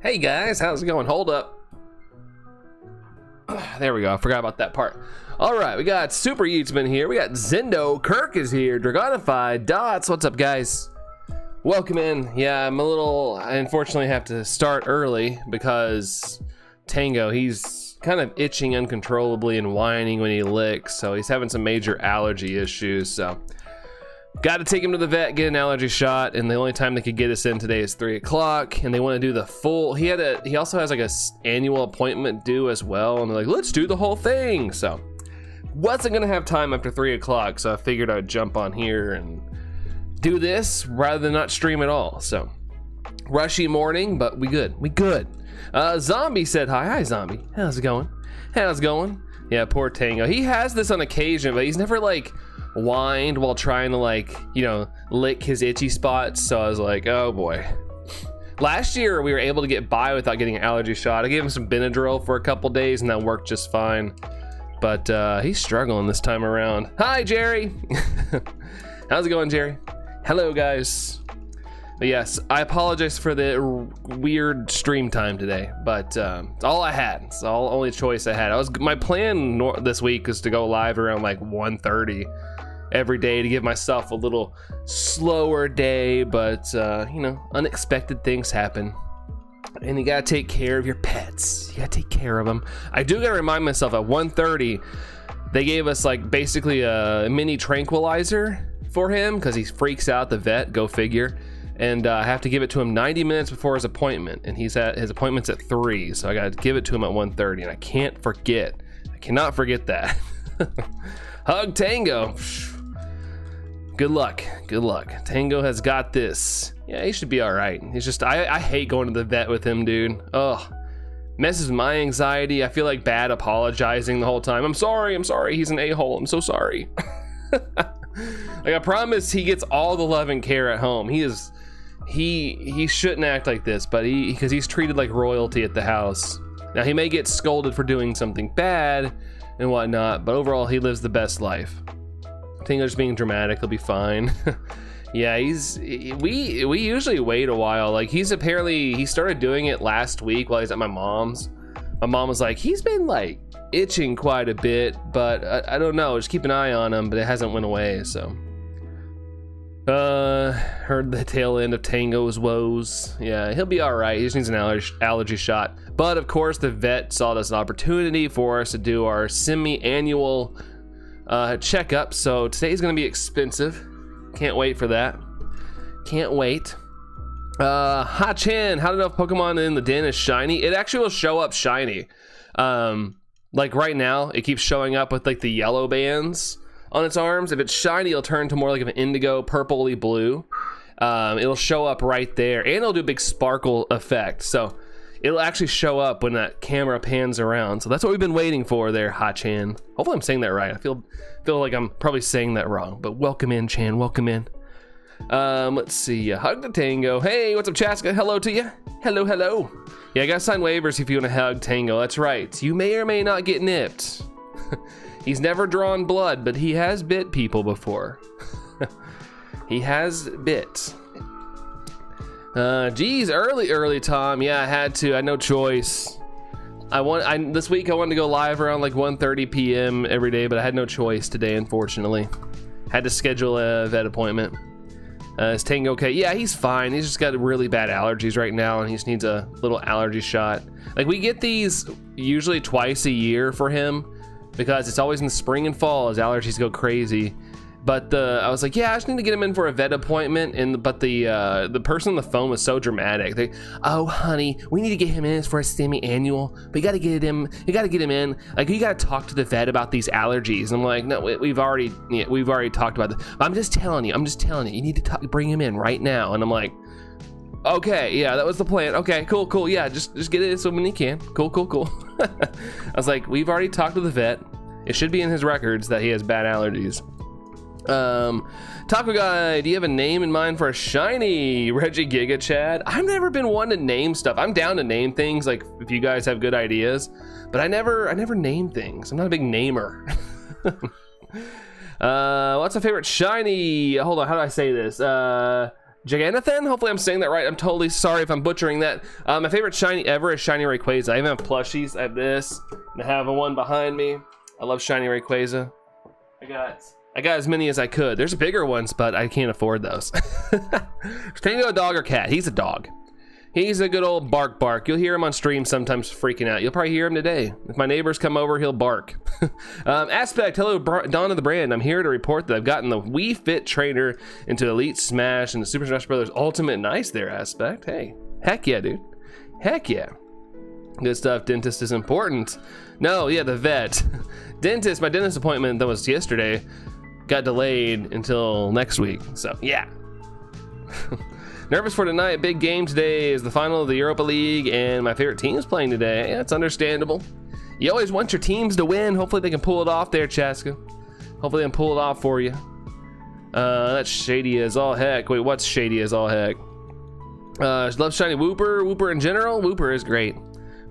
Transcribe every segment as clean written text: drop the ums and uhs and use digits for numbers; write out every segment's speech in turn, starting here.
Hey guys, how's it going? Hold up. There we go. I forgot about that part. All right, we got Super Yeatsman here. We got Zendo. Kirk is here. Dragonified. Dots. What's up, guys? Welcome in. Yeah, I unfortunately have to start early because Tango, he's kind of itching uncontrollably and whining when he licks. So he's having some major allergy issues. So got to take him to the vet, get an allergy shot, and the only time they could get us in today is 3 o'clock, and they want to do the full. He also has like a annual appointment due as well, and they're like, let's do the whole thing. So wasn't gonna have time after 3 o'clock, so I figured I'd jump on here and do this rather than not stream at all. So rushy morning, but we good. Zombie said hi Zombie. How's it going? Yeah, poor Tango. He has this on occasion, but he's never like whined while trying to lick his itchy spots. So I was like, oh boy. Last year we were able to get by without getting an allergy shot. I gave him some Benadryl for a couple days and that worked just fine, but he's struggling this time around. Hi Jerry. How's it going, Jerry? Hello guys. But yes, I apologize for the weird stream time today, but it's all I had. It's the only choice I had. My plan this week is to go live around like 1:30 every day to give myself a little slower day, but unexpected things happen, and you gotta take care of your pets. You gotta take care of them. I do gotta remind myself at 1:30 they gave us like basically a mini tranquilizer for him because he freaks out, the vet, go figure. And I have to give it to him 90 minutes before his appointment, and his appointment's at 3, so I gotta give it to him at 1:30, and I cannot forget that. Hug Tango. Good luck. Tango has got this. Yeah, he should be all right. He's just, I hate going to the vet with him, dude. Ugh, messes my anxiety. I feel like bad apologizing the whole time. I'm sorry, he's an a-hole, I'm so sorry. Like, I promise he gets all the love and care at home. He shouldn't act like this, but because he's treated like royalty at the house. Now he may get scolded for doing something bad and whatnot, but overall he lives the best life. Tango's being dramatic, he'll be fine. Yeah, we usually wait a while. Like, he started doing it last week while he's at my mom's. My mom was like, he's been like itching quite a bit, but I don't know, just keep an eye on him, but it hasn't went away. So heard the tail end of Tango's woes. Yeah, he'll be all right. He just needs an allergy shot. But of course the vet saw this an opportunity for us to do our semi-annual checkup, so today's gonna be expensive. Can't wait for that. Can't wait. Ha-Chan, how to know if Pokemon in the den is shiny? It actually will show up shiny. Like right now it keeps showing up with like the yellow bands on its arms. If it's shiny, it'll turn to more like an indigo purpley blue. It'll show up right there, and it'll do a big sparkle effect, so it'll actually show up when that camera pans around. So that's what we've been waiting for there, Ha-Chan. Hopefully I'm saying that right. I feel like I'm probably saying that wrong, but welcome in, Chan, welcome in. Let's see, hug the Tango. Hey, what's up, Chaska? Hello to you. Hello. Yeah, I gotta sign waivers if you want to hug Tango. That's right. You may or may not get nipped. He's never drawn blood, but he has bit people before. He has bit. Geez, early, Tom. Yeah, I had to. I had no choice. This week I wanted to go live around like 1:30 p.m. every day, but I had no choice today, unfortunately. Had to schedule a vet appointment. Is Tango okay? Yeah, he's fine. He's just got really bad allergies right now, and he just needs a little allergy shot. Like, we get these usually twice a year for him, because it's always in the spring and fall his allergies go crazy. But I was like, yeah, I just need to get him in for a vet appointment, but the person on the phone was so dramatic. Oh honey, we need to get him in for a semi-annual. We gotta get him in. Like, you gotta talk to the vet about these allergies. I'm like, no, we've already talked about this. I'm just telling you, you need to bring him in right now. And I'm like, okay, yeah, that was the plan. Okay, cool, yeah, just get it so when he can. Cool. I was like, we've already talked to the vet. It should be in his records that he has bad allergies. Taco Guy, do you have a name in mind for a shiny? Regigigas, Chad. I've never been one to name stuff. I'm down to name things, like if you guys have good ideas, but I never name things. I'm not a big namer. What's my favorite shiny? Hold on, how do I say this? Giganathan? Hopefully I'm saying that right. I'm totally sorry if I'm butchering that. My favorite shiny ever is Shiny Rayquaza. I even have plushies. I have this, and I have one behind me. I love Shiny Rayquaza. I got as many as I could. There's bigger ones, but I can't afford those. Tango, a dog or cat? He's a dog. He's a good old bark. You'll hear him on stream sometimes freaking out. You'll probably hear him today. If my neighbors come over, he'll bark. Aspect, hello, Dawn of the Brand. I'm here to report that I've gotten the Wii Fit trainer into Elite Smash and the Super Smash Brothers Ultimate. Nice there, Aspect. Hey, heck yeah, dude. Heck yeah. Good stuff. Dentist is important. No, yeah, the vet. Dentist, my dentist appointment that was yesterday got delayed until next week. So, yeah. Nervous for tonight. Big game today is the final of the Europa League, and my favorite team is playing today. Yeah, it's understandable. You always want your teams to win. Hopefully they can pull it off there, Chaska. Hopefully they can pull it off for you. That's shady as all heck. Wait, what's shady as all heck? Love shiny Wooper. Wooper in general. Wooper is great.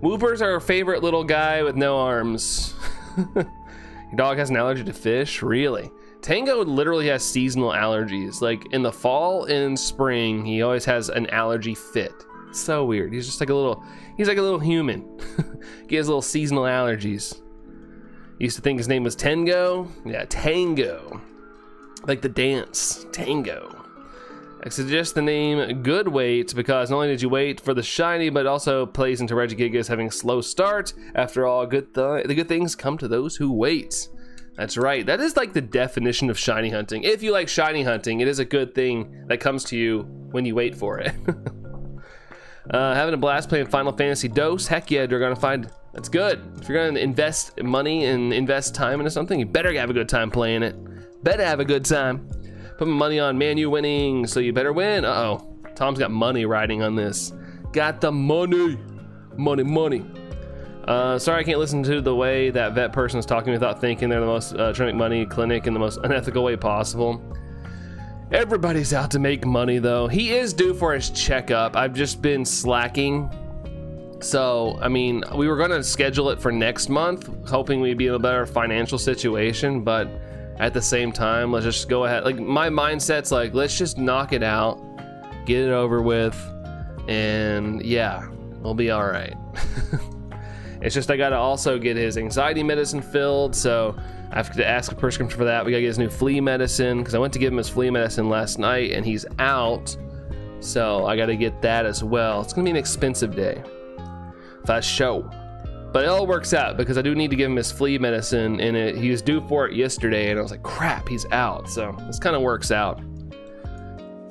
Wooper's our favorite little guy with no arms. Your dog has an allergy to fish? Really? Tango literally has seasonal allergies. Like in the fall and spring, he always has an allergy fit. It's so weird. He's just like a little, he's like a little human. He has little seasonal allergies. Used to think his name was Tango. Yeah, Tango. Like the dance, Tango. I suggest the name Good Wait because not only did you wait for the shiny, but also plays into Regigigas having a slow start. After all, the good things come to those who wait. That's right. That is like the definition of shiny hunting. If you like shiny hunting, it is a good thing that comes to you when you wait for it. Having a blast playing Final Fantasy Dose. Heck yeah, you're gonna find that's good. If you're gonna invest money and invest time into something, you better have a good time playing it. Better have a good time. Put my money on Man U winning, so you better win. Uh-oh. Tom's got money riding on this. Got the money. Money. Sorry I can't listen to the way that vet person is talking without thinking they're the most trying to make money clinic in the most unethical way possible. Everybody's out to make money though. He is due for his checkup. I've just been slacking. So, I mean, we were gonna schedule it for next month, hoping we'd be in a better financial situation, but at the same time, let's just go ahead. Like my mindset's like, let's just knock it out, get it over with, and yeah, we'll be all right. It's just I gotta also get his anxiety medicine filled, so I have to ask a prescription for that. We gotta get his new flea medicine because I went to give him his flea medicine last night and he's out, so I gotta get that as well. It's gonna be an expensive day. Fast show. But it all works out because I do need to give him his flea medicine, and he was due for it yesterday, and I was like, crap, he's out. So this kind of works out.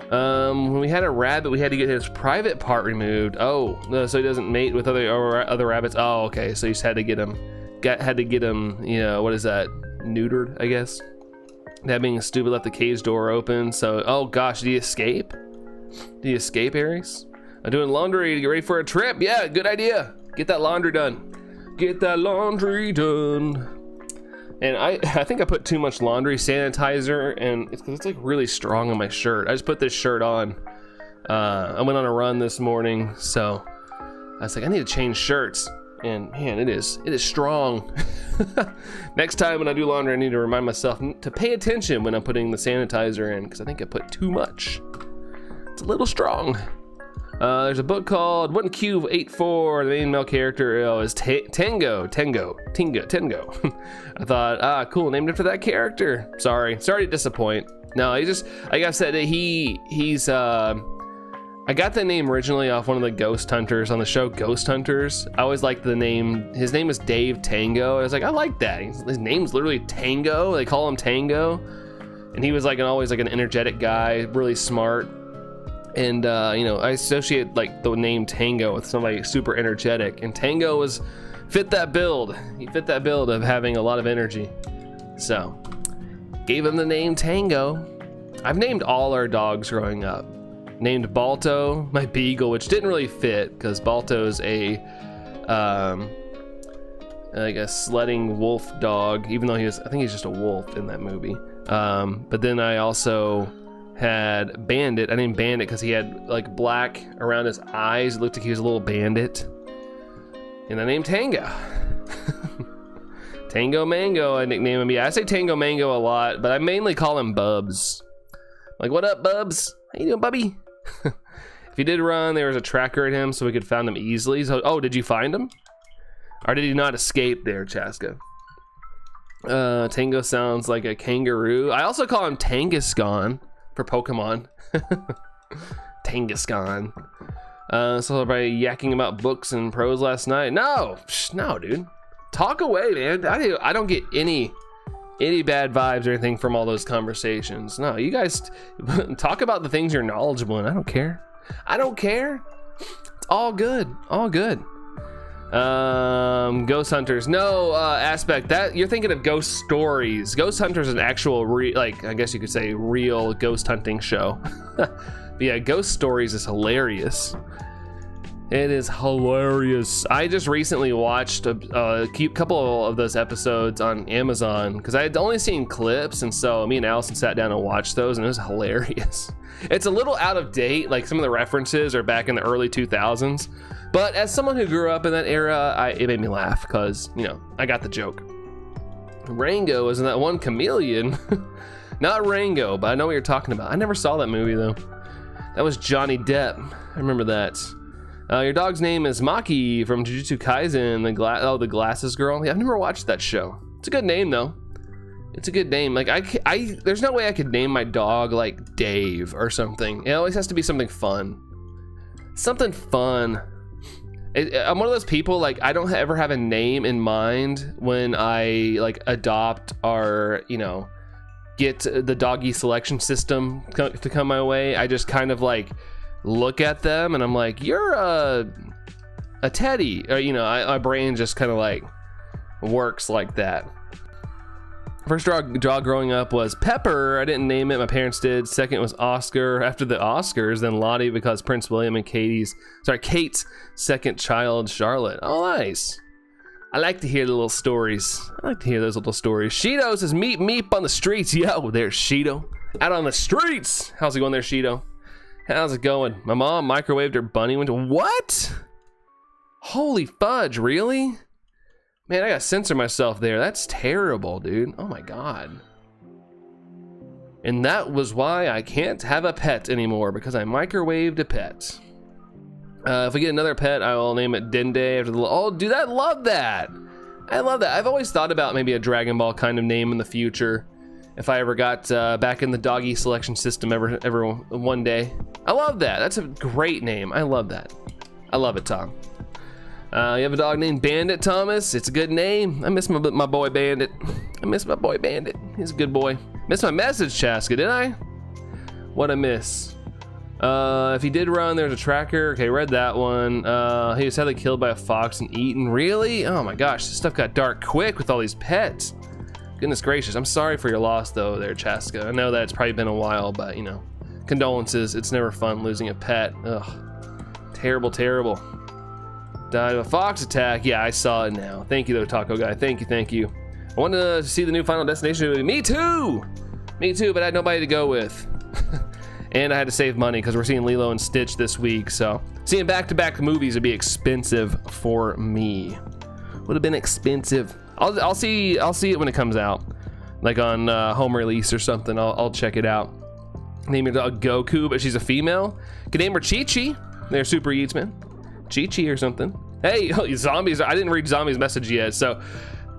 When we had a rabbit, we had to get his private part removed. Oh, no, so he doesn't mate with other rabbits. Oh, okay. So you just had to get him, you know, what is that? Neutered, I guess. That being stupid, left the cage door open. So, oh gosh, did he escape? Did he escape, Aries? I'm doing laundry to get ready for a trip. Yeah, good idea. Get that laundry done. Get that laundry done. And I think I put too much laundry sanitizer, and it's because it's like really strong on my shirt. I just put this shirt on. I went on a run this morning, so I was like, I need to change shirts. And man, it is strong. Next time when I do laundry, I need to remind myself to pay attention when I'm putting the sanitizer in, because I think I put too much. It's a little strong. There's a book called One Cube 84. The main male character is Tango. I thought, cool, named after that character. Sorry to disappoint. No, he just, like I said, he's I got the name originally off one of the ghost hunters on the show Ghost Hunters. I always liked the name. His name is Dave Tango. I was like, I like that. His name's literally Tango. They call him Tango. And he was like always like an energetic guy, really smart. And you know, I associate like the name Tango with somebody super energetic, and Tango fit that build. He fit that build of having a lot of energy, so gave him the name Tango. I've named all our dogs growing up. Named Balto, my beagle, which didn't really fit because Balto's a like a sledding wolf dog, even though I think he's just a wolf in that movie. But then I also had Bandit. I named Bandit because he had like black around his eyes. It looked like he was a little bandit. And I named Tango. Tango Mango, I nickname him. Yeah, I say Tango Mango a lot, but I mainly call him Bubs. Like, what up, Bubs? How you doing, Bubby? If he did run, there was a tracker at him so we could find him easily. So, oh, did you find him? Or did he not escape there, Chaska? Tango sounds like a kangaroo. I also call him Tangascon for Pokemon. Tangascon. So everybody yakking about books and prose last night. No, no, dude. Talk away, man. I don't get any bad vibes or anything from all those conversations. No, you guys talk about the things you're knowledgeable in. I don't care. I don't care. It's all good. All good. Ghost Hunters. No, Aspect. That you're thinking of Ghost Stories. Ghost Hunters is an actual like I guess you could say real ghost hunting show. But yeah, Ghost Stories is hilarious. It is hilarious. I just recently watched a couple of those episodes on Amazon because I had only seen clips, and so me and Allison sat down and watched those, and it was hilarious. It's a little out of date, like some of the references are back in the early 2000s, but as someone who grew up in that era, it made me laugh because, you know, I got the joke. Rango isn't that one chameleon? Not Rango, but I know what you're talking about. I never saw that movie though. That was Johnny Depp. I remember that. Your dog's name is Maki from Jujutsu Kaisen, the glasses girl. Yeah, I've never watched that show. It's a good name though. It's a good name. Like there's no way I could name my dog like Dave or something. It always has to be something fun. Something fun. I'm one of those people, like I don't ever have a name in mind when I like adopt or, you know, get the doggy selection system to come my way. I just kind of like look at them and I'm like, you're a teddy, or, you know, my brain just kind of like works like that. First dog growing up was Pepper. I didn't name it, my parents did. Second was Oscar. After the Oscars, then Lottie, because Prince William and Kate's second child, Charlotte. Oh, nice. I like to hear the little stories. I like to hear those little stories. Shido says, meep meep on the streets. Yo, there's Shido. Out on the streets. How's it going there, Shido? How's it going? My mom microwaved her bunny window. What? Holy fudge, really? Man, I gotta censor myself there. That's terrible, dude. Oh my God. And that was why I can't have a pet anymore, because I microwaved a pet. If we get another pet, I will name it Dende after the... Oh, dude, I love that. I love that. I've always thought about maybe a Dragon Ball kind of name in the future. If I ever got back in the doggy selection system ever one day. I love that. That's a great name. I love that. I love it, Tom. You have a dog named Bandit, Thomas. It's a good name. I miss my boy Bandit. I miss my boy Bandit. He's a good boy. Missed my message, Chaska, did I? What'd I miss? If he did run, there's a tracker. Okay, read that one. He was sadly killed by a fox and eaten. Really? Oh my gosh, this stuff got dark quick with all these pets. Goodness gracious. I'm sorry for your loss though there, Chaska. I know that it's probably been a while, but you know, condolences. It's never fun losing a pet. Ugh. Terrible, terrible. Died of a fox attack. Yeah, I saw it now. Thank you though, Taco Guy. Thank you, thank you. I wanted to see the new Final Destination movie. Me too! Me too, but I had nobody to go with. And I had to save money because we're seeing Lilo and Stitch this week, so seeing back-to-back movies would be expensive for me. Would have been expensive. I'll see it when it comes out, like on home release or something. I'll check it out. Name your dog Goku, but she's a female. Could name her Chi-Chi. They're Super Yeatsman. Chi-Chi or something. Hey, Zombies. I didn't read Zombie's message yet, so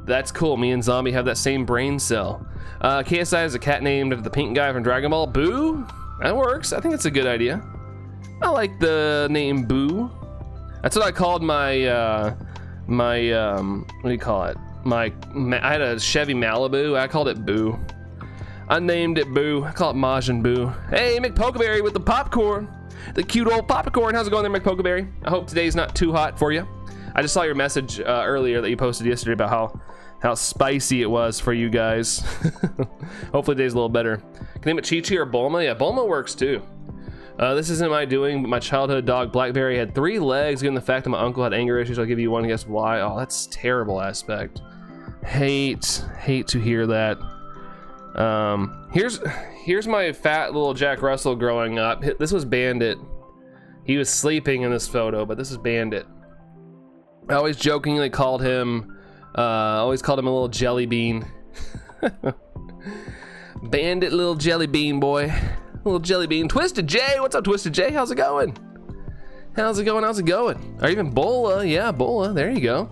that's cool. Me and Zombie have that same brain cell. KSI is a cat named after the pink guy from Dragon Ball. Boo? That works. I think it's a good idea. I like the name Boo. That's what I called my what do you call it? I had a Chevy Malibu. I called it Boo. I named it Boo. I call it Majin Boo. Hey, McPokeberry with the popcorn. The cute old popcorn. How's it going there, McPokeberry? I hope today's not too hot for you. I just saw your message earlier that you posted yesterday about how spicy it was for you guys. Hopefully today's a little better. Can I name it Chi-Chi or Bulma? Yeah, Bulma works too. This isn't my doing, but my childhood dog Blackberry had 3 legs. Given the fact that my uncle had anger issues, I'll give you one guess why. Oh, that's terrible Aspect. Hate to hear that. Here's my fat little Jack Russell growing up. This was Bandit. He was sleeping in this photo, but this is Bandit. I always jokingly called him a little jelly bean. Bandit, little jelly bean boy. little jelly bean. Twisted J, what's up, Twisted J? How's it going? How's it going? How's it going? Or even Bola, yeah, Bola. There you go.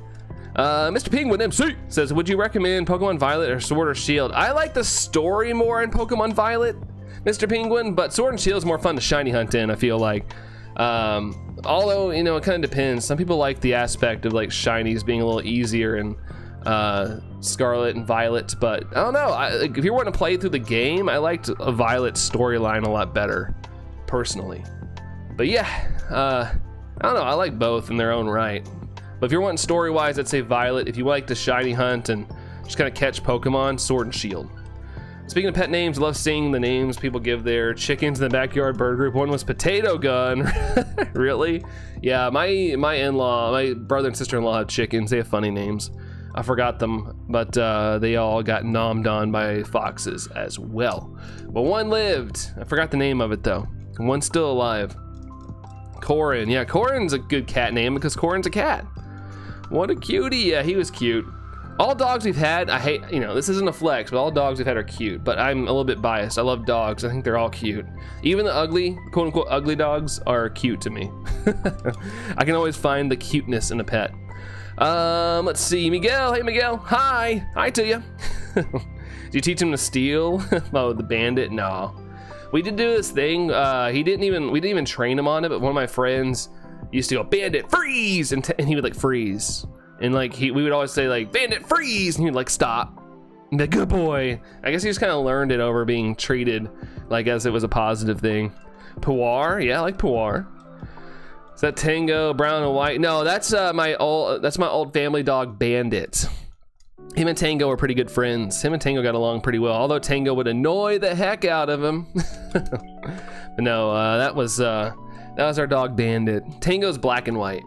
Mr. Penguin MC says, would you recommend Pokemon Violet or Sword or Shield? I like the story more in Pokemon Violet, Mr. Penguin, but Sword and Shield is more fun to shiny hunt in, I feel like. Although, you know, it kind of depends. Some people like the aspect of like shinies being a little easier in Scarlet and Violet, but I don't know. Like, if you want to play through the game, I liked a Violet storyline a lot better, personally. But yeah, I don't know. I like both in their own right. But if you're wanting story-wise, I'd say Violet. If you like to shiny hunt and just kind of catch Pokemon, Sword and Shield. Speaking of pet names, I love seeing the names people give their chickens in the backyard bird group. One was Potato Gun. Really? Yeah, my in-law, my brother and sister-in-law have chickens. They have funny names. I forgot them, but they all got nommed on by foxes as well. But one lived. I forgot the name of it, though. One's still alive. Corin. Yeah, Corin's a good cat name because Corin's a cat. What a cutie. Yeah, he was cute. All dogs we've had, I hate, you know, this isn't a flex, but all dogs we've had are cute, but I'm a little bit biased. I love dogs. I think they're all cute. Even the ugly, quote unquote, ugly dogs are cute to me. I can always find the cuteness in a pet. Let's see, Miguel. Hey, Miguel. Hi. Hi to you. Did you teach him to steal? Oh, the bandit? No. We did do this thing. We didn't even train him on it, but one of my friends used to go, bandit, freeze! And he would like freeze. And like we would always say like, bandit, freeze! And he'd like stop. And be like, good boy. I guess he just kind of learned it over being treated like as it was a positive thing. Puar, yeah, I like Puar. Is that Tango, brown and white? No, that's my old family dog, Bandit. Him and Tango were pretty good friends. Him and Tango got along pretty well, although Tango would annoy the heck out of him. But no, that was our dog Bandit. Tango's black and white.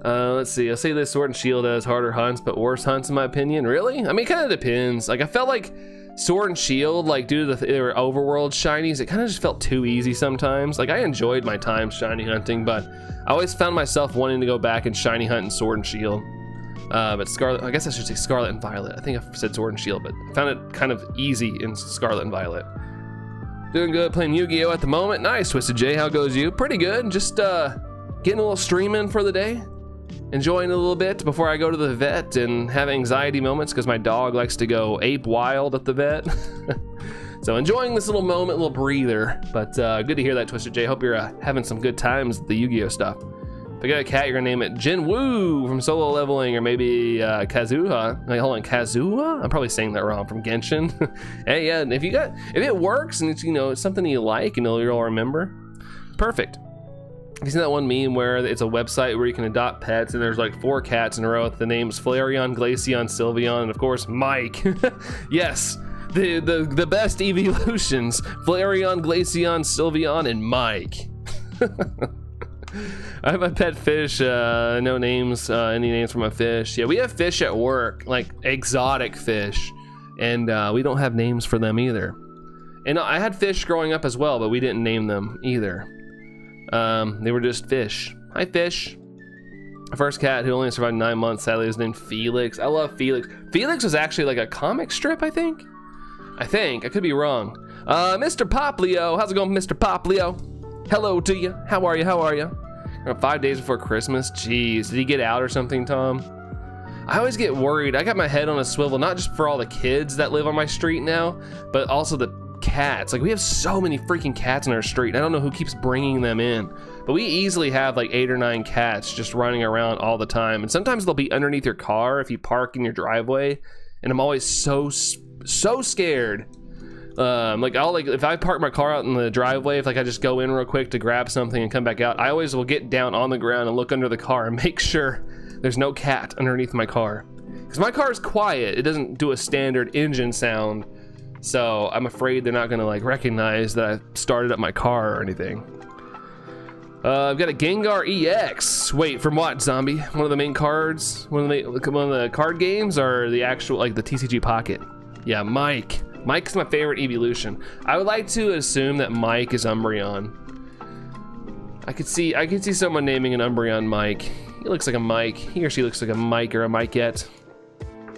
Let's see, I'll say this, Sword and Shield has harder hunts, but worse hunts in my opinion. Really? I mean, it kind of depends. Like, I felt like Sword and Shield, like, due to they were overworld shinies, it kind of just felt too easy sometimes. Like, I enjoyed my time shiny hunting, but I always found myself wanting to go back and shiny hunt in Sword and Shield. But Scarlet, I guess I should say Scarlet and Violet. I think I said Sword and Shield, but I found it kind of easy in Scarlet and Violet. Doing good, playing Yu-Gi-Oh at the moment. Nice, Twisted J, how goes you? Pretty good, just getting a little stream in for the day. Enjoying it a little bit before I go to the vet and have anxiety moments because my dog likes to go ape wild at the vet. So enjoying this little moment, little breather. But good to hear that, Twisted J. Hope you're having some good times with the Yu-Gi-Oh stuff. If I got a cat, you're gonna name it Jin Woo from Solo Leveling, or maybe Kazuha. Like, hold on, Kazuha? I'm probably saying that wrong, from Genshin. Hey, yeah, if it works and it's, you know, it's something you like and you'll remember, perfect. You seen that one meme where it's a website where you can adopt pets and there's like 4 cats in a row with the names Flareon, Glaceon, Sylveon, and of course Mike. Yes, the best evolutions: Flareon, Glaceon, Sylveon, and Mike. I have a pet fish, no names, any names for my fish. Yeah, we have fish at work, like exotic fish, and we don't have names for them either. And I had fish growing up as well, but we didn't name them either. They were just fish. Hi, fish. Our first cat who only survived 9 months, sadly, was named Felix. I love Felix. Felix was actually like a comic strip, I think. I could be wrong. Mr. Poplio, how's it going, Mr. Poplio? Hello to you. How are you? 5 days before Christmas. Jeez, did he get out or something, Tom? I always get worried. I got my head on a swivel, not just for all the kids that live on my street now, but also the cats. Like, we have so many freaking cats in our street. I don't know who keeps bringing them in, but we easily have like 8 or 9 cats just running around all the time. And sometimes they'll be underneath your car if you park in your driveway, and I'm always so scared. Like, if I park my car out in the driveway, if like I just go in real quick to grab something and come back out, I always will get down on the ground and look under the car and make sure there's no cat underneath my car, because my car is quiet. It doesn't do a standard engine sound, so I'm afraid they're not gonna like recognize that I started up my car or anything. I've got a Gengar EX. Wait, from what, Zombie? One of the main cards? One of the card games, or the actual, like, the TCG Pocket? Yeah, Mike. Mike's my favorite evolution. I would like to assume that Mike is Umbreon. I could see someone naming an Umbreon Mike. He looks like a Mike. He or she looks like a Mike or a Mikette.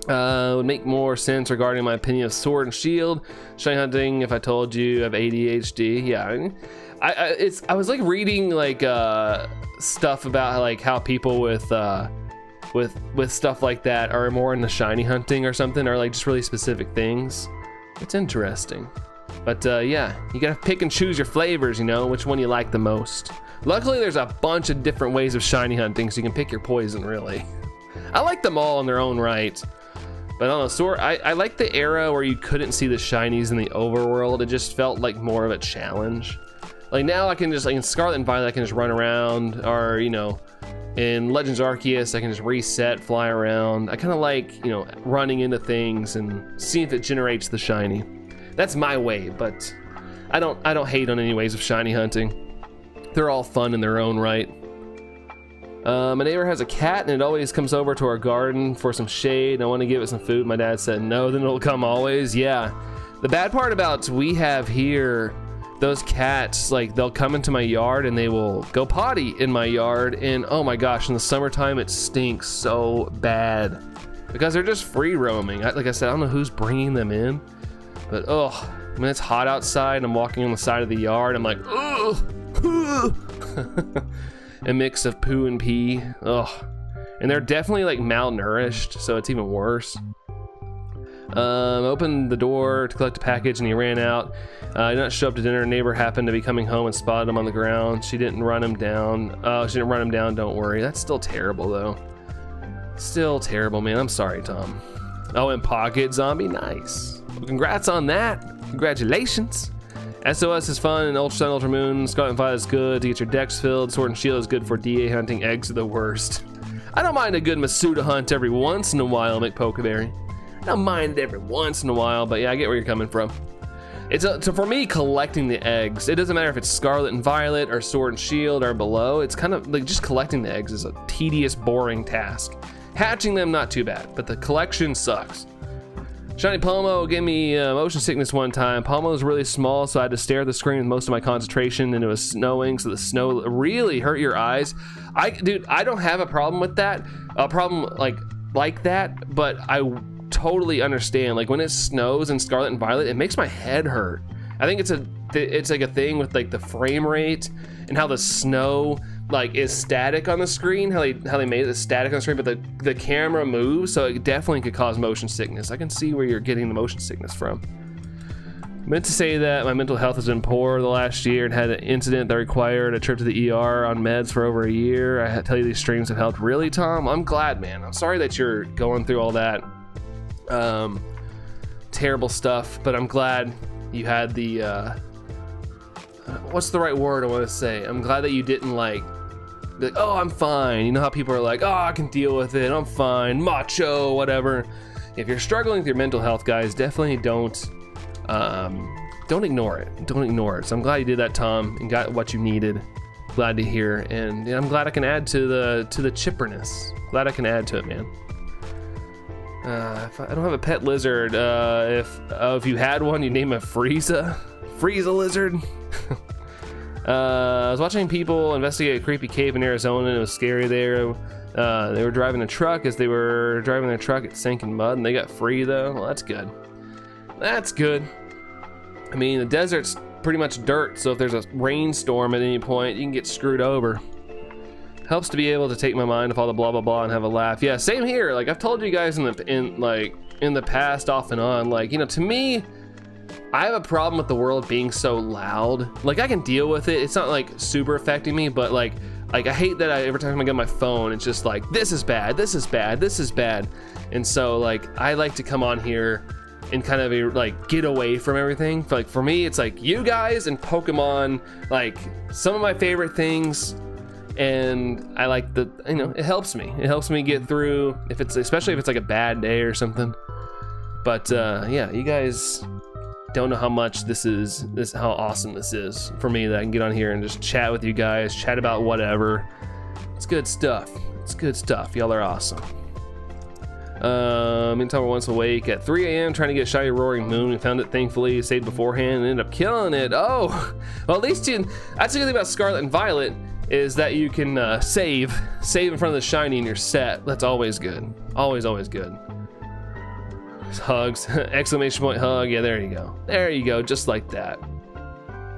Would make more sense regarding my opinion of Sword and Shield. Shiny hunting, if I told you I have ADHD. Yeah, I was like reading like stuff about like how people with stuff like that are more into shiny hunting or something, or like just really specific things. It's interesting. But yeah, you gotta pick and choose your flavors, you know, which one you like the most. Luckily, there's a bunch of different ways of shiny hunting, so you can pick your poison, really. I like them all in their own right. But I don't know, Sword, I like the era where you couldn't see the shinies in the overworld. It just felt like more of a challenge. Like now I can just, like in Scarlet and Violet, I can just run around, or, you know, in Legends Arceus, I can just reset, fly around. I kind of like, you know, running into things and see if it generates the shiny. That's my way, but I don't hate on any ways of shiny hunting. They're all fun in their own right. My neighbor has a cat and it always comes over to our garden for some shade. I want to give it some food. My dad said no, then it'll come always. Yeah. The bad part about we have here, those cats, like they'll come into my yard and they will go potty in my yard, and oh my gosh, in the summertime it stinks so bad because they're just free roaming. Like I said, I don't know who's bringing them in, but oh, when it's hot outside and I'm walking on the side of the yard, I'm like, ugh. A mix of poo and pee. Ugh. And they're definitely like malnourished, so it's even worse. Opened the door to collect a package and he ran out. He did not show up to dinner. A neighbor happened to be coming home and spotted him on the ground. She didn't run him down. She didn't run him down, don't worry. That's still terrible though. Still terrible, man. I'm sorry, Tom. Oh, and Pocket Zombie, nice. Well, congrats on that. Congratulations. SOS is fun, and Ultra Sun, Ultra Moon, Scarlet and Violet is good to get your decks filled. Sword and Shield is good for DA hunting. Eggs are the worst. I don't mind a good Masuda hunt every once in a while, McPokeberry. I don't mind it every once in a while, but yeah, I get where you're coming from. So for me, collecting the eggs, it doesn't matter if it's Scarlet and Violet or Sword and Shield or below. It's kind of like just collecting the eggs is a tedious, boring task. Hatching them, not too bad, but the collection sucks. Shiny Palmo gave me motion sickness one time. Palmo was really small, so I had to stare at the screen with most of my concentration, and it was snowing, so the snow really hurt your eyes. Dude, I don't have a problem with that. A problem like that, but I totally understand. Like when it snows in Scarlet and Violet, it makes my head hurt. I think it's like a thing with like the frame rate and how the snow like is static on the screen, how they made it static on the screen, but the camera moves, so it definitely could cause motion sickness. I can see where you're getting the motion sickness from. Meant to say that my mental health has been poor the last year and had an incident that required a trip to the ER on meds for over a year. I had to tell you these streams have helped. Really, Tom? I'm glad, man. I'm sorry that you're going through all that terrible stuff, but I'm glad you had the what's the right word I want to say? I'm glad that you didn't like, oh, I'm fine. You know how people are like, oh, I can deal with it. I'm fine. Macho, whatever. If you're struggling with your mental health, guys, definitely don't ignore it. Don't ignore it. So I'm glad you did that, Tom, and got what you needed. Glad to hear, and I'm glad I can add to the chipperness. Glad I can add to it, man. If I don't have a pet lizard, if you had one, you name a Frieza lizard. I was watching people investigate a creepy cave in Arizona, and it was scary there. They were driving a truck. As they were driving their truck, it sank in mud, and they got free though. Well, that's good. That's good. I mean, the desert's pretty much dirt, so if there's a rainstorm at any point, you can get screwed over. Helps to be able to take my mind off all the blah blah blah and have a laugh. Yeah, same here. Like I've told you guys in the past, off and on. Like, you know, to me, I have a problem with the world being so loud. Like I can deal with it. It's not like super affecting me, but like I hate that every time I get my phone, it's just like, this is bad, this is bad, this is bad. And so like I like to come on here and kind of like get away from everything. Like for me, it's like you guys and Pokemon, like some of my favorite things. And I like it helps me. It helps me get through especially if it's like a bad day or something. But yeah, you guys don't know how much how awesome this is for me that I can get on here and just chat with you guys, chat about whatever. It's good stuff. It's good stuff. Y'all are awesome. Meantime, we're once awake at 3 a.m. trying to get a shiny Roaring Moon. We found it, thankfully, saved beforehand, and ended up killing it. Oh, well, at least that's the good thing about Scarlet and Violet is that you can save in front of the shiny in your set. That's always good. Always good. Hugs. Exclamation point hug. Yeah, there you go. There you go. Just like that.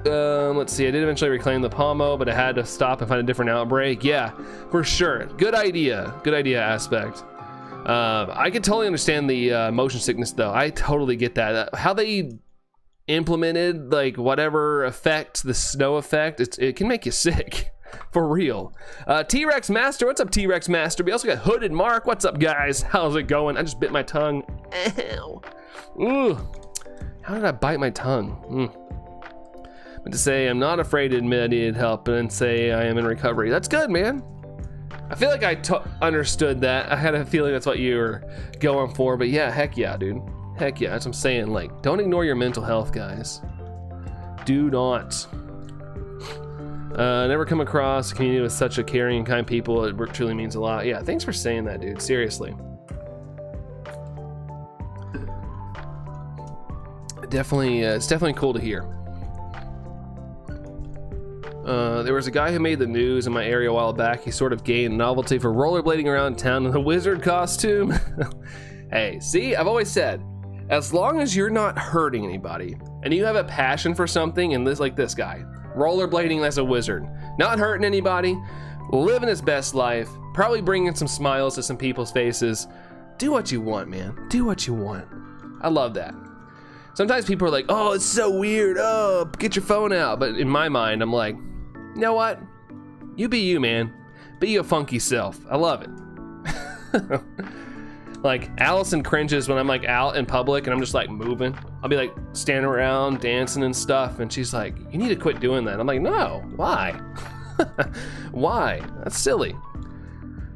Let's see. I did eventually reclaim the Pomo, but I had to stop and find a different outbreak. Yeah, for sure. Good idea. Good idea aspect. I can totally understand the motion sickness, though. I totally get that. How they implemented, like, whatever effect, the snow effect, it can make you sick. For real. T-Rex Master, what's up, T-Rex Master? We also got Hooded Mark. What's up, guys? How's it going? I just bit my tongue. Ow. Ooh. How did I bite my tongue? But to say I'm not afraid to admit I needed help and then say I am in recovery. That's good, man. I feel like I understood that. I had a feeling that's what you were going for, but yeah, heck yeah, dude. Heck yeah, that's what I'm saying. Like, don't ignore your mental health, guys. Do not. Never come across a community with such a caring and kind people. It truly means a lot. Yeah, thanks for saying that, dude. Seriously. Definitely, it's definitely cool to hear. There was a guy who made the news in my area a while back. He sort of gained novelty for rollerblading around town in a wizard costume. Hey, see, I've always said, as long as you're not hurting anybody and you have a passion for something, and this, like this guy, rollerblading as a wizard, not hurting anybody, living his best life, probably bringing some smiles to some people's faces. Do what you want, man. Do what you want. I love that. Sometimes people are like, oh, it's so weird. Oh, get your phone out. But in my mind, I'm like, you know what? You be you, man. Be your funky self. I love it. Like, Allison cringes when I'm like out in public and I'm just like moving. I'll be like standing around dancing and stuff, and she's like, you need to quit doing that. I'm like, no, why? Why? That's silly.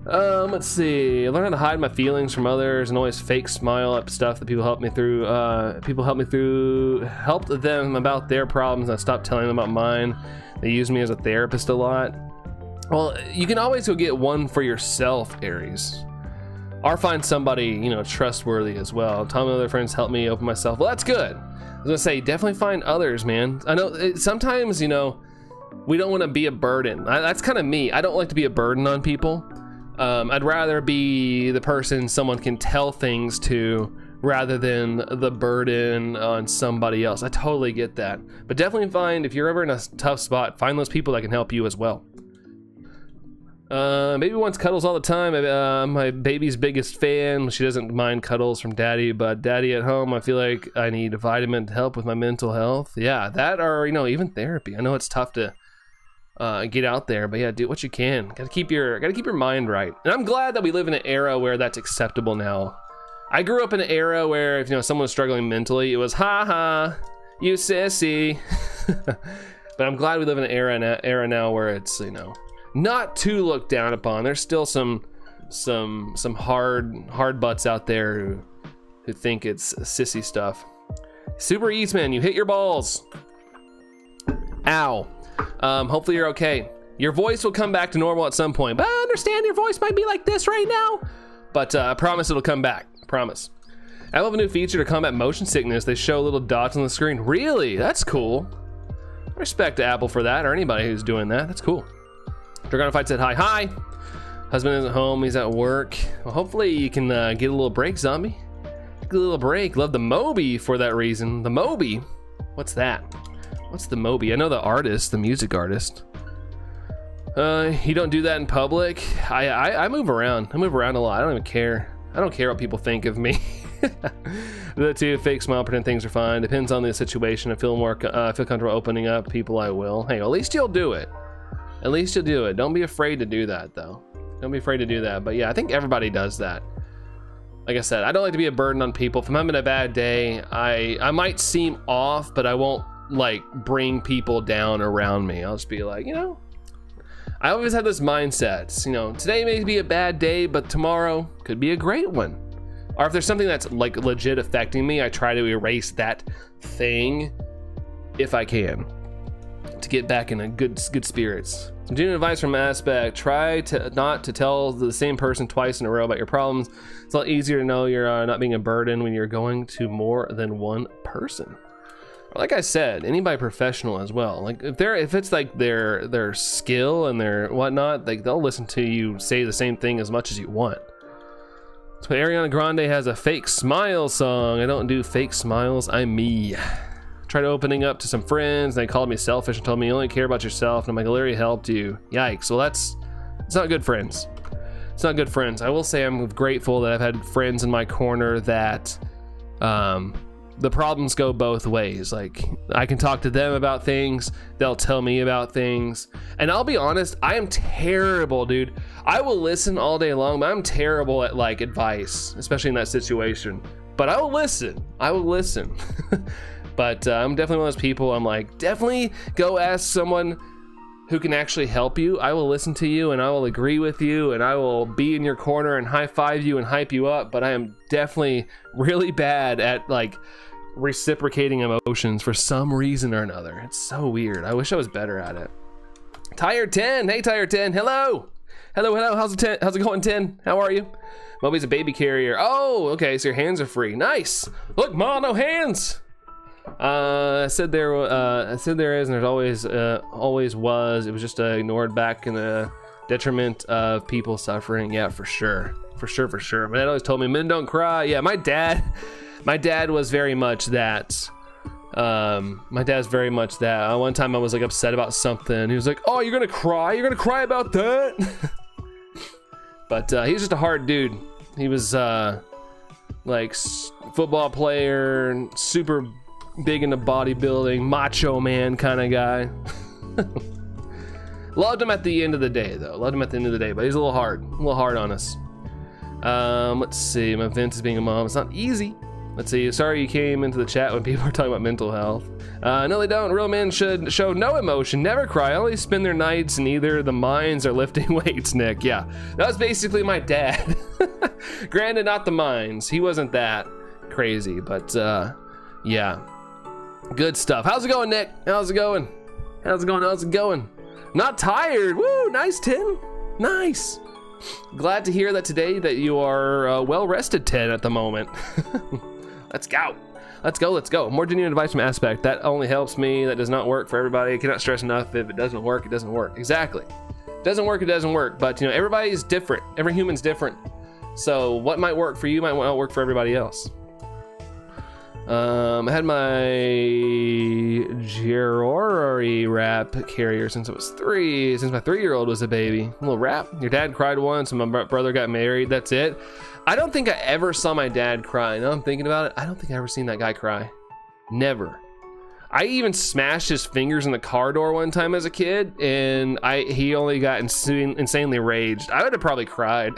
Let's see. I learned how to hide my feelings from others and always fake smile at stuff that people helped me through. Helped them about their problems. I stopped telling them about mine. They use me as a therapist a lot. Well, you can always go get one for yourself, Aries. Or find somebody, you know, trustworthy as well. Tom and other friends helped me open myself. Well, that's good. I was gonna say, definitely find others, man. I know sometimes, you know, we don't want to be a burden. That's kind of me. I don't like to be a burden on people. I'd rather be the person someone can tell things to rather than the burden on somebody else. I totally get that. But definitely find, if you're ever in a tough spot, find those people that can help you as well. Baby wants cuddles all the time. My baby's biggest fan. She doesn't mind cuddles from daddy, but daddy at home, I feel like I need a vitamin to help with my mental health. Yeah, that, or, you know, even therapy. I know it's tough to get out there, but yeah, do what you can. Gotta keep your mind right. And I'm glad that we live in an era where that's acceptable now. I grew up in an era where if, you know, someone was struggling mentally, it was ha ha, you sissy. But I'm glad we live in an era now where it's, you know, not too looked down upon. There's still some hard butts out there who think it's sissy stuff. Super Eastman, you hit your balls. Ow. Hopefully you're okay. Your voice will come back to normal at some point, but I understand your voice might be like this right now, but I promise it'll come back. Promise. I love a new feature to combat motion sickness. They show little dots on the screen. Really? That's cool. Respect to Apple for that, or anybody who's doing that. That's cool. Dragonfight said hi. Hi. Husband isn't home. He's at work. Well, hopefully you can get a little break, zombie. Get a little break. Love the Moby for that reason. The Moby? What's that? What's the Moby? I know the artist, the music artist. You don't do that in public? I move around. I move around a lot. I don't even care. I don't care what people think of me. The two, fake smile, pretend things are fine. Depends on the situation. I feel comfortable opening up people. I will. Hey, well, at least you'll do it. At least you'll do it. Don't be afraid to do that, though. Don't be afraid to do that. But yeah, I think everybody does that. Like I said, I don't like to be a burden on people. If I'm having a bad day, I might seem off, but I won't like bring people down around me. I'll just be like, you know, I always have this mindset, you know, today may be a bad day, but tomorrow could be a great one. Or if there's something that's like legit affecting me, I try to erase that thing if I can to get back in a good spirits. Continuing advice from Aspect, try to not to tell the same person twice in a row about your problems. It's a lot easier to know you're not being a burden when you're going to more than one person. Like I said, anybody professional as well. Like if it's like their skill and their whatnot, like they'll listen to you say the same thing as much as you want. So Ariana Grande has a fake smile song. I don't do fake smiles. I'm me. Tried opening up to some friends. And they called me selfish and told me you only care about yourself. And I'm like, I literally helped you. Yikes. Well, it's not good friends. It's not good friends. I will say I'm grateful that I've had friends in my corner that the problems go both ways. Like, I can talk to them about things, they'll tell me about things, and I'll be honest, I am terrible, dude. I will listen all day long, but I'm terrible at like advice, especially in that situation. But I will listen. But I'm definitely one of those people. I'm like, definitely go ask someone who can actually help you. I will listen to you and I will agree with you and I will be in your corner and high five you and hype you up. But I am definitely really bad at like reciprocating emotions for some reason or another. It's so weird. I wish I was better at it. Tire 10. Hey, Tire 10. Hello. How's it going, 10? How are you? Moby's a baby carrier. Oh, okay. So your hands are free. Nice. Look, Ma, no hands. I said there is, and there's always was. It was just ignored back in the detriment of people suffering. Yeah, for sure. My dad always told me, men don't cry. Yeah, my dad was very much that. My dad's very much that. One time I was like upset about something. He was like, "Oh, you're gonna cry? You're gonna cry about that?" But he was just a hard dude. He was like football player, super big into bodybuilding, macho man kind of guy. Loved him at the end of the day, though. But he's a little hard on us. Let's see. My Vince is being a mom. It's not easy. Let's see. Sorry you came into the chat when people are talking about mental health. No, they don't. Real men should show no emotion, never cry, only spend their nights in either the mines or lifting weights, Nick. Yeah, that was basically my dad. Granted, not the mines. He wasn't that crazy, but yeah. Good stuff. How's it going, Nick? How's it going? Not tired. Woo, nice, 10. Nice. Glad to hear that today that you are well rested, 10, at the moment. Let's go. More genuine advice from Aspect. That only helps me. That does not work for everybody. I cannot stress enough. If it doesn't work, it doesn't work. Exactly. It doesn't work. But, everybody's different. Every human's different. So what might work for you might not work for everybody else. I had my Gerori rap carrier since I was 3, since my 3-year-old was a baby. A little rap. Your dad cried once and my brother got married. That's it. I don't think I ever saw my dad cry. Now I'm thinking about it. I don't think I ever seen that guy cry. Never. I even smashed his fingers in the car door one time as a kid, and he only got insanely raged. I would have probably cried.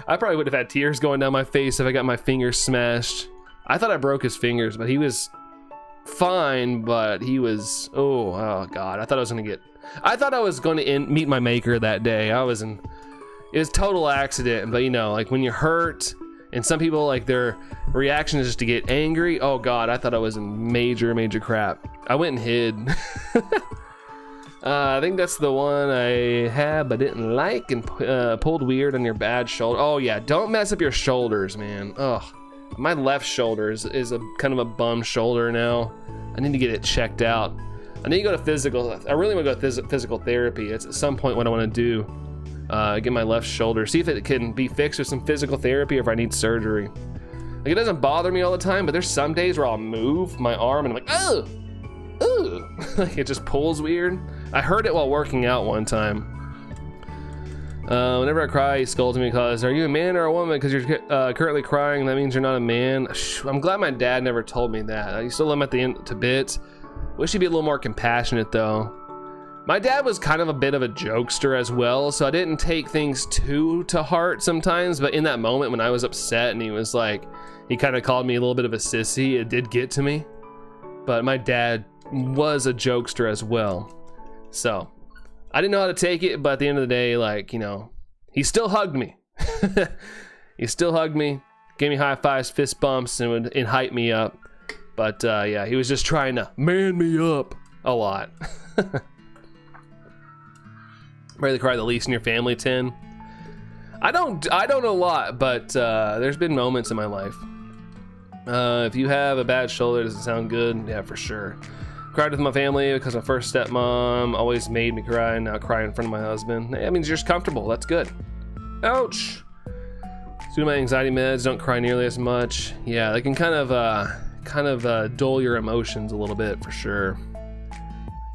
I probably would have had tears going down my face if I got my fingers smashed. I thought I broke his fingers, but he was fine, but he was, oh God. I thought I was going to meet my maker that day. It was total accident, but like when you're hurt and some people like their reaction is just to get angry. Oh God, I thought I was in major crap. I went and hid. I think that's the one I had but didn't like, and pulled weird on your bad shoulder. Oh yeah, don't mess up your shoulders, man. Ugh. My left shoulder is a kind of a bum shoulder now. I need to get it checked out. I need to go to physical. I really want to go to physical therapy. It's at some point what I want to do. Get my left shoulder. See if it can be fixed with some physical therapy or if I need surgery. Like, it doesn't bother me all the time, but there's some days where I'll move my arm and I'm like, oh, like it just pulls weird. I heard it while working out one time. Whenever I cry, he scolds me because, are you a man or a woman? Because you're currently crying, that means you're not a man. I'm glad my dad never told me that. I used to love him at the end to bits. Wish he'd be a little more compassionate though. My dad was kind of a bit of a jokester as well, so I didn't take things too to heart sometimes, but in that moment when I was upset and he was like, he kind of called me a little bit of a sissy, it did get to me. But my dad was a jokester as well. So I didn't know how to take it, but at the end of the day, like, he still hugged me. Gave me high fives, fist bumps, and would hype me up. But yeah, he was just trying to man me up a lot. Ready to cry the least in your family, 10? I don't a lot, but there's been moments in my life. If you have a bad shoulder, does it sound good? Yeah, for sure. Cried with my family because my first stepmom always made me cry, and now I cry in front of my husband. That means you're just comfortable. That's good. Ouch. Due to my anxiety meds, don't cry nearly as much. Yeah, they can kind of dull your emotions a little bit for sure.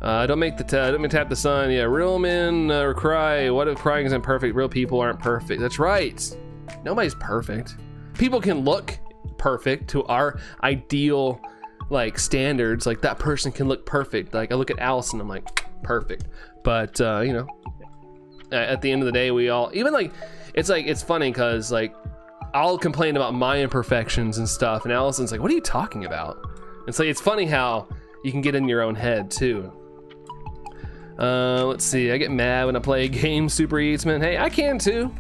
Don't make me tap the sun. Yeah, real men cry. What if crying isn't perfect? Real people aren't perfect. That's right. Nobody's perfect. People can look perfect to our ideal like standards. Like that person can look perfect. Like I look at Allison, I'm like perfect. But you know, at the end of the day, we all even like it's funny because like I'll complain about my imperfections and stuff, and Allison's like, "What are you talking about?" It's like it's funny how you can get in your own head too. Let's see. I get mad when I play games. Super Eatsman. Hey, I can too.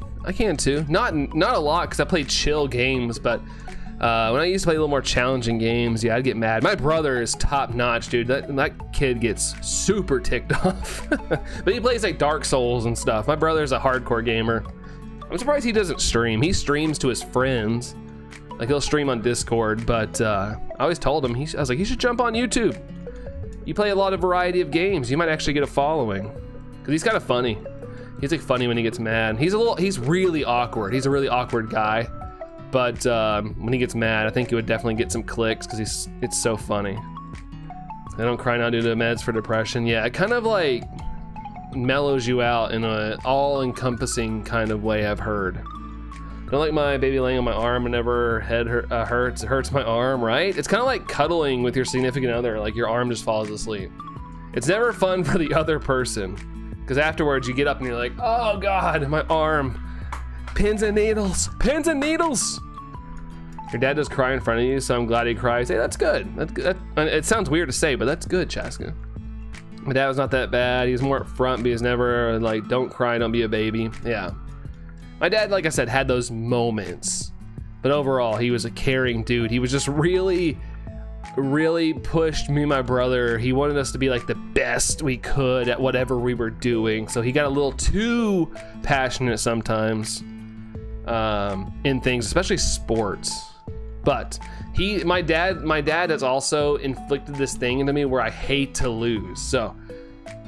Not a lot because I play chill games, but when I used to play a little more challenging games, yeah, I'd get mad. My brother is top notch, dude. That kid gets super ticked off. But he plays like Dark Souls and stuff. My brother's a hardcore gamer. I'm surprised he doesn't stream. He streams to his friends. Like he'll stream on Discord, but I always told him, I was like, he should jump on YouTube. You play a lot of variety of games. You might actually get a following. Cause he's kind of funny. He's like funny when he gets mad. He's really awkward. He's a really awkward guy. But when he gets mad, I think he would definitely get some clicks because it's so funny. I don't cry now due to meds for depression. Yeah, it kind of like mellows you out in a all-encompassing kind of way, I've heard. Don't like my baby laying on my arm whenever head hurts. It hurts my arm, right? It's kind of like cuddling with your significant other, like your arm just falls asleep. It's never fun for the other person because afterwards you get up and you're like, oh God, my arm. Pins and needles, pins and needles. Your dad does cry in front of you, so I'm glad he cries. Hey, that's good. It sounds weird to say, but that's good, Chaska. My dad was not that bad. He was more up front, but he was never like, don't cry, don't be a baby. Yeah. My dad, like I said, had those moments, but overall, he was a caring dude. He was just really pushed me and my brother. He wanted us to be like the best we could at whatever we were doing. So he got a little too passionate sometimes in things, especially sports. But my dad has also inflicted this thing into me where I hate to lose. So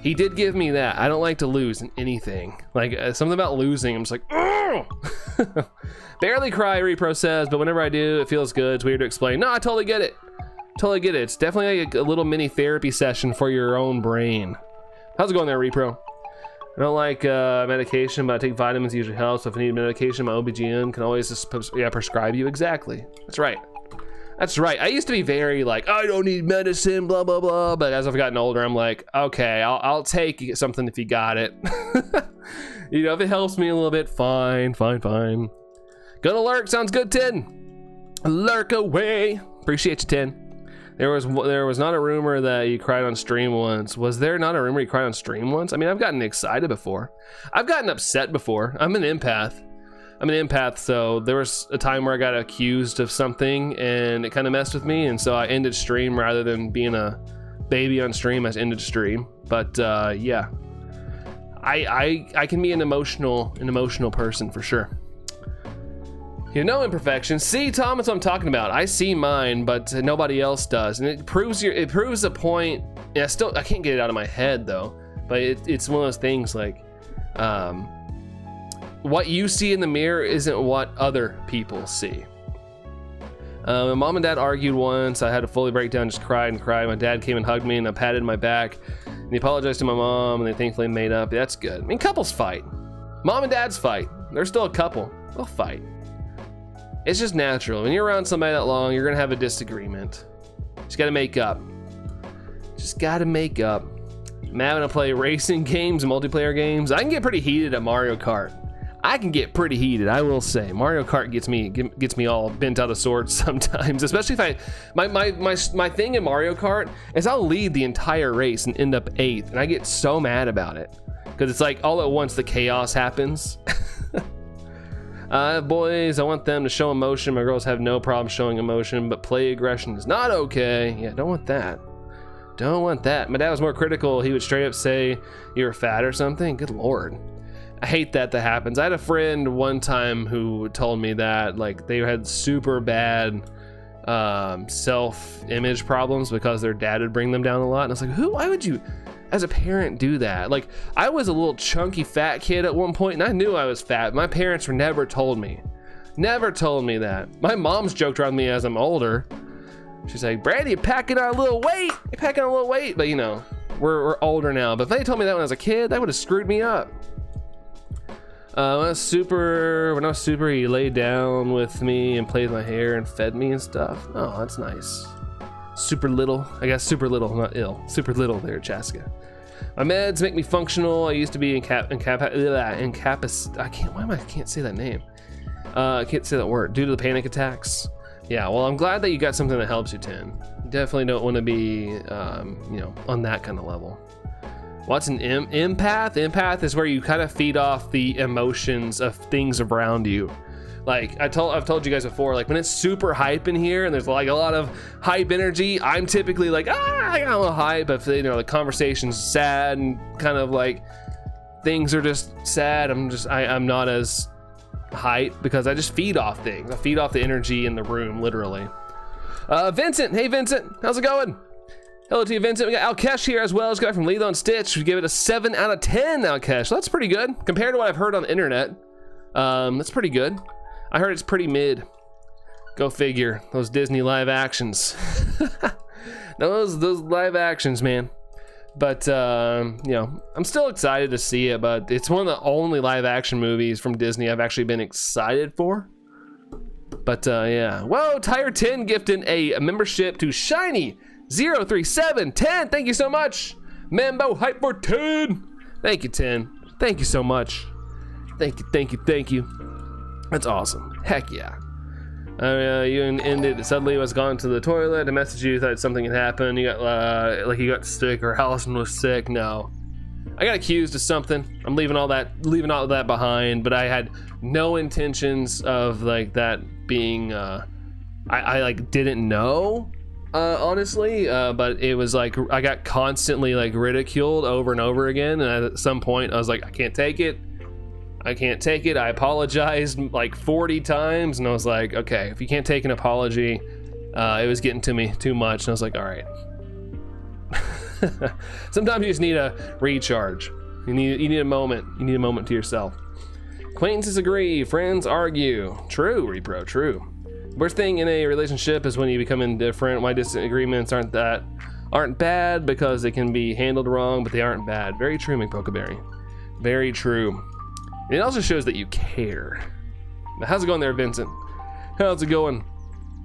he did give me that. I don't like to lose in anything. Like something about losing, I'm just like, oh! Barely cry, Repro says, but whenever I do, it feels good. It's weird to explain. No, I totally get it. Totally get it. It's definitely like a little mini therapy session for your own brain. How's it going there, Repro? I don't like medication, but I take vitamins, usually helps. So if I need medication, my OBGYN can always just prescribe you. Exactly. That's right. That's right. I used to be very like, I don't need medicine, blah, blah, blah. But as I've gotten older, I'm like, okay, I'll take something if you got it. You know, if it helps me a little bit, fine. Gonna lurk, sounds good, Tin. Lurk away. Appreciate you, Tin. There was not a rumor that you cried on stream once. Was there not a rumor you cried on stream once? I mean, I've gotten excited before. I've gotten upset before. I'm an empath, so there was a time where I got accused of something and it kind of messed with me, and so I ended stream rather than being a baby on stream. I ended stream. But yeah, I can be an emotional person for sure. You have no imperfections. See, Tom, that's what I'm talking about. I see mine, but nobody else does, and it proves a point. Yeah, I can't get it out of my head though. But it's one of those things like, what you see in the mirror isn't what other people see. My mom and dad argued once. I had to fully break down, just cried and cried. My dad came and hugged me, and I patted my back. And he apologized to my mom, and they thankfully made up. That's good. I mean, couples fight. Mom and dad's fight. They're still a couple. They'll fight. It's just natural. When you're around somebody that long, you're gonna have a disagreement. Just gotta make up. Mad when I play racing games and multiplayer games. I can get pretty heated at Mario Kart. I will say. Mario Kart gets me all bent out of sorts sometimes, especially if my thing in Mario Kart is I'll lead the entire race and end up 8th, and I get so mad about it because it's like all at once the chaos happens. Boys, I want them to show emotion. My girls have no problem showing emotion, but play aggression is not okay. Yeah, don't want that. My dad was more critical. He would straight up say you're fat or something. Good Lord. I hate that happens. I had a friend one time who told me that like they had super bad self-image problems because their dad would bring them down a lot. And I was like, why would you as a parent do that? Like I was a little chunky fat kid at one point and I knew I was fat. My parents never told me Never told me that. My mom's joked around me as I'm older. She's like, Brady, you're packing on a little weight. You're packing on a little weight. But you know, we're older now. But if they told me that when I was a kid, that would have screwed me up. When I was super, he laid down with me and played with my hair and fed me and stuff. Oh, that's nice. Super little, I guess super little, not ill. Super little there, Chaska. My meds make me functional. I used to be I can't say that name. I can't say that word due to the panic attacks. Yeah, well, I'm glad that you got something that helps you, 10. You definitely don't want to be, you know, on that kind of level. What's an empath? Empath is where you kind of feed off the emotions of things around you. Like I've told you guys before, like when it's super hype in here and there's like a lot of hype energy, I'm typically like, I got a little hype, but you know, the conversation's sad and kind of like things are just sad. I'm not as hype because I just feed off things. I feed off the energy in the room, literally. Vincent, hey Vincent, how's it going? Hello to you, Vincent. We got Alkesh here as well. This guy from Lethal and Stitch. We give it a 7 out of 10, Alkesh. That's pretty good compared to what I've heard on the internet. That's pretty good. I heard it's pretty mid. Go figure. Those Disney live actions. those live actions, man. But you know, I'm still excited to see it, but it's one of the only live action movies from Disney I've actually been excited for. But yeah. Whoa, Tire 10 gifting a membership to Shiny 03710. Thank you so much. Mambo hype for 10. Thank you, 10. Thank you so much. Thank you. That's awesome. Heck yeah. You ended suddenly was gone to the toilet. I messaged you, thought something had happened. You got like you got sick or Allison was sick. No, I got accused of something. I'm leaving all that behind. But I had no intentions of like that being. I like didn't know, honestly. But it was like I got constantly like ridiculed over and over again. And at some point, I was like, I can't take it. I apologized like 40 times and I was like, okay, if you can't take an apology, it was getting to me too much. And I was like, all right. Sometimes you just need a recharge. You need a moment. You need a moment to yourself. Acquaintances agree, friends argue. True, Repro, true. Worst thing in a relationship is when you become indifferent. Why disagreements aren't bad because they can be handled wrong, but they aren't bad. Very true, McPokeberry. Very true. It also shows that you care. Now, how's it going there, Vincent? How's it going?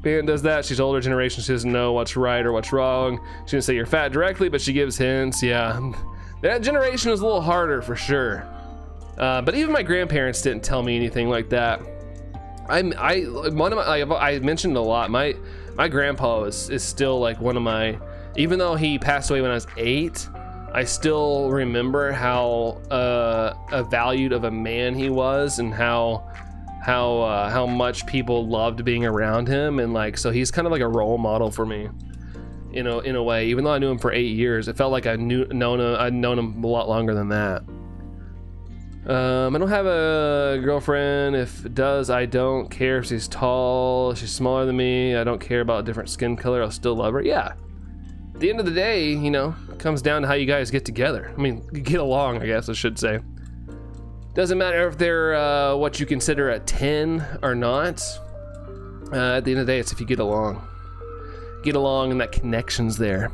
Ban does that. She's older generation. She doesn't know what's right or what's wrong. She didn't say you're fat directly, but she gives hints. Yeah, that generation was a little harder for sure. But even my grandparents didn't tell me anything like that. I mentioned a lot. My grandpa is still like one of my. Even though he passed away when I was 8. I still remember how valued of a man he was and how much people loved being around him, and like so he's kind of like a role model for me, in a way. Even though I knew him for 8 years, it felt like I'd known him a lot longer than that. I don't have a girlfriend. If it does, I don't care if she's tall, if she's smaller than me. I don't care about a different skin color. I'll still love her. Yeah. At the end of the day, you know, it comes down to how you guys get together. I mean, get along, I guess I should say. Doesn't matter if they're what you consider a 10 or not. At the end of the day, it's if you get along. Get along and that connection's there.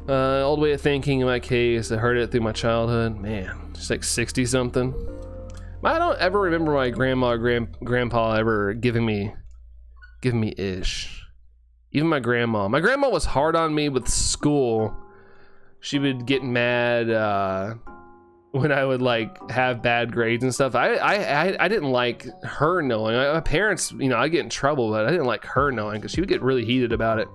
Old way of thinking in my case, I heard it through my childhood. Man, just like 60 something. I don't ever remember my grandma or grandpa ever giving me ish. Even my grandma was hard on me with school. She would get mad when I would like have bad grades and stuff. I didn't like her knowing. My parents, you know, I'd get in trouble, but I didn't like her knowing because she would get really heated about it.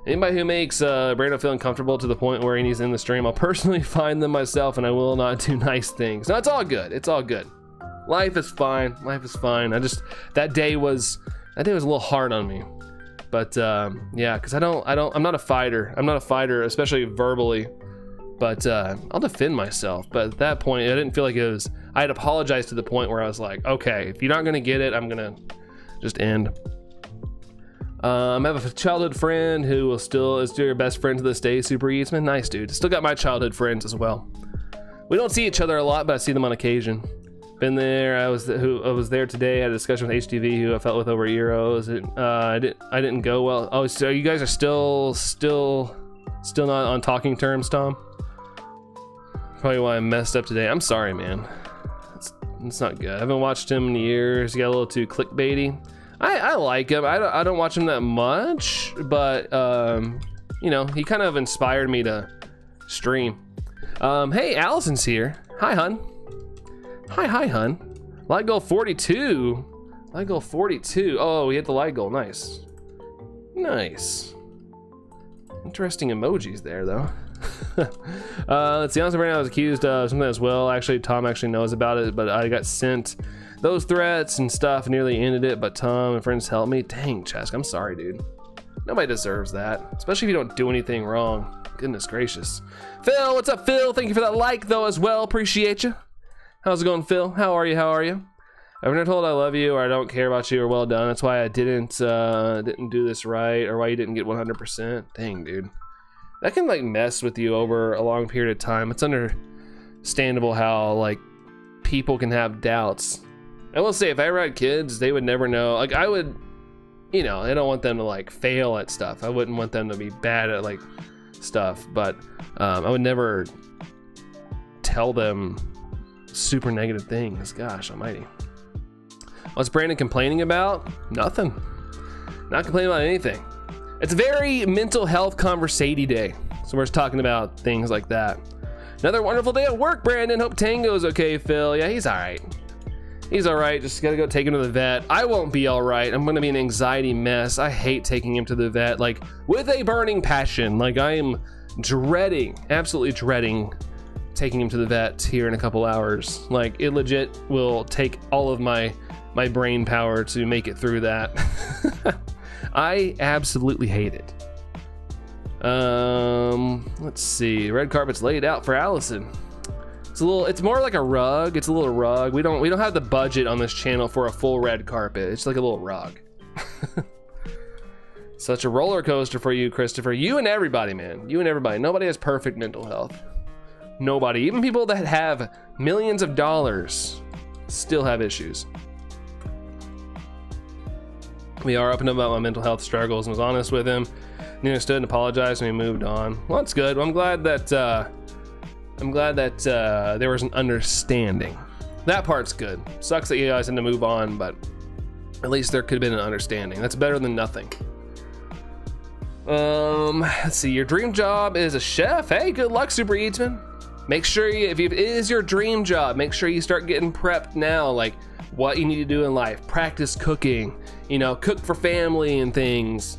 Anybody who makes Brando feel uncomfortable to the point where he's in the stream, I'll personally find them myself and I will not do nice things. No, it's all good. It's all good. Life is fine. That day was a little hard on me. But yeah, because I'm not a fighter, especially verbally. But I'll defend myself. But at that point, I didn't feel like I had apologized to the point where I was like, okay, if you're not gonna get it, I'm gonna just end. I have a childhood friend who is still your best friend to this day, Super Eatsman. Nice dude. Still got my childhood friends as well. We don't see each other a lot, but I see them on occasion. Been there. I was there today. I had a discussion with HTV, who I felt with over a year ago. I didn't go well. Oh, so you guys are still not on talking terms, Tom? Probably why I messed up today. I'm sorry, man. It's not good. I haven't watched him in years. He got a little too clickbaity. I like him. I don't watch him that much, but you know, he kind of inspired me to stream. Hey, Allison's here. Hi, hun. Hi, hun. Light goal 42. Light goal 42. Oh, we hit the light goal. Nice. Nice. Interesting emojis there, though. Let's see. Honestly, right now I was accused of something as well. Actually, Tom actually knows about it, but I got sent those threats and stuff. Nearly ended it, but Tom and friends helped me. Dang, Chesk, I'm sorry, dude. Nobody deserves that, especially if you don't do anything wrong. Goodness gracious. Phil, what's up, Phil? Thank you for that like, though, as well. Appreciate you. How's it going, Phil? How are you? I've never told I love you or I don't care about you or well done. That's why I didn't do this right, or why you didn't get 100%. Dang, dude. That can like mess with you over a long period of time. It's understandable how like people can have doubts. I will say, if I ever had kids, they would never know. Like I would, you know, I don't want them to like fail at stuff. I wouldn't want them to be bad at like stuff, but I would never tell them super negative things. Gosh almighty. What's Brandon complaining about? Nothing. Not complaining about anything. It's a very mental health conversation day, so we're just talking about things like that. Another wonderful day at work, Brandon. Hope Tango's okay, Phil. Yeah, he's all right. He's all right. Just gotta go take him to the vet. I won't be all right. I'm gonna be an anxiety mess. I hate taking him to the vet, like with a burning passion. Like I am dreading, absolutely dreading taking him to the vet here in a couple hours. Like it legit will take all of my brain power to make it through that. I absolutely hate it. Let's see. Red carpet's laid out for Allison. It's more like a rug. It's a little rug. We don't have the budget on this channel for a full red carpet. It's like a little rug. Such a roller coaster for you, Christopher. You and everybody, man. You and everybody. Nobody has perfect mental health. Nobody. Even people that have millions of dollars still have issues. We are open about my mental health struggles and was honest with him. He understood and apologized and we moved on. Well, that's good. Well, I'm glad that there was an understanding. That part's good. Sucks that you guys had to move on, but at least there could have been an understanding. That's better than nothing. Let's see. Your dream job is a chef. Hey, good luck, Super Eatsman. Make sure if it is your dream job, make sure you start getting prepped now. Like what you need to do in life. Practice cooking. You know, cook for family and things.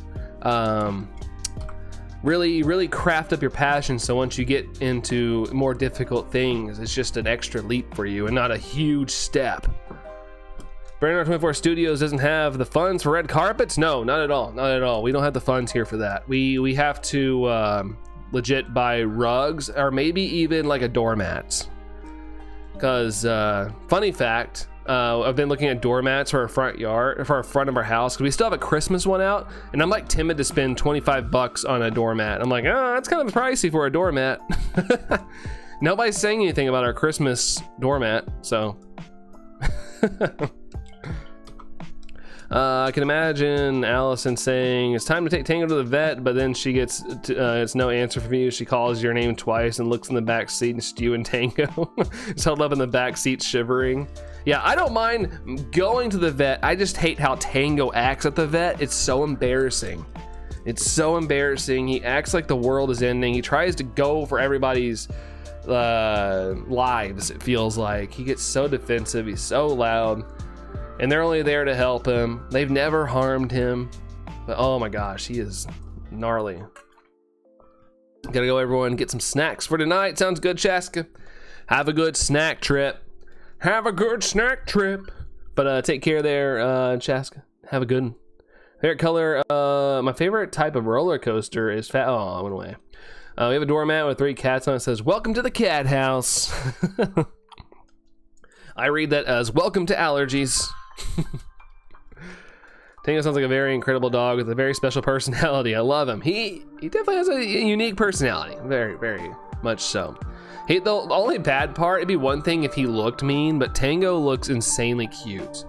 Really craft up your passion so once you get into more difficult things, it's just an extra leap for you and not a huge step. Brandon 24 Studios doesn't have the funds for red carpets? No, not at all. Not at all. We don't have the funds here for that. We have to legit buy rugs or maybe even like a doormat. Because funny fact, I've been looking at doormats for our front yard, for our front of our house, because we still have a Christmas one out, and I'm like timid to spend $25 on a doormat. I'm like, oh, that's kind of pricey for a doormat. Nobody's saying anything about our Christmas doormat, so. I can imagine Allison saying, it's time to take Tango to the vet, but then she gets, it's no answer from you. She calls your name twice and looks in the back seat and it's you and Tango. Just held up in the back seat shivering. Yeah, I don't mind going to the vet. I just hate how Tango acts at the vet. It's so embarrassing. It's so embarrassing. He acts like the world is ending. He tries to go for everybody's lives, it feels like. He gets so defensive. He's so loud. And they're only there to help him. They've never harmed him. But oh my gosh, he is gnarly. Gotta go, everyone, get some snacks for tonight. Sounds good, Chaska. Have a good snack trip. Have a good snack trip. But take care there, Chaska. Have a good one. Favorite color, my favorite type of roller coaster is fat. Oh, I went away. We have a doormat with 3 cats on it. It says, welcome to the cat house. I read that as welcome to allergies. Tango sounds like a very incredible dog with a very special personality. I love him. He definitely has a unique personality. Very, very much so. The only bad part, it'd be one thing if he looked mean, but Tango looks insanely cute.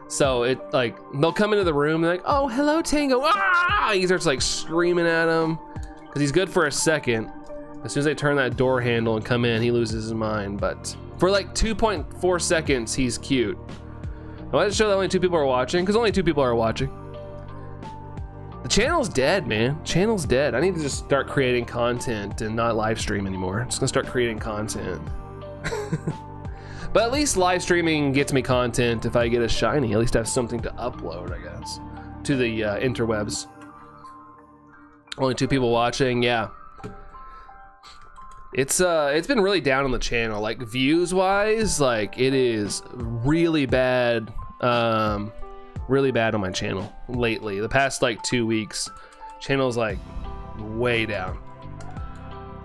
So it like, they'll come into the room and like, oh, hello Tango, ah! He starts like screaming at him, because he's good for a second. As soon as they turn that door handle and come in, he loses his mind. But for like 2.4 seconds, he's cute. I wanted to show that only 2 people are watching, because only 2 people are watching. The channel's dead, man. Channel's dead. I need to just start creating content and not live stream anymore. I'm just gonna start creating content. But at least live streaming gets me content if I get a shiny. At least I have something to upload, I guess, to the interwebs. Only 2 people watching, yeah. It's been really down on the channel, like views wise, like it is really bad. Really bad on my channel lately. The past like 2 weeks, channel's like way down.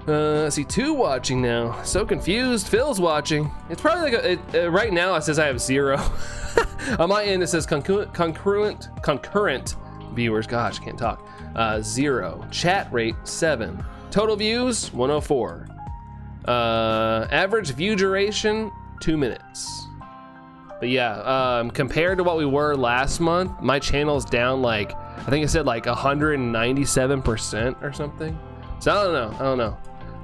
I see 2 watching now. So confused. Phil's watching. It's probably like right now it says I have 0. On my end it says concurrent viewers. Gosh, can't talk. 0. Chat rate 7. Total views 104. Average view duration 2 minutes. But yeah, compared to what we were last month, my channel's down like, I think it said like 197% or something. So I don't know.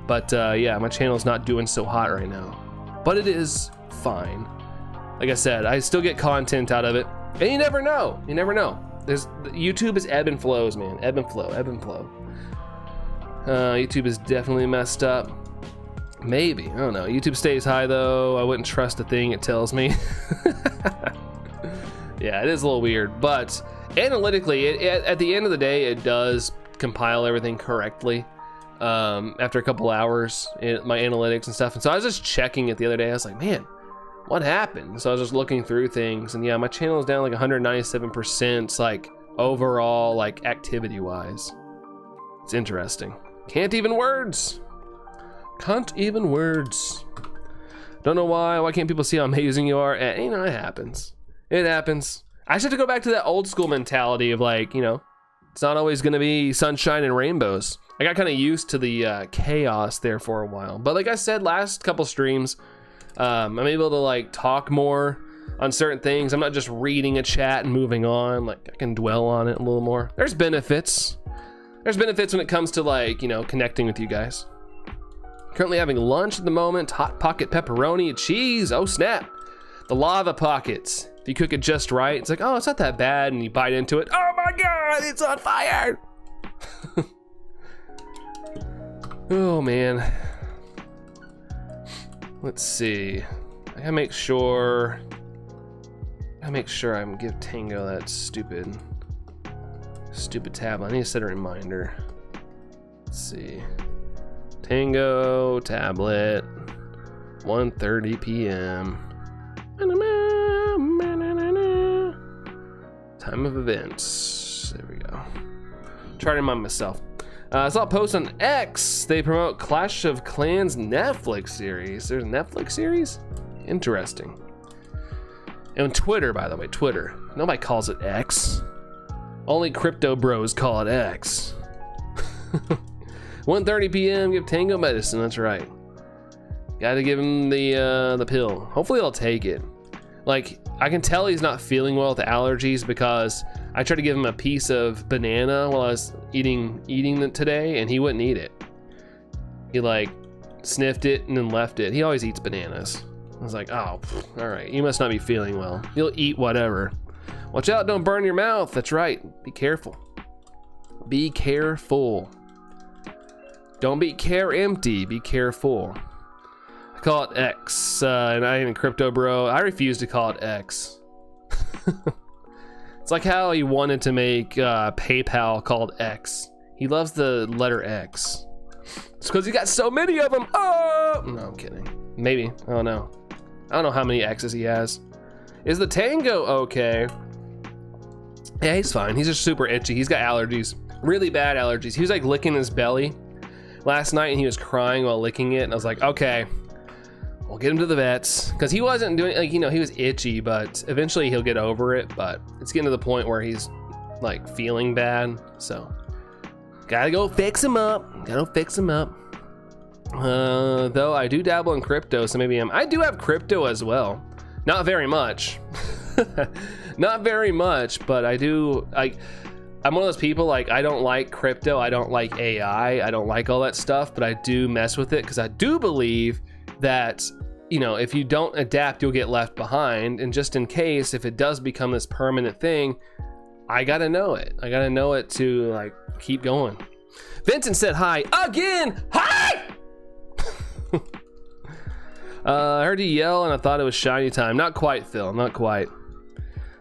But yeah, my channel's not doing so hot right now. But it is fine. Like I said, I still get content out of it. And you never know. YouTube is ebb and flows, man. Ebb and flow. YouTube is definitely messed up. Maybe, I don't know. YouTube stays high though. I wouldn't trust a thing it tells me. Yeah, it is a little weird, but analytically, at the end of the day, it does compile everything correctly. After a couple hours, my analytics and stuff. And so I was just checking it the other day. I was like, man, what happened? So I was just looking through things, and yeah, my channel is down like 197%, like overall, like activity wise. It's interesting. Can't even words. Don't know why can't people see how amazing you are? You know, it happens. I just have to go back to that old school mentality of like, you know, it's not always gonna be sunshine and rainbows. I got kind of used to the chaos there for a while, but like I said, last couple streams, I'm able to like talk more on certain things. I'm not just reading a chat and moving on. Like I can dwell on it a little more. There's benefits when it comes to like, you know, connecting with you guys. Currently having lunch at the moment. Hot pocket pepperoni and cheese. Oh snap. The lava pockets. If you cook it just right, it's like, oh, it's not that bad, and you bite into it. Oh my God, it's on fire. Oh man. Let's see. I gotta make sure I'm give Tango that stupid tablet. I need to set a reminder. Let's see. Tango tablet, 1:30 p.m. Time of events. There we go. Try to remind myself. I saw a post on X. They promote Clash of Clans Netflix series. There's a Netflix series? Interesting. And on Twitter, by the way, Twitter. Nobody calls it X. Only crypto bros call it X. 1:30 p.m. Give Tango medicine. That's right. Gotta give him the pill. Hopefully he'll take it. Like, I can tell he's not feeling well with the allergies because I tried to give him a piece of banana while I was eating it today, and he wouldn't eat it. He like sniffed it and then left it. He always eats bananas. I was like, oh, all right, you must not be feeling well. You'll eat whatever. Watch out, don't burn your mouth. That's right. Be careful. Be careful. Don't be care empty. Be careful. I call it X, and I ain't a crypto bro. I refuse to call it X. It's like how he wanted to make PayPal called X. He loves the letter X. It's because he got so many of them. Oh, no, I'm kidding. Maybe. I don't know. I don't know how many X's he has. Is the Tango okay? Yeah, he's fine. He's just super itchy. He's got allergies. Really bad allergies. He was like licking his belly last night and he was crying while licking it. And I was like, okay, we'll get him to the vets. Because he wasn't doing, like, you know, he was itchy, but eventually he'll get over it. But it's getting to the point where he's like feeling bad. So gotta go fix him up. Though I do dabble in crypto, so maybe I do have crypto as well. Not very much. Not very much, but I do. I'm one of those people, like, I don't like crypto, I don't like AI, I don't like all that stuff, but I do mess with it because I do believe that, you know, if you don't adapt, you'll get left behind. And just in case, if it does become this permanent thing, I gotta know it. I gotta know it to, like, keep going. Vincent said hi again. Hi! I heard you yell and I thought it was shiny time. Not quite, Phil, not quite.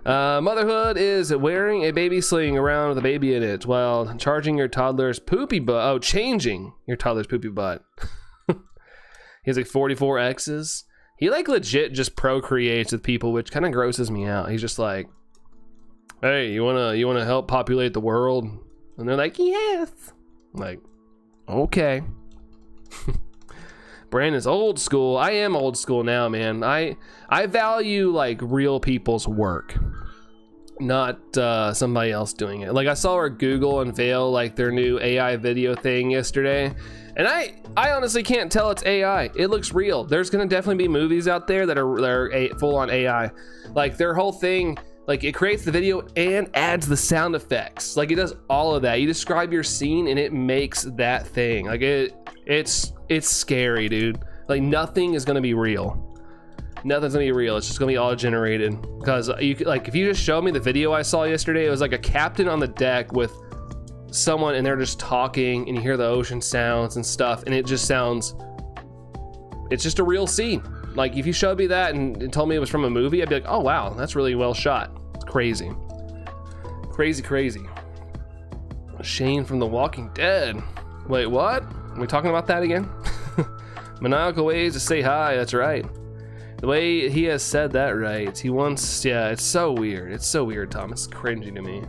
Motherhood is wearing a baby sling around with a baby in it while charging your toddler's poopy butt. Oh, changing your toddler's poopy butt. He has like 44 X's. He like legit just procreates with people, which kind of grosses me out. He's just like, hey, you wanna help populate the world? And they're like, yes. I'm like, okay. Brandon's old school. I am old school now, man. I value like real people's work, not somebody else doing it. Like I saw where Google unveil like their new AI video thing yesterday, and I honestly can't tell it's AI. It looks real. There's gonna definitely be movies out there that are full on AI. Like their whole thing, like it creates the video and adds the sound effects. Like it does all of that. You describe your scene and it makes that thing. Like it's scary, dude. Like nothing is gonna be real. Nothing's gonna be real. It's just gonna be all generated. Because you like, if you just showed me the video I saw yesterday, it was like a captain on the deck with someone, and they're just talking, and you hear the ocean sounds and stuff, and it just sounds. It's just a real scene. Like if you showed me that and told me it was from a movie, I'd be like, oh wow, that's really well shot. It's crazy, crazy, crazy. Shane from The Walking Dead. Wait, what? Are we talking about that again? Maniacal ways to say hi, that's right. The way he has said that right. He wants, yeah, it's so weird. It's so weird, Tom. It's cringy to me.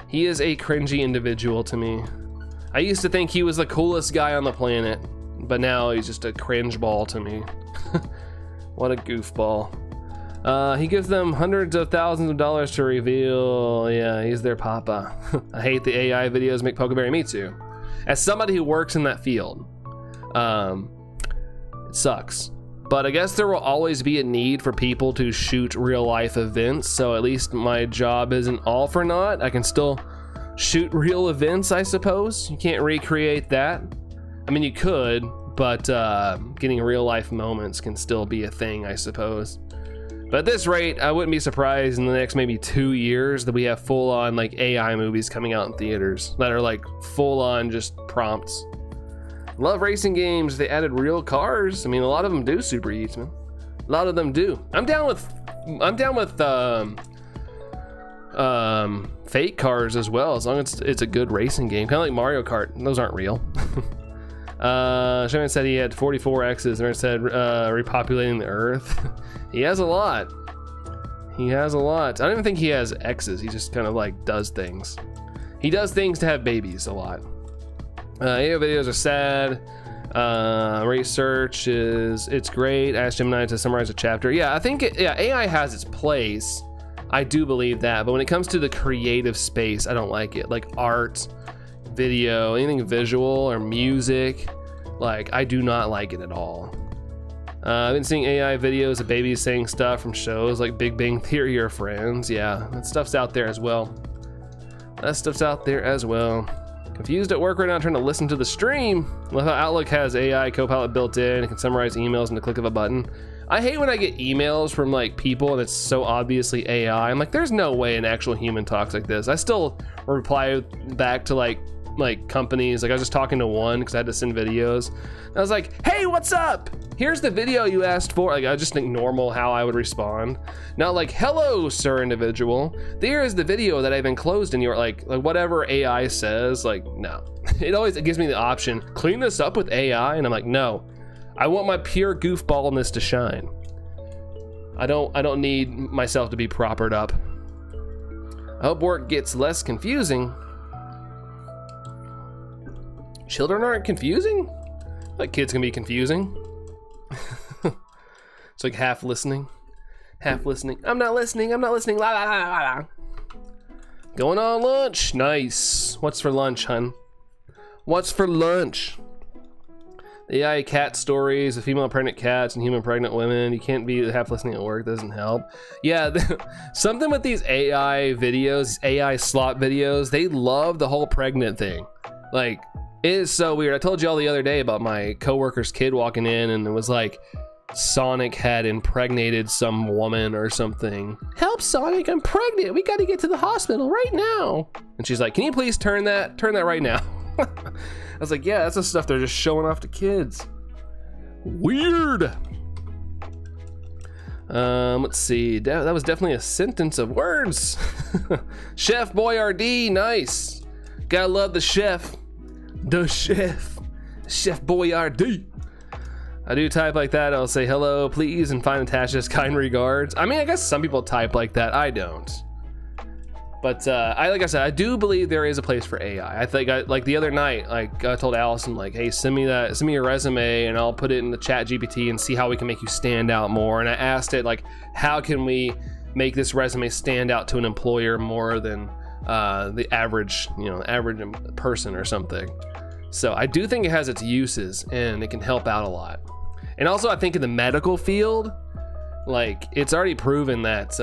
He is a cringy individual to me. I used to think he was the coolest guy on the planet, but now he's just a cringe ball to me. What a goofball. He gives them hundreds of thousands of dollars to reveal. Yeah, he's their papa. I hate the AI videos make Pokeberry. Me too. As somebody who works in that field, it sucks. But I guess there will always be a need for people to shoot real life events, so at least my job isn't all for naught. I can still shoot real events, I suppose. You can't recreate that. I mean, you could, but getting real life moments can still be a thing, I suppose. But at this rate, I wouldn't be surprised in the next maybe 2 years that we have full on like AI movies coming out in theaters that are like full on just prompts. Love racing games. They added real cars. I mean, a lot of them do, Super Eatsman. A lot of them do. I'm down with fake cars as well, as long as it's a good racing game. Kind of like Mario Kart. Those aren't real. Shaman said he had 44 X's, and said repopulating the Earth. He has a lot. He has a lot. I don't even think he has X's. He just kind of like does things. He does things to have babies a lot. AI videos are sad. Research it's great. Ask Gemini to summarize a chapter. Yeah, I think AI has its place. I do believe that, but when it comes to the creative space, I don't like it. Like art, video, anything visual or music, like I do not like it at all. I've been seeing AI videos of babies saying stuff from shows like Big Bang Theory or Friends. Yeah, that stuff's out there as well. That stuff's out there as well. Confused at work right now trying to listen to the stream. Love how Outlook has AI Copilot built in. It can summarize emails in the click of a button. I hate when I get emails from like people and it's so obviously AI. I'm like, there's no way an actual human talks like this. I still reply back to like companies. Like I was just talking to one because I had to send videos. And I was like, hey, what's up? Here's the video you asked for. Like I just think normal how I would respond. Not like, hello, sir individual. There is the video that I've enclosed in your like whatever AI says. Like, no. It gives me the option, clean this up with AI. And I'm like, no. I want my pure goofballness to shine. I don't need myself to be propered up. I hope work gets less confusing. Children aren't confusing? Like kids can be confusing. It's like half listening. I'm not listening. La la la la la. Going on lunch. Nice. What's for lunch, hun? What's for lunch? AI cat stories of female pregnant cats and human pregnant women. You can't be half listening at work. Doesn't help. Yeah, something with these AI videos, AI slop videos. They love the whole pregnant thing. Like, it is so weird. I told you all the other day about my coworker's kid walking in, and it was like Sonic had impregnated some woman or something. Help, Sonic! I'm pregnant. We got to get to the hospital right now. And she's like, "Can you please turn that right now?" I was like, yeah, that's the stuff they're just showing off to kids. Weird. Let's see. That was definitely a sentence of words. Chef Boyardee, nice. Gotta love the chef. The chef. Chef Boyardee. I do type like that. I'll say hello, please, and find attached kind regards. I mean, I guess some people type like that. I don't. But like I said, I do believe there is a place for AI. I think, like the other night, like I told Allison, like, hey, send me your resume, and I'll put it in the chat GPT and see how we can make you stand out more. And I asked it, like, how can we make this resume stand out to an employer more than the average person or something. So I do think it has its uses, and it can help out a lot. And also, I think in the medical field, like, it's already proven that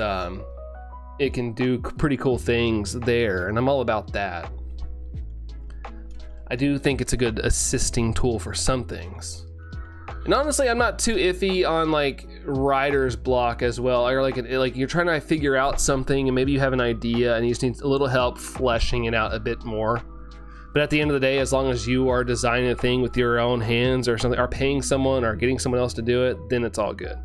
it can do pretty cool things there, and I'm all about that. I do think it's a good assisting tool for some things. And honestly, I'm not too iffy on like writer's block as well. Or like you're trying to figure out something, and maybe you have an idea and you just need a little help fleshing it out a bit more. But at the end of the day, as long as you are designing a thing with your own hands or something, or paying someone or getting someone else to do it, then it's all good.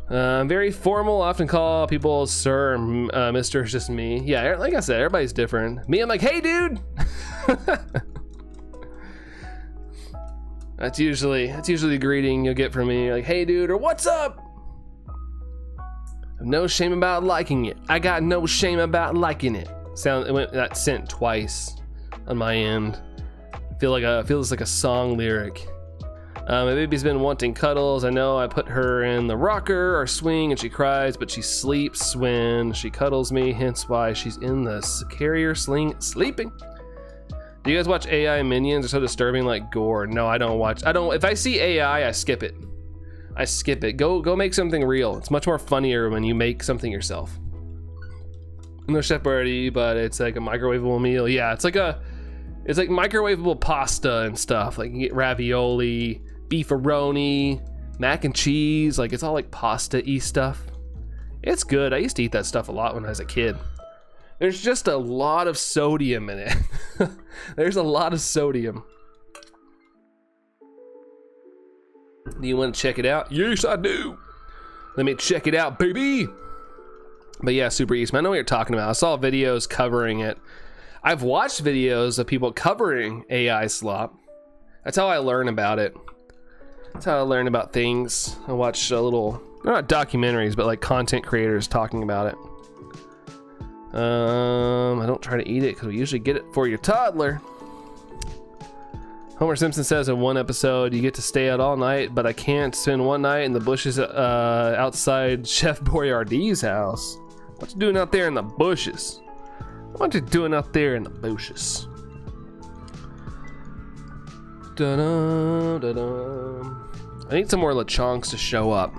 Very formal, often call people sir, Mr. It's just me. Yeah, like I said, everybody's different. Me, I'm like, hey, dude. That's usually the greeting you'll get from me. You're like, hey, dude, or what's up? No shame about liking it. I got no shame about liking it. That sent twice on my end. Feels like a song lyric. My baby's been wanting cuddles. I know I put her in the rocker or swing and she cries, but she sleeps when she cuddles me, hence why she's in the carrier sling sleeping. Do you guys watch AI minions? They're so disturbing, like gore. No, I don't watch. If I see AI, I skip it. Go make something real. It's much more funnier when you make something yourself. No Chef Birdie, but it's like a microwavable meal. Yeah, it's like microwavable pasta and stuff. Like you get ravioli, beefaroni, mac and cheese. Like it's all like pasta-y stuff. It's good. I used to eat that stuff a lot when I was a kid. There's just a lot of sodium in it. There's a lot of sodium. Do you want to check it out? Yes, I do. Let me check it out, baby. But yeah, Super Eastman, I know what you're talking about. I saw videos covering it. I've watched videos of people covering AI slop. That's how I learn about it. That's how I learn about things. I watch a little, not documentaries, but like content creators talking about it. I don't try to eat it because we usually get it for your toddler. Homer Simpson says in one episode, you get to stay out all night, but I can't spend one night in the bushes outside Chef Boyardee's house. What you doing out there in the bushes? What you doing out there in the bushes? Da-dum, I need some more Lechonks to show up.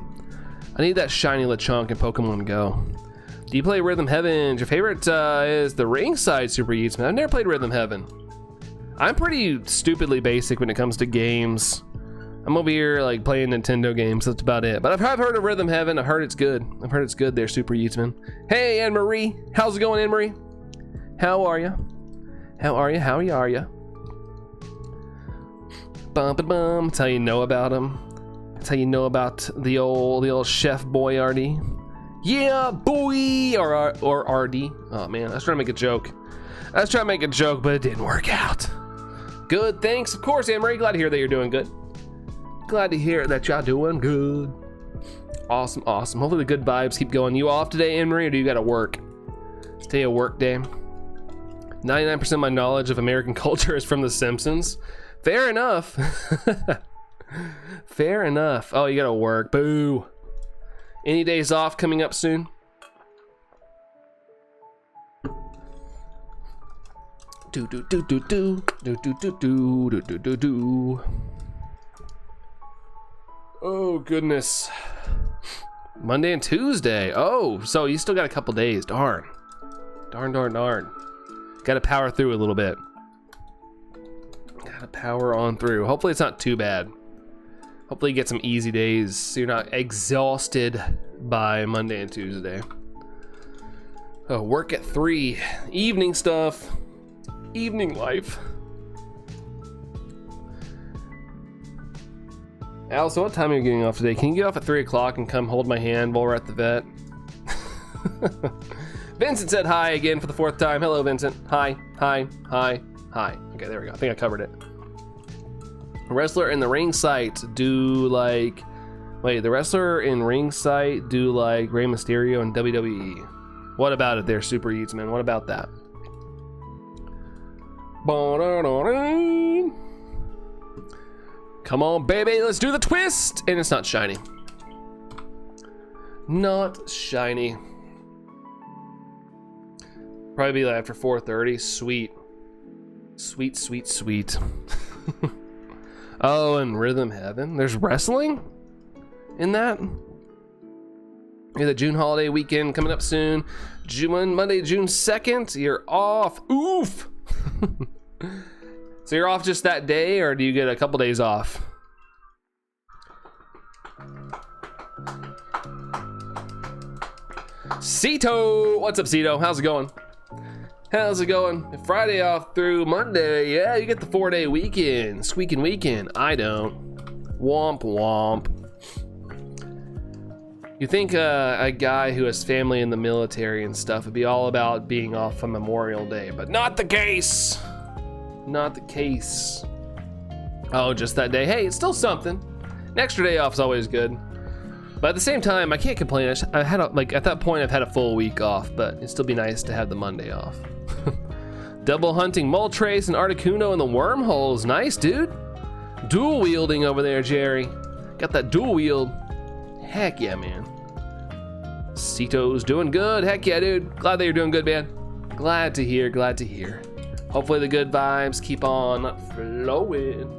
I need that shiny Lechonk in Pokemon Go. Do you play Rhythm Heaven? Your favorite is the ringside Super Yeatsman. I've never played Rhythm Heaven. I'm pretty stupidly basic when it comes to games. I'm over here like playing Nintendo games. That's about it. But I've heard of Rhythm Heaven. I've heard it's good. I've heard it's good there, Super Yeatsman. Hey, Anne Marie. How's it going, Anne Marie? How are you? How are you? How are you? Bum ba bum. That's how you know about him. That's how you know about the old Chef Boyardee. Yeah, boy, or RD. Oh man, I was trying to make a joke. But it didn't work out. Good, thanks. Of course, Anne Marie. Glad to hear that you're doing good. Glad to hear that y'all doing good. Awesome, awesome. Hopefully the good vibes keep going. You off today, Anne Marie, or do you gotta work? Stay a work day. 99% of my knowledge of American culture is from The Simpsons. Fair enough. Fair enough. Oh, you gotta work. Boo. Any days off coming up soon? Do do do do do do do do do do do do. Oh goodness. Monday and Tuesday. Oh, so you still got a couple days. Darn. Darn. Got to power through a little bit. Got to power on through. Hopefully it's not too bad. Hopefully you get some easy days so you're not exhausted by Monday and Tuesday. Oh, work at 3. Evening stuff. Evening life. Allison, what time are you getting off today? Can you get off at 3 o'clock and come hold my hand while we're at the vet? Vincent said hi again for the 4th time. Hello, Vincent. Hi. Okay, there we go. I think I covered it. The wrestler in the ring sight do like... Wait, the wrestler in ring sight do like Rey Mysterio and WWE. What about it there, Super Eats, man? What about that? Come on, baby, let's do the twist! And it's not shiny. Not shiny. Probably be like after 4:30. Sweet. Sweet. Oh, and Rhythm Heaven. There's wrestling in that? Yeah, the June holiday weekend coming up soon. Monday, June 2nd. You're off. Oof! So you're off just that day, or do you get a couple days off? Cito! What's up, Cito? How's it going? Friday off through Monday. Yeah, you get the 4-day weekend. Squeaking weekend. I don't. Womp womp. You think a guy who has family in the military and stuff would be all about being off on Memorial Day, but not the case. Not the case. Oh, just that day. Hey, it's still something. An extra day off is always good. But at the same time, I can't complain. I had at that point, I've had a full week off, but it'd still be nice to have the Monday off. Double hunting Moltres and Articuno in the wormholes. Nice, dude. Dual wielding over there, Jerry. Got that dual wield. Heck yeah, man. Cito's doing good. Heck yeah, dude. Glad that you're doing good, man. Glad to hear. Hopefully the good vibes keep on flowing.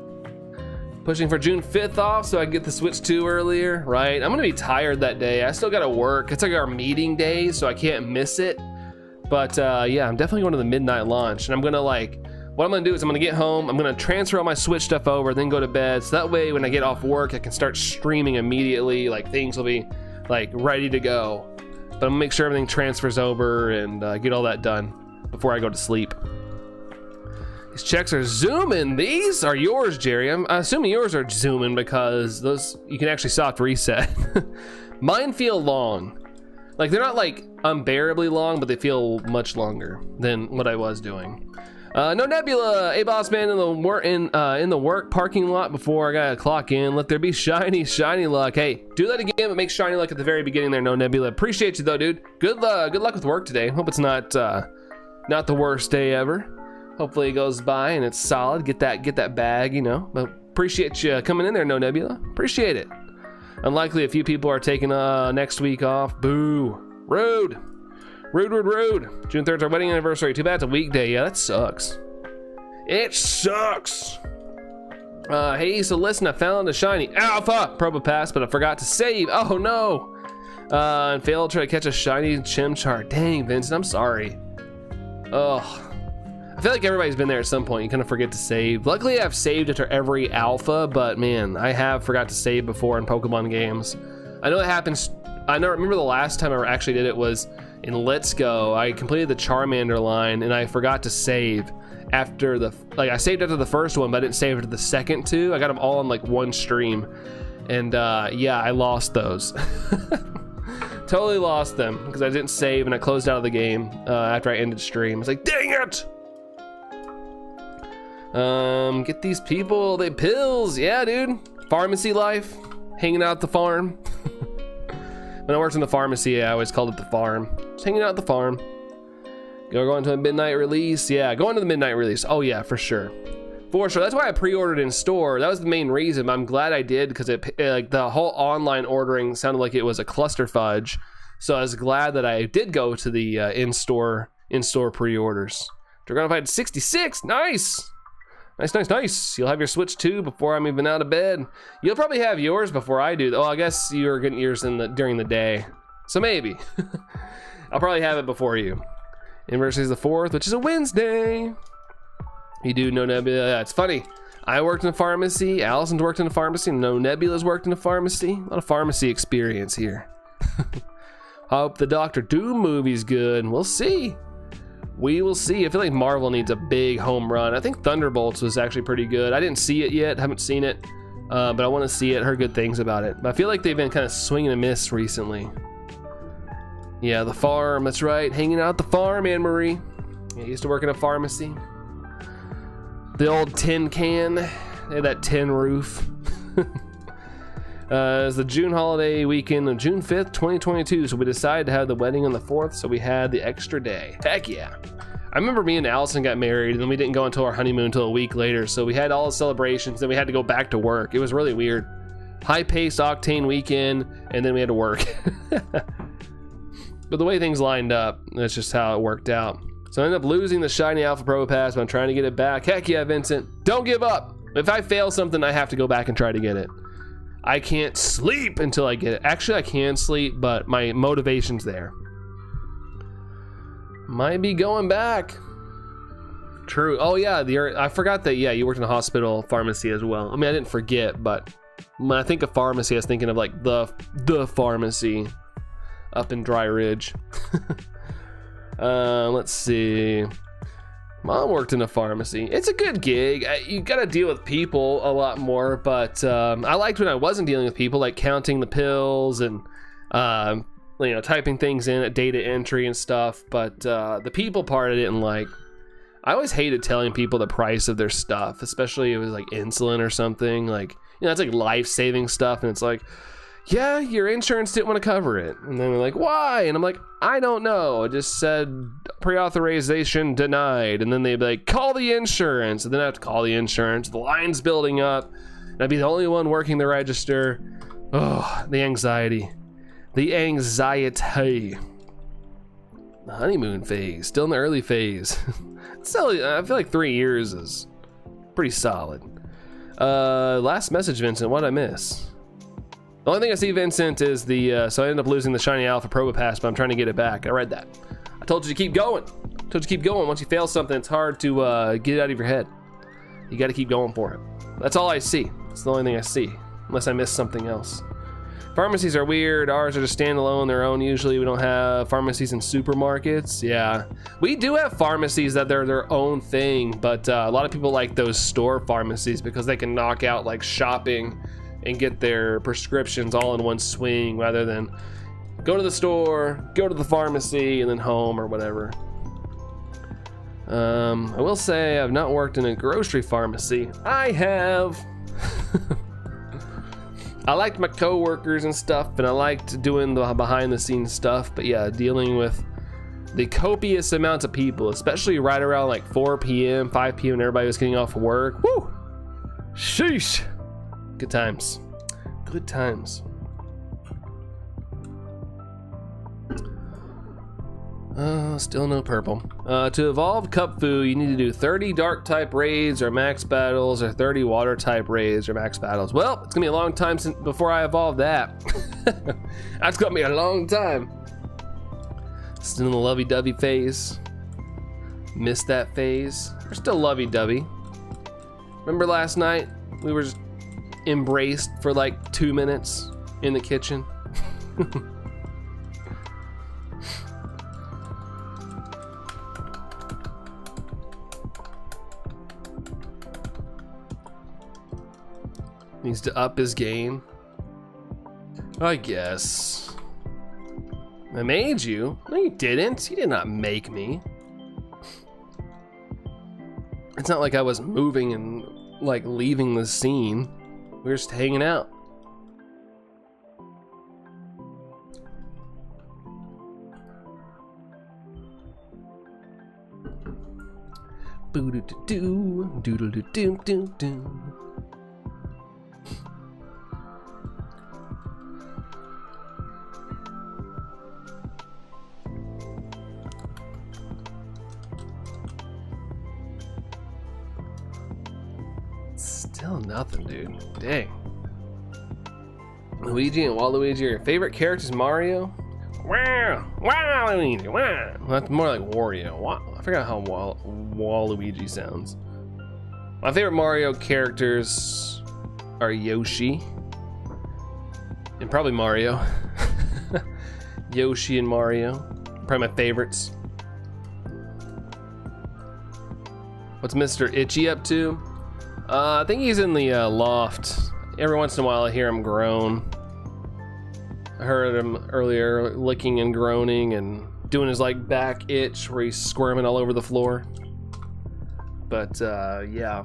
Pushing for June 5th off so I can get the Switch 2 earlier, right? I'm gonna be tired that day. I still gotta work. It's like our meeting day, so I can't miss it. But yeah, I'm definitely going to the midnight launch. And I'm gonna what I'm gonna do is I'm gonna get home, I'm gonna transfer all my Switch stuff over, then go to bed. So that way when I get off work, I can start streaming immediately. Like things will be ready to go. But I'm gonna make sure everything transfers over and get all that done before I go to sleep. These checks are zooming. These are yours, Jerry. I'm assuming yours are zooming because those you can actually soft reset. Mine feel long. Like they're not unbearably long, but they feel much longer than what I was doing. No Nebula, a boss man in the work parking lot before I gotta clock in. Let there be shiny luck. Hey, do that again, but make shiny luck at the very beginning there. No Nebula. Appreciate you though, dude. Good luck with work today. Hope it's not the worst day ever. Hopefully it goes by and it's solid. Get that bag, you know. But appreciate you coming in there, No Nebula. Appreciate it. Unlikely a few people are taking next week off. Boo. Rude. June 3rd's our wedding anniversary. Too bad it's a weekday. Yeah, that sucks. It sucks. Hey, so listen, I found a shiny Alpha Probopass, but I forgot to save. Oh no. And failed to try to catch a shiny Chimchar. Dang, Vincent, I'm sorry. Ugh. I feel like everybody's been there at some point. You kind of forget to save. Luckily, I've saved after every alpha, but man, I have forgot to save before in Pokemon games. I know it happens. I remember the last time I actually did it was in Let's Go. I completed the Charmander line and I forgot to save after I saved after the first one, but I didn't save after the second two. I got them all on one stream. And yeah, I lost those. Totally lost them because I didn't save and I closed out of the game after I ended stream. It's like, dang it! Get these people, they pills. Yeah, dude. Pharmacy life. Hanging out at the farm. When I worked in the pharmacy, I always called it the farm. Just hanging out at the farm. Going to a midnight release. Yeah, going to the midnight release. Oh yeah, for sure. For sure. That's why I pre-ordered in store. That was the main reason. I'm glad I did because the whole online ordering sounded like it was a cluster fudge. So I was glad that I did go to the in-store pre-orders. Dragonified 66. Nice. Nice. You'll have your Switch too before I'm even out of bed. You'll probably have yours before I do. Oh, I guess you're getting yours during the day. So maybe. I'll probably have it before you. Anniversary is the 4th, which is a Wednesday. You do No Nebula. Yeah, it's funny. I worked in a pharmacy. Allison's worked in a pharmacy. No Nebula's worked in a pharmacy. A lot of pharmacy experience here. Hope the Doctor Doom movie's good. We'll see. We will see. I feel like Marvel needs a big home run. I think Thunderbolts was actually pretty good. I didn't see it yet. Haven't seen it. But I want to see it. Heard good things about it. But I feel like they've been kind of swinging a miss recently. Yeah, the farm. That's right. Hanging out at the farm, Anne-Marie. Yeah, I used to work in a pharmacy. The old tin can. They had that tin roof. It's the June holiday weekend of June 5th, 2022. So we decided to have the wedding on the 4th. So we had the extra day. Heck yeah. I remember me and Allison got married and then we didn't go until our honeymoon until a week later. So we had all the celebrations. Then we had to go back to work. It was really weird. High-paced octane weekend. And then we had to work. But the way things lined up, that's just how it worked out. So I ended up losing the shiny Alpha Pro Pass, but I'm trying to get it back. Heck yeah, Vincent. Don't give up. If I fail something, I have to go back and try to get it. I can't sleep until I get it. Actually, I can sleep, but my motivation's there. Might be going back. True. Oh yeah, I forgot that, yeah, you worked in a hospital pharmacy as well. I mean, I didn't forget, but when I think of pharmacy, I was thinking of like the pharmacy up in Dry Ridge. Let's see. Mom worked in a pharmacy. It's a good gig. You gotta deal with people a lot more, but I liked when I wasn't dealing with people, like counting the pills and typing things in at data entry and stuff. But the people part I didn't like. I always hated telling people the price of their stuff, especially if it was like insulin or something. Like, it's like life-saving stuff, and it's like, yeah, your insurance didn't want to cover it. And then they're like, why? And I'm like, I don't know. I just said pre-authorization denied. And then they'd be like, call the insurance. And then I have to call the insurance. The line's building up. And I'd be the only one working the register. Oh, the anxiety. The anxiety. The honeymoon phase. Still in the early phase. Still, I feel like 3 years is pretty solid. Last message, Vincent. What did I miss? The only thing I see, Vincent, is so I ended up losing the shiny Alpha Pro Pass, but I'm trying to get it back. I read that. I told you to keep going. Once you fail something, it's hard to get it out of your head. You got to keep going for it. That's all I see. It's the only thing I see, unless I miss something else. Pharmacies are weird. Ours are just standalone, their own. Usually we don't have pharmacies in supermarkets. Yeah, we do have pharmacies that they're their own thing, but a lot of people like those store pharmacies because they can knock out like shopping and get their prescriptions all in one swing rather than go to the store, go to the pharmacy, and then home or whatever. I will say I've not worked in a grocery pharmacy. I have. I liked my coworkers and stuff, and I liked doing the behind the scenes stuff, but yeah, dealing with the copious amounts of people, especially right around like 4 p.m., 5 p.m. when everybody was getting off of work. Woo! Sheesh! Good times. Good times. Still no purple. To evolve Cup Fu, you need to do 30 dark type raids or max battles or 30 water type raids or max battles. Well, it's gonna be a long time before I evolve that. That's gonna be a long time. Still in the lovey-dovey phase. Missed that phase. We're still lovey-dovey. Remember last night? We were just embraced for like 2 minutes in the kitchen. Needs to up his game, I guess. I made you? No, you didn't. You did not make me. It's not like I was moving and like leaving the scene. We were just hanging out. Boo-doo-doo-doo, doodle-doo-doo-doo-doo. Still nothing, dude. Dang. Luigi and Waluigi are your favorite characters, Mario? Wow, Waluigi, wow. That's more like Wario. Wow. I forgot how Waluigi sounds. My favorite Mario characters are Yoshi and probably Mario. Yoshi and Mario, probably my favorites. What's Mr. Itchy up to? I think he's in the loft. Every once in a while I hear him groan. I heard him earlier licking and groaning and doing his like back itch where he's squirming all over the floor. But yeah.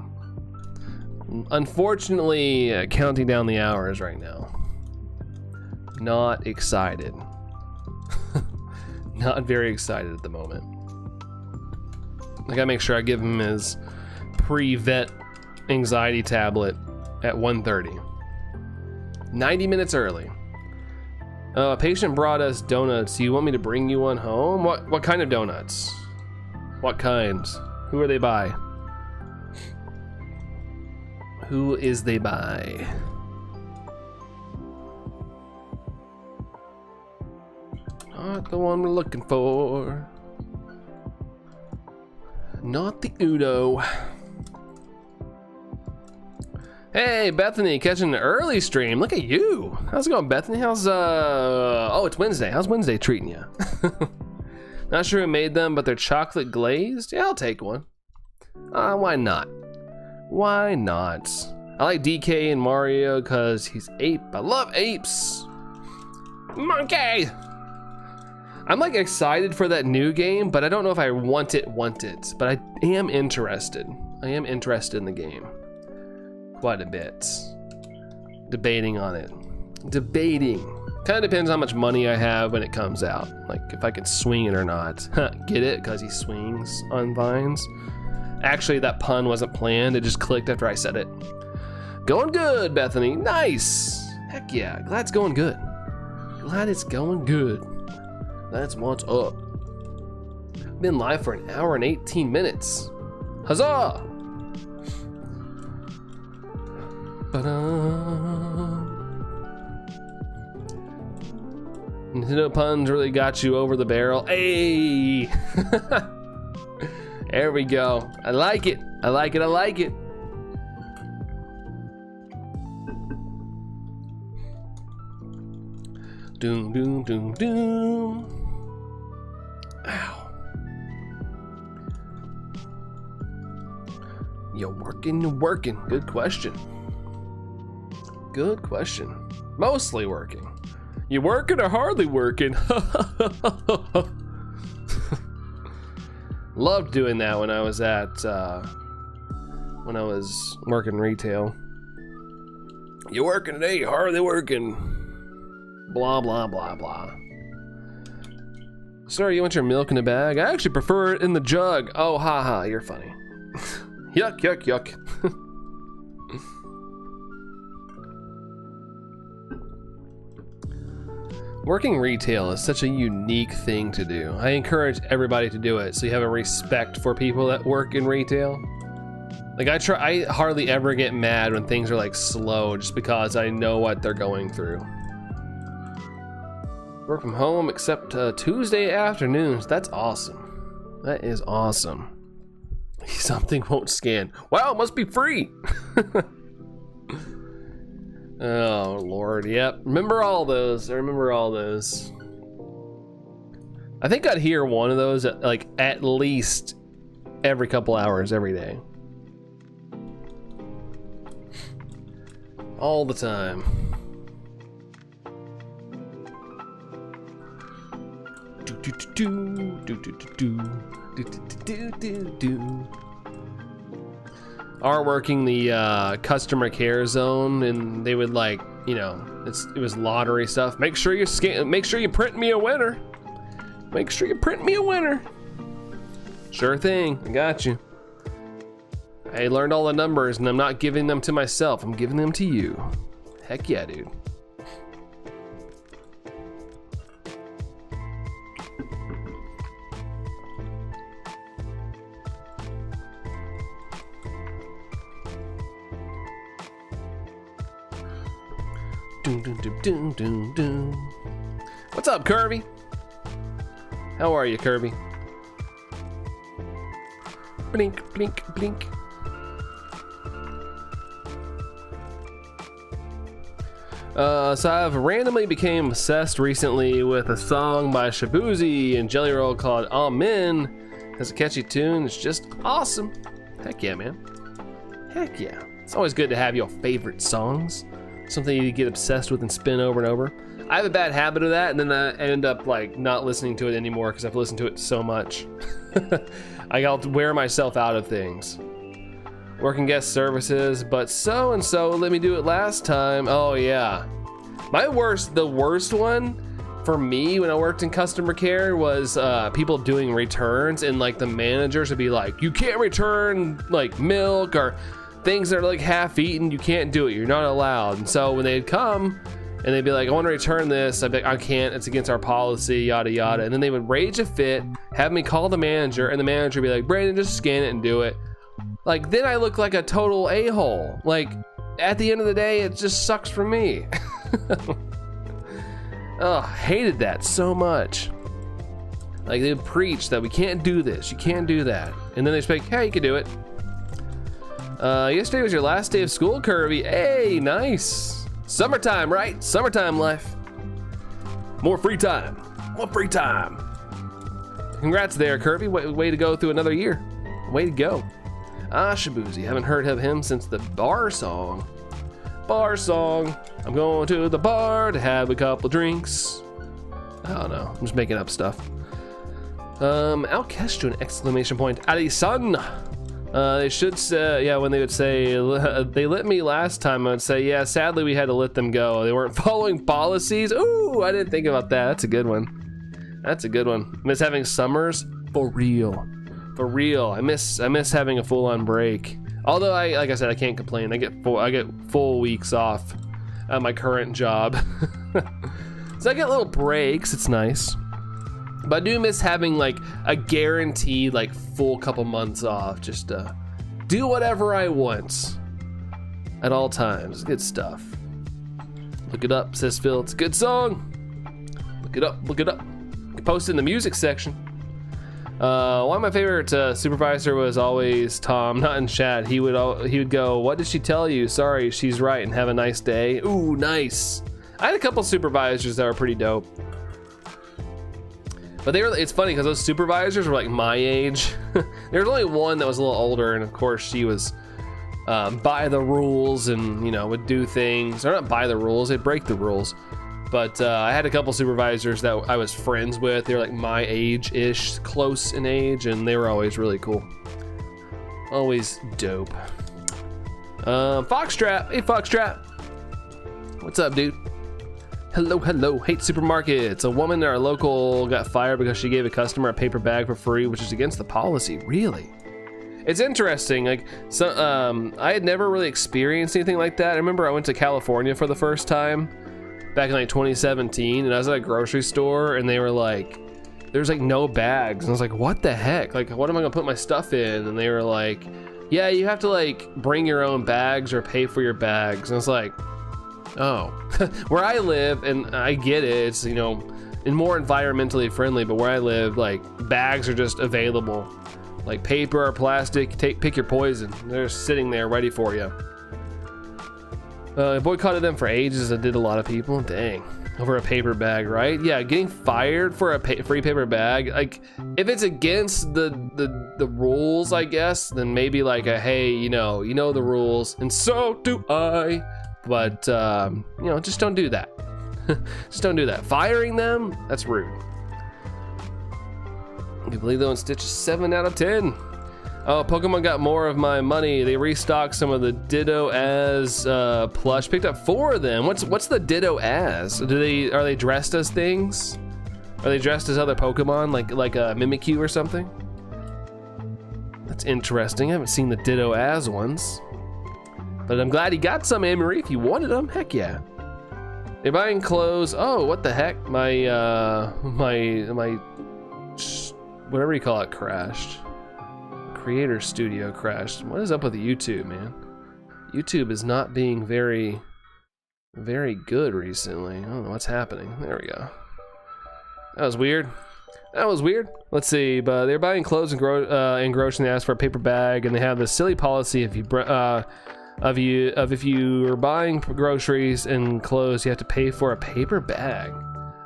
Unfortunately, counting down the hours right now. Not excited. Not very excited at the moment. I gotta make sure I give him his pre-vet anxiety tablet at 1:30. 90 minutes early. A patient brought us donuts. Do you want me to bring you one home? What kind of donuts? What kinds? Who are they by? Who is they by? Not the one we're looking for. Not the Uno. Hey, Bethany, catching an early stream. Look at you. How's it going, Bethany? How's, oh, it's Wednesday. How's Wednesday treating you? Not sure who made them, but they're chocolate glazed. Yeah, I'll take one. Why not? Why not? I like DK and Mario because he's ape. I love apes. Monkey! I'm like excited for that new game, but I don't know if I want it. But I am interested. I am interested in the game. Quite a bit. Debating on it. Debating. Kind of depends how much money I have when it comes out. Like if I can swing it or not. Get it? Because he swings on vines. Actually, that pun wasn't planned. It just clicked after I said it. Going good, Bethany. Nice. Heck yeah. Glad it's going good. Glad it's going good. That's what's up. Been live for an hour and 18 minutes. Huzzah! Nintendo puns really got you over the barrel. Hey! There we go. I like it. I like it. I like it. Doom, doom, doom, doom. Ow. You're working. Good question. Good question. Mostly working. You working or hardly working? Loved doing that when I was working retail. You working today, you hardly working. Blah, blah, blah, blah. Sir, you want your milk in a bag? I actually prefer it in the jug. Oh, haha, you're funny. Yuck, yuck, yuck. Working retail is such a unique thing to do. I encourage everybody to do it so you have a respect for people that work in retail. Like I hardly ever get mad when things are like slow just because I know what they're going through. Work from home except Tuesday afternoons. That's awesome. That is awesome. Something won't scan. Wow, it must be free. Oh Lord, yep. Remember all those. I remember all those. I think I'd hear one of those at least every couple hours every day. All the time. Are working the customer care zone, and they would like, you know, it was lottery stuff. Make sure you print me a winner. Make sure you print me a winner. Sure thing, I got you. I learned all the numbers and I'm not giving them to myself, I'm giving them to you. Heck yeah, dude. What's up, Kirby? How are you, Kirby? Blink, blink, blink. So I've randomly became obsessed recently with a song by Shabuzi and Jelly Roll called Amen. Has a catchy tune. It's just awesome. Heck yeah, man. Heck yeah. It's always good to have your favorite songs. Something you get obsessed with and spin over and over. I have a bad habit of that, and then I end up like not listening to it anymore because I've listened to it so much. I'll wear myself out of things. Working guest services, but so and so let me do it last time. Oh yeah. The worst one for me when I worked in customer care was people doing returns, and like the managers would be like, you can't return like milk or things that are like half eaten, you can't do it, you're not allowed. And so when they'd come and they'd be like, I want to return this, I'd be like, I can't, it's against our policy, yada yada. And then they would rage a fit, have me call the manager, and the manager would be like, Brandon, just scan it and do it. Like, then I look like a total a-hole. Like, at the end of the day, it just sucks for me. Oh, hated that so much. Like, they would preach that we can't do this, you can't do that. And then they'd say, hey, you can do it. Yesterday was your last day of school, Kirby. Hey, nice. Summertime, right? Summertime life. More free time. More free time. Congrats there, Kirby. Way to go through another year. Way to go. Ah, Shabuzi, haven't heard of him since the bar song. Bar song. I'm going to the bar to have a couple drinks. I don't know, I'm just making up stuff. Alkestion, exclamation point. Alison. They should say, yeah, when they would say, they let me last time, I would say, yeah, sadly we had to let them go. They weren't following policies. Ooh, I didn't think about that. That's a good one. That's a good one. Miss having summers? For real. For real, I miss having a full-on break. Although like I said, I can't complain. I get full weeks off at my current job, so I get little breaks. It's nice, but I do miss having like a guaranteed like full couple months off, just to do whatever I want at all times. Good stuff. Look it up, says Phil. It's a good song. Look it up. Look it up. Post it in the music section. One of my favorite supervisor was always Tom, not in chat. He would go, what did she tell you? Sorry, she's right, and have a nice day. Ooh, nice. I had a couple supervisors that were pretty dope. But it's funny because those supervisors were like my age. There was only one that was a little older, and of course she was by the rules and, you know, would do things. Or not by the rules, they'd break the rules. But I had a couple supervisors that I was friends with. They were like my age-ish, close in age, and they were always really cool. Always dope. Foxtrap. Hey, Foxtrap. What's up, dude? Hello, hello. Hate supermarkets. A woman in our local got fired because she gave a customer a paper bag for free, which is against the policy. Really? It's interesting. Like, so, I had never really experienced anything like that. I remember I went to California for the first time back in like 2017, and I was at a grocery store, and they were like, there's like no bags, and I was like, what the heck? Like, what am I gonna put my stuff in? And they were like, yeah, you have to like bring your own bags or pay for your bags. And I was like, oh. Where I live, and I get it, it's, you know, and more environmentally friendly, but where I live, like, bags are just available. Like paper or plastic, pick your poison. They're sitting there ready for you. I boycotted them for ages. I did a lot of people. Dang, over a paper bag, right? Yeah, getting fired for a free paper bag. Like, if it's against the rules, I guess, then maybe like a, hey, you know the rules, and so do I. But you know, just don't do that. Just don't do that. Firing them, that's rude. I can believe though, in Stitch 7 out of 10. Oh, Pokemon got more of my money. They restocked some of the Ditto as plush. Picked up 4 of them. What's the Ditto as? Are they dressed as things? Are they dressed as other Pokemon, like a Mimikyu or something? That's interesting. I haven't seen the Ditto as ones, but I'm glad he got some, Anne-Marie. If you wanted them, heck yeah. They're buying clothes. Oh, what the heck? My whatever you call it crashed. Creator Studio crashed. What is up with YouTube, man? YouTube is not being very very good recently. I don't know what's happening. There we go. That was weird. That was weird. Let's see, but they're buying clothes and groceries, and they ask for a paper bag, and they have this silly policy if you are buying groceries and clothes, you have to pay for a paper bag.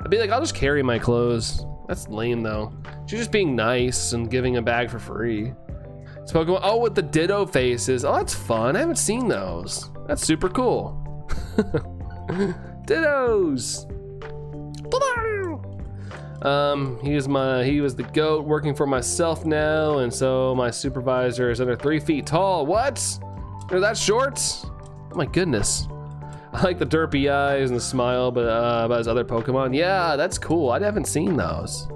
I'd be like, I'll just carry my clothes. That's lame though. She's just being nice and giving a bag for free. It's Pokemon. Oh, with the Ditto faces. Oh, that's fun. I haven't seen those. That's super cool. Dittos. He was the goat working for myself now, and so my supervisor is under 3 feet tall. What? They're that short? Oh my goodness. I like the derpy eyes and the smile, but about his other Pokemon. Yeah, that's cool. I haven't seen those.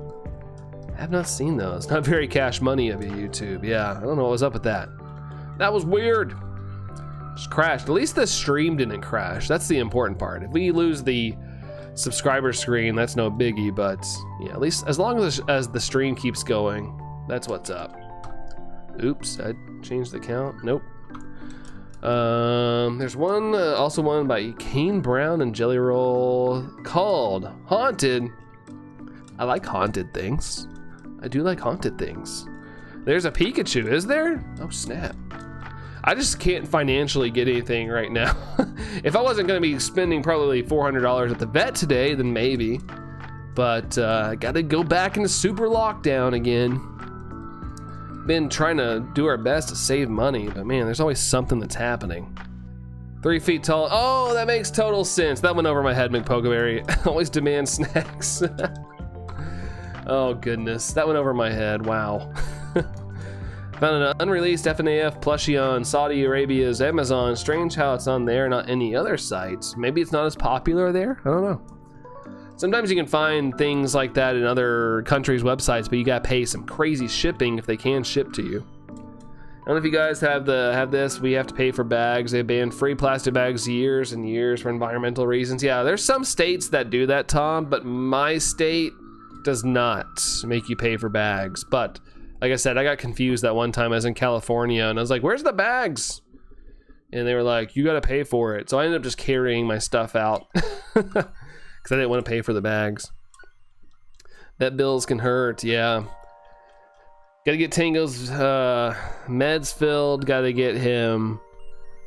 I have not seen those. Not very cash money of you, YouTube. Yeah, I don't know what was up with that. That was weird. Just crashed. At least the stream didn't crash. That's the important part. If we lose the subscriber screen, that's no biggie, but yeah, at least as long as the stream keeps going, that's what's up. Oops, I changed the count. Nope. There's one, also one by Kane Brown and Jelly Roll called Haunted. I like haunted things. I do like haunted things. There's a Pikachu, is there? Oh snap. I just can't financially get anything right now. If I wasn't gonna be spending probably $400 at the vet today, then maybe. But I gotta go back into super lockdown again. Been trying to do our best to save money, but man, there's always something that's happening. 3 feet tall. Oh, that makes total sense. That went over my head, McPokeberry. Always demand snacks. Oh goodness, that went over my head. Wow. Found an unreleased FNAF plushie on Saudi Arabia's Amazon. Strange how it's on there, not any other sites. Maybe it's not as popular there. I don't know. Sometimes you can find things like that in other countries' websites, but you gotta pay some crazy shipping if they can ship to you. I don't know if you guys have this. We have to pay for bags. They banned free plastic bags years and years for environmental reasons. Yeah, there's some states that do that, Tom, but my state does not make you pay for bags. But like I said, I got confused that one time I was in California and I was like, where's the bags? And they were like, you gotta pay for it. So I ended up just carrying my stuff out. Because I didn't want to pay for the bags. Vet bills can hurt, yeah. Gotta get Tango's meds filled. Gotta get him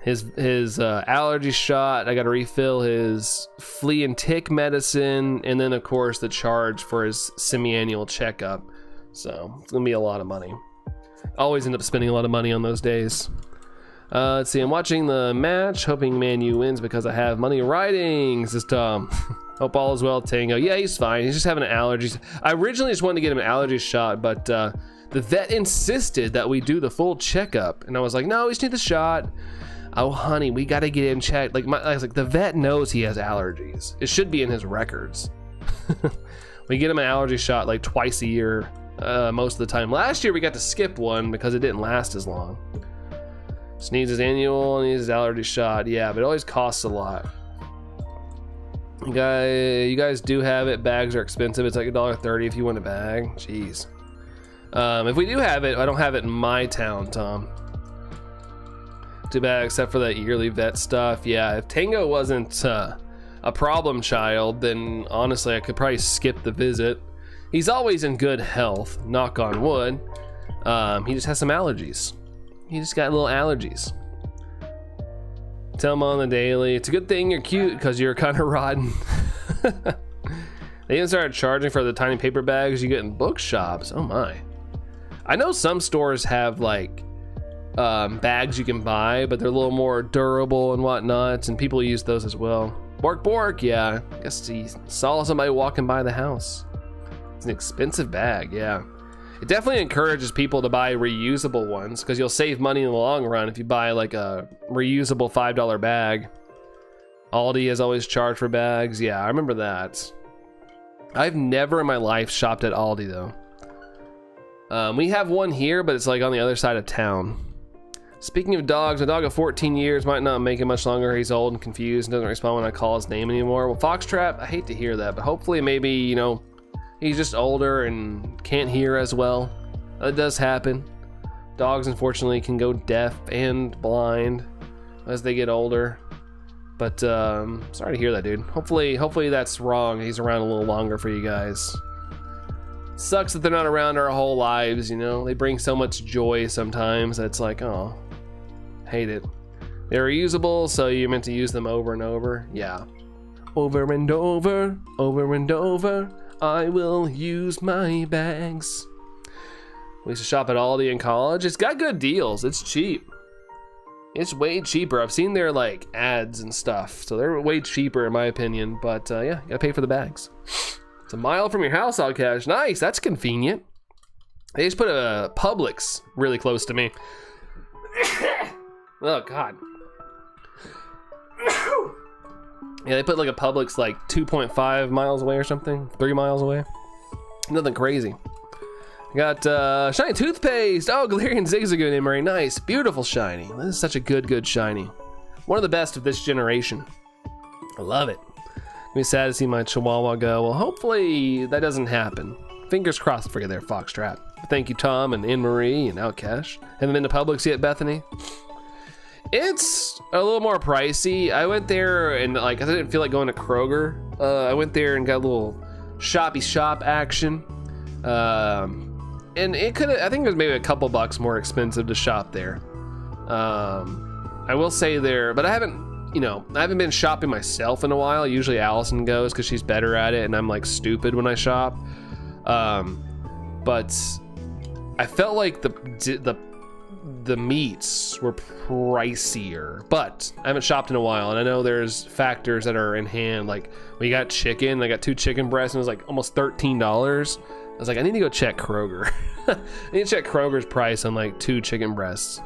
his allergy shot. I gotta refill his flea and tick medicine. And then, of course, the charge for his semi-annual checkup. So, it's gonna be a lot of money. Always end up spending a lot of money on those days. Let's see, I'm watching the match, hoping Man U wins because I have money riding, says Tom. Hope all is well, Tango. Yeah, he's fine. He's just having allergies. I originally just wanted to get him an allergy shot, but the vet insisted that we do the full checkup. And I was like, no, we just need the shot. Oh, honey, we got to get him checked. I was like, the vet knows he has allergies. It should be in his records. We get him an allergy shot like twice a year, most of the time. Last year, we got to skip one because it didn't last as long. Just needs his annual, needs his allergy shot. Yeah, but it always costs a lot. You guys do have it. Bags are expensive. It's like $1.30 if you want a bag. Jeez. If we do have it, I don't have it in my town, Tom. Too bad, except for that yearly vet stuff. Yeah, if Tango wasn't a problem child, then honestly, I could probably skip the visit. He's always in good health, knock on wood. He just has some allergies. He just got little allergies. Tell him on the daily. It's a good thing you're cute because you're kind of rotten. They even started charging for the tiny paper bags you get in bookshops. Oh my. I know some stores have like bags you can buy, but they're a little more durable and whatnot, and people use those as well. Bork Bork, yeah. I guess he saw somebody walking by the house. It's an expensive bag, yeah. It definitely encourages people to buy reusable ones because you'll save money in the long run if you buy like a reusable $5 bag. Aldi has always charged for bags. Yeah, I remember that. I've never in my life shopped at Aldi though. We have one here, but it's like on the other side of town. Speaking of dogs, a dog of 14 years might not make it much longer. He's old and confused and doesn't respond when I call his name anymore. Well, Foxtrap, I hate to hear that, but hopefully maybe, you know, he's just older and can't hear as well. That does happen. Dogs, unfortunately, can go deaf and blind as they get older. But sorry to hear that, dude. Hopefully that's wrong. He's around a little longer for you guys. Sucks that they're not around our whole lives, you know? They bring so much joy sometimes that it's like, oh, hate it. They're reusable, so you're meant to use them over and over. Yeah. Over and over, over and over, I will use my bags. We used to shop at Aldi in college. It's got good deals. It's cheap. It's way cheaper. I've seen their like ads and stuff, so they're way cheaper in my opinion. But yeah, you gotta pay for the bags. It's a mile from your house, Outcash. Nice, that's convenient. They just put a Publix really close to me. Oh God. Yeah, they put like a Publix like 2.5 miles away or something, 3 miles away. Nothing crazy. Got shiny toothpaste. Oh, Galarian Zigzagoon Emery. Nice, beautiful shiny. This is such a good shiny. One of the best of this generation. I love it. Be sad to see my Chihuahua go. Well, hopefully that doesn't happen. Fingers crossed for you there, Foxtrap. Thank you, Tom and Anne Marie and Outcash. Haven't been to Publix yet, Bethany? It's a little more pricey. I went there and like I didn't feel like going to Kroger. I went there and got a little shoppy shop action. And it could have, I think it was maybe a couple bucks more expensive to shop there. I will say there, but I haven't been shopping myself in a while. Usually Allison goes because she's better at it and I'm like stupid when I shop. But I felt like the meats were pricier, but I haven't shopped in a while and I know there's factors that are in hand. Like we got chicken, I got 2 chicken breasts and it was like almost $13. I was like, I need to go check Kroger. I need to check Kroger's price on like 2 chicken breasts.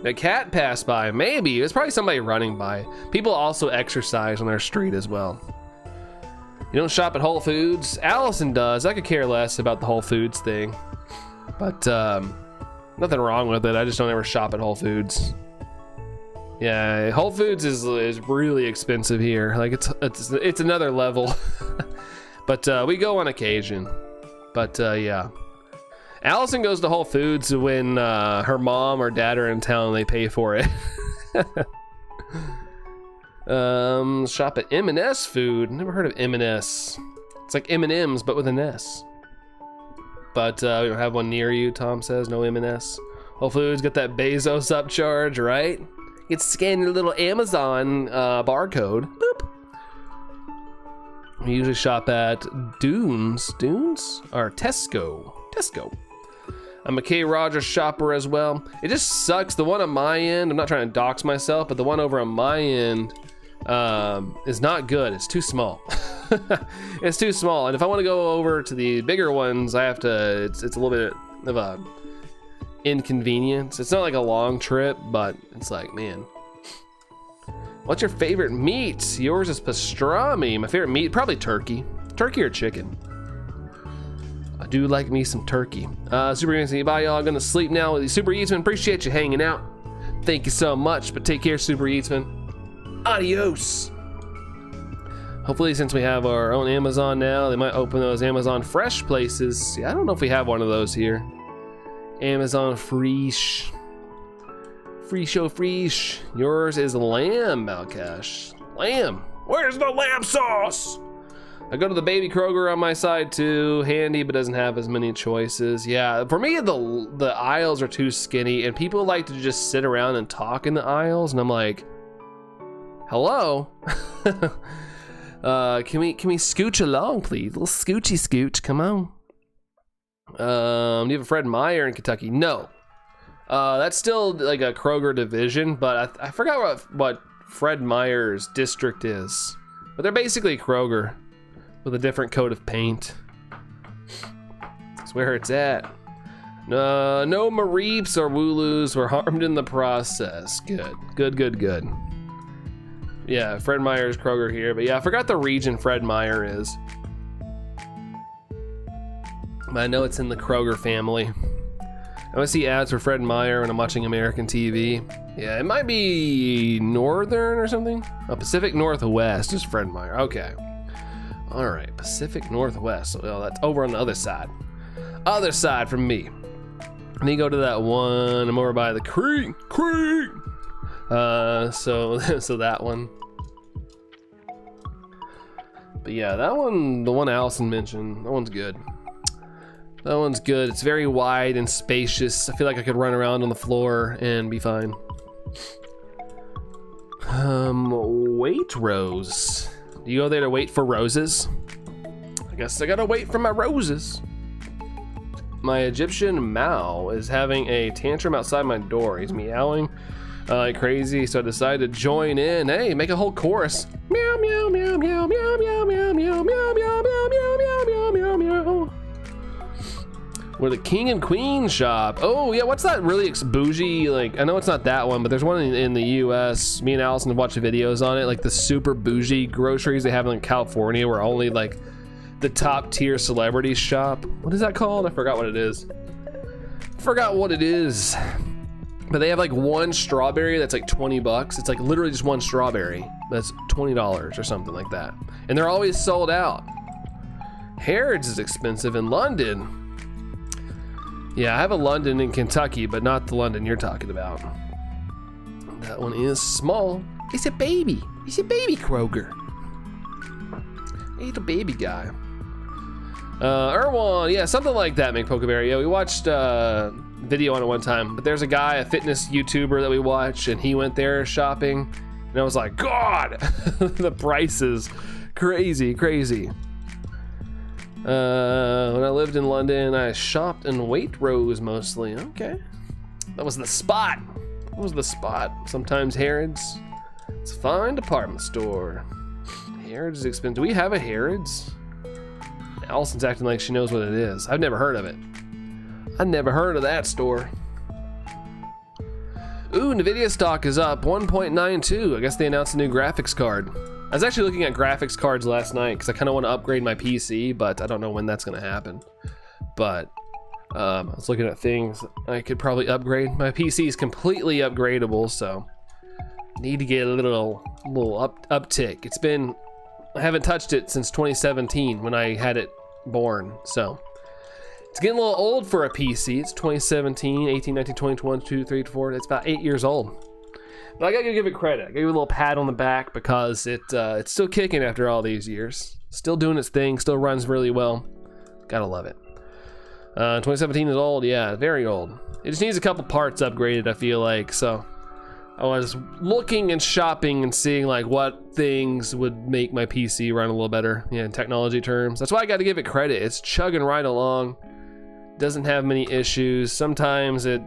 A cat passed by, maybe. It was probably somebody running by. People also exercise on our street as well. You don't shop at Whole Foods? Allison does. I could care less about the Whole Foods thing. But nothing wrong with it. I just don't ever shop at Whole Foods. Yeah, Whole Foods is really expensive here. Like it's another level. But we go on occasion. But yeah. Allison goes to Whole Foods when her mom or dad are in town and they pay for it. Shop at M&S Food. Never heard of M&S. It's like M&M's but with an S. But we don't have one near you, Tom says. No M&S. Whole Foods got that Bezos upcharge, right? You can scan your little Amazon barcode. Boop. We usually shop at Dunes or Tesco. I'm a K Rogers shopper as well. It just sucks. The one on my end, I'm not trying to dox myself, but the one over on my end is not good. It's too small. It's too small. And if I want to go over to the bigger ones, I have to, it's a little bit of a inconvenience. It's not like a long trip, but it's like, man. What's your favorite meat? Yours is pastrami. My favorite meat, probably turkey. Turkey or chicken. I do like me some turkey. Super Eatsman, bye y'all. Gonna sleep now with you. Super Eatsman, appreciate you hanging out. Thank you so much, but take care, Super Eatsman. Adios. Hopefully, since we have our own Amazon now, they might open those Amazon Fresh places. Yeah, I don't know if we have one of those here. Amazon Fresh. Fresh. Yours is lamb, Malcash. Lamb. Where's the lamb sauce? I go to the baby Kroger on my side too. Handy, but doesn't have as many choices. Yeah, for me, the aisles are too skinny, and people like to just sit around and talk in the aisles, and I'm like, hello. Can we scooch along, please? A little scoochy scooch. Come on. Do you have a Fred Meyer in Kentucky? No. That's still like a Kroger division, but I forgot what Fred Meyer's district is. But they're basically Kroger with a different coat of paint. That's where it's at. No Mareeps or Wooloos were harmed in the process. Good. Yeah, Fred Meyer's Kroger here. But yeah, I forgot the region Fred Meyer is. But I know it's in the Kroger family. I always see ads for Fred Meyer when I'm watching American TV. Yeah, it might be Northern or something. Oh, Pacific Northwest is Fred Meyer. Okay. All right, Pacific Northwest. So that's over on the other side. Other side from me. And then you go to that one. I'm over by the creek. So that one. But yeah, that one, the one Allison mentioned, that one's good. That one's good. It's very wide and spacious. I feel like I could run around on the floor and be fine. Waitrose. Do you go there to wait for roses? I guess I gotta wait for my roses. My Egyptian Mao is having a tantrum outside my door. He's meowing like crazy, so I decided to join in. Hey, make a whole chorus. Meow, meow, meow, meow, meow, meow, meow, meow, meow, meow, meow, meow, meow, meow, meow. We're the King and Queen shop. Oh yeah, what's that really bougie, like, I know it's not that one, but there's one in the US. Me and Allison have watched videos on it, like the super bougie groceries they have in California where only like the top tier celebrities shop. What is that called? I forgot what it is. Forgot what it is. But they have like one strawberry that's like 20 bucks. It's like literally just one strawberry. That's $20 or something like that. And they're always sold out. Harrods is expensive in London. Yeah, I have a London in Kentucky, but not the London you're talking about. That one is small. It's a baby. It's a baby Kroger. He's a baby guy. Erwan, yeah, something like that, McPokeberry. Yeah, we watched video on it one time, but there's a guy, a fitness YouTuber that we watch, and he went there shopping, and I was like, God, the prices, crazy. When I lived in London, I shopped in Waitrose mostly. Okay, that was the spot. Sometimes Harrods. It's a fine department store. Harrods is expensive. Do we have a Harrods? Allison's acting like she knows what it is. I've never heard of it. I never heard of that store. Ooh, Nvidia stock is up 1.92. I guess they announced a new graphics card. I was actually looking at graphics cards last night because I kind of want to upgrade my PC, but I don't know when that's going to happen. But I was looking at things I could probably upgrade. My PC is completely upgradable, so need to get a little uptick. I haven't touched it since 2017 when I had it born, so it's getting a little old for a PC. It's 2017, 18, 19, 20, 21, 22, 23, 24. It's about 8 years old. But I gotta give it credit. I give it a little pat on the back because it's still kicking after all these years. Still doing its thing, still runs really well. Gotta love it. 2017 is old, yeah, very old. It just needs a couple parts upgraded, I feel like, so I was looking and shopping and seeing like what things would make my PC run a little better, yeah, in technology terms. That's why I gotta give it credit. It's chugging right along. Doesn't have many issues. Sometimes it,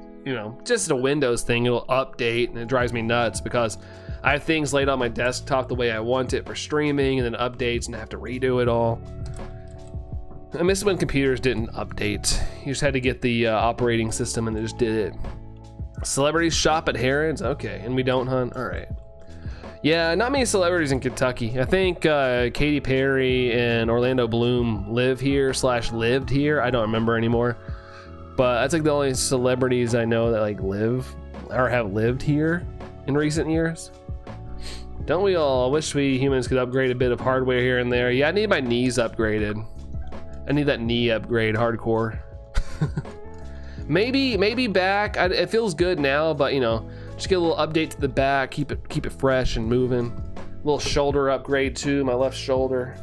just a Windows thing, it'll update and it drives me nuts because I have things laid on my desktop the way I want it for streaming and then updates and I have to redo it all. I miss when computers didn't update. You just had to get the operating system and it just did it. Celebrities shop at Harrods? Okay, and we don't hunt? All right. Yeah, not many celebrities in Kentucky. I think Katy Perry and Orlando Bloom live here / lived here. I don't remember anymore. But that's like the only celebrities I know that like live or have lived here in recent years. Don't we all? I wish we humans could upgrade a bit of hardware here and there. Yeah, I need my knees upgraded. I need that knee upgrade hardcore. maybe back. It feels good now, but just get a little update to the back, keep it fresh and moving. A little shoulder upgrade too, my left shoulder.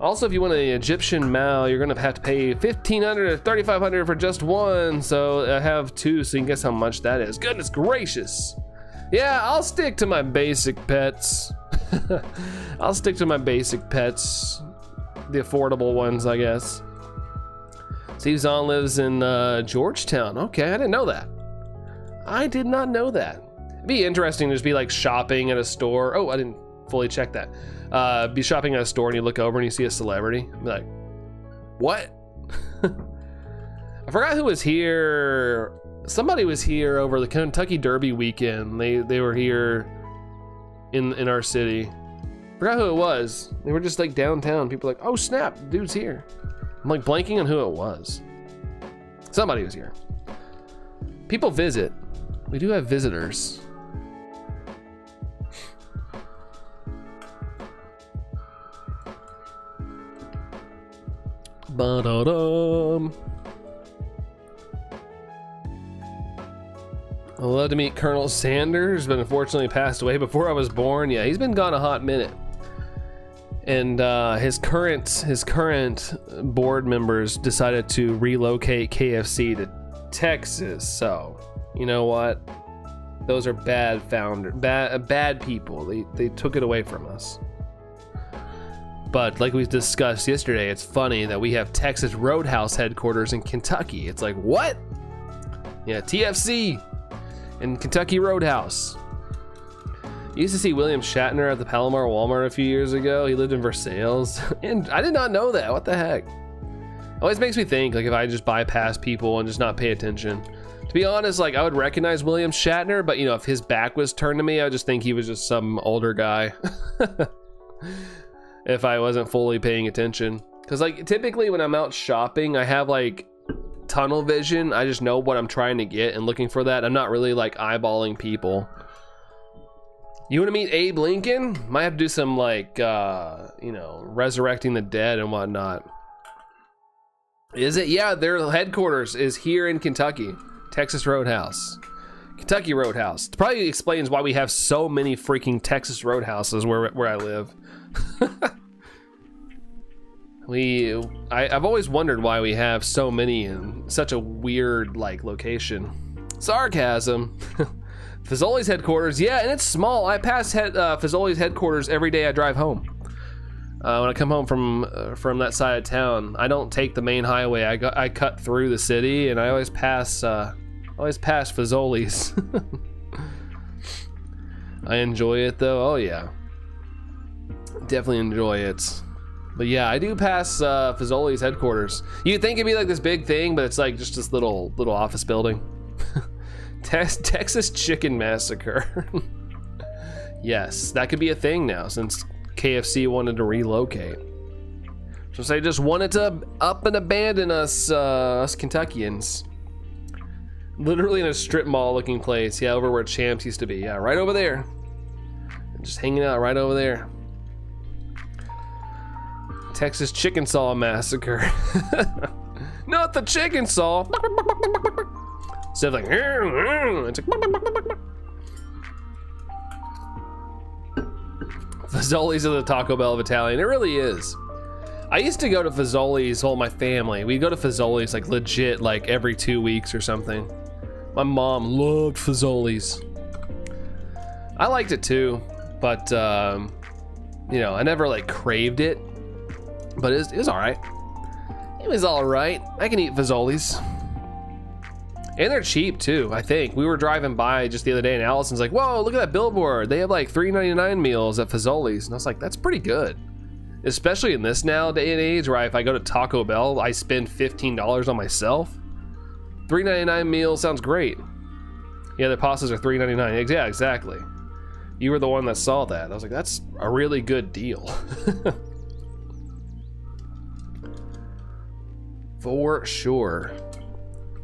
Also, if you want an Egyptian Mao, you're gonna have to pay $1,500 to $3,500 for just one. So I have two, so you can guess how much that is. Goodness gracious. Yeah, I'll stick to my basic pets. I'll stick to my basic pets, the affordable ones, I guess. Steve Zahn lives in Georgetown. Okay, I didn't know that. I did not know that. It'd be interesting to just be like shopping at a store. Oh, I didn't fully check that. Be shopping at a store and you look over and you see a celebrity. Be like, what? I forgot who was here. Somebody was here over the Kentucky Derby weekend. They were here in our city. Forgot who it was. They were just like downtown. People were like, oh snap, dude's here. I'm like blanking on who it was. Somebody was here. People visit. We do have visitors. Ba-da-dum. I'd love to meet Colonel Sanders, but unfortunately passed away before I was born. Yeah, he's been gone a hot minute. And his current board members decided to relocate KFC to Texas. So, you know what? Those are bad people. They took it away from us. But like we discussed yesterday, it's funny that we have Texas Roadhouse headquarters in Kentucky. It's like, what? Yeah, TFC and Kentucky Roadhouse. You used to see William Shatner at the Palomar Walmart a few years ago. He lived in Versailles, and I did not know that. What the heck? It always makes me think, like, if I just bypass people and just not pay attention. To be honest, like, I would recognize William Shatner, but, you know, if his back was turned to me, I would just think he was just some older guy. If I wasn't fully paying attention. Because, like, typically when I'm out shopping, I have, like, tunnel vision. I just know what I'm trying to get and looking for that. I'm not really, like, eyeballing people. You want to meet Abe Lincoln? Might have to do some, like, you know, resurrecting the dead and whatnot. Is it? Yeah, their headquarters is here in Kentucky. Texas Roadhouse. Kentucky Roadhouse. It probably explains why we have so many freaking Texas Roadhouses where I live. I've always wondered why we have so many in such a weird, like, location. Sarcasm. Fazoli's headquarters, yeah, and it's small. I pass Fazoli's headquarters every day I drive home. When I come home from that side of town, I don't take the main highway. I cut through the city, and I always pass Fazoli's. I enjoy it though. Oh yeah, definitely enjoy it. But yeah, I do pass Fazoli's headquarters. You'd think it'd be like this big thing, but it's like just this little office building. Texas Chicken Massacre. Yes, that could be a thing now since KFC wanted to relocate. So they just wanted to up and abandon us Kentuckians. Literally in a strip mall looking place. Yeah, over where Champs used to be. Yeah, right over there. Just hanging out right over there. Texas Chicken Saw Massacre. Not the chicken saw. Instead of like, it's like, Fazoli's of the Taco Bell of Italian. It really is. I used to go to Fazoli's, well, my family. We'd go to Fazoli's like legit like every 2 weeks or something. My mom loved Fazoli's. I liked it too, but you know, I never like craved it. But it was all right. It was all right. I can eat Fazoli's. And they're cheap too, I think. We were driving by just the other day and Allison's like, whoa, look at that billboard. They have like $3.99 meals at Fazoli's. And I was like, that's pretty good. Especially in this now day and age where if I go to Taco Bell, I spend $15 on myself. $3.99 meal sounds great. Yeah, the pastas are $3.99. Yeah, exactly. You were the one that saw that. I was like, that's a really good deal. For sure.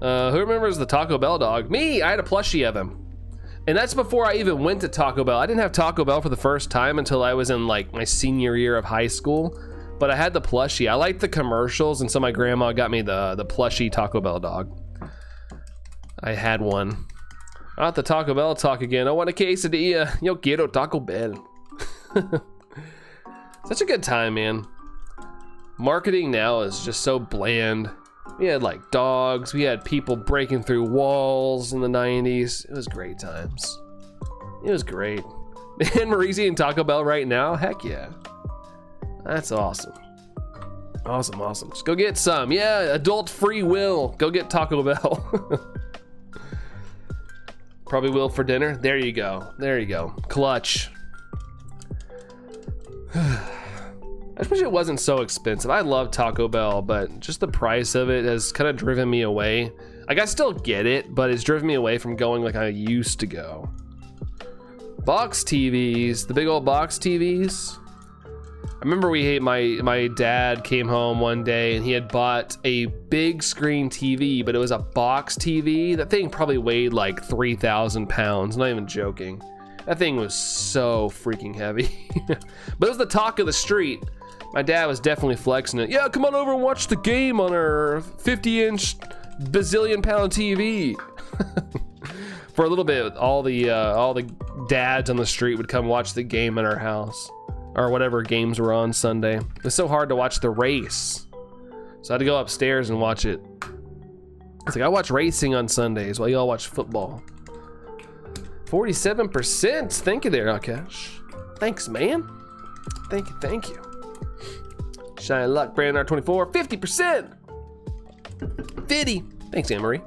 Who remembers the Taco Bell dog? Me! I had a plushie of him. And that's before I even went to Taco Bell. I didn't have Taco Bell for the first time until I was in like my senior year of high school. But I had the plushie. I liked the commercials, and so my grandma got me the plushie Taco Bell dog. I had one. Not the Taco Bell talk again. I want a quesadilla. Yo quiero Taco Bell. Such a good time, man. Marketing now is just so bland. We had like dogs, we had people breaking through walls in the 90s. It was great times. It was great. And Marie's eating Taco Bell right now? Heck yeah. That's awesome. Awesome, awesome. Just go get some. Yeah, adult free will. Go get Taco Bell. Probably will for dinner. There you go. There you go. Clutch. I wish it wasn't so expensive. I love Taco Bell, but just the price of it has kind of driven me away. Like, I still get it, but it's driven me away from going like I used to go. Box TVs, the big old box TVs. I remember my dad came home one day and he had bought a big screen TV, but it was a box TV. That thing probably weighed like 3,000 pounds, not even joking. That thing was so freaking heavy. But it was the talk of the street. My dad was definitely flexing it. Yeah, come on over and watch the game on our 50-inch bazillion pound TV. For a little bit, all the dads on the street would come watch the game at our house, or whatever games were on Sunday. It was so hard to watch the race, so I had to go upstairs and watch it. It's like, I watch racing on Sundays while y'all watch football. 47%. Thank you there, Akash. Thanks, man. Thank you. Shine Luck, Brand R24, 50%. 50. Thanks, Anne-Marie.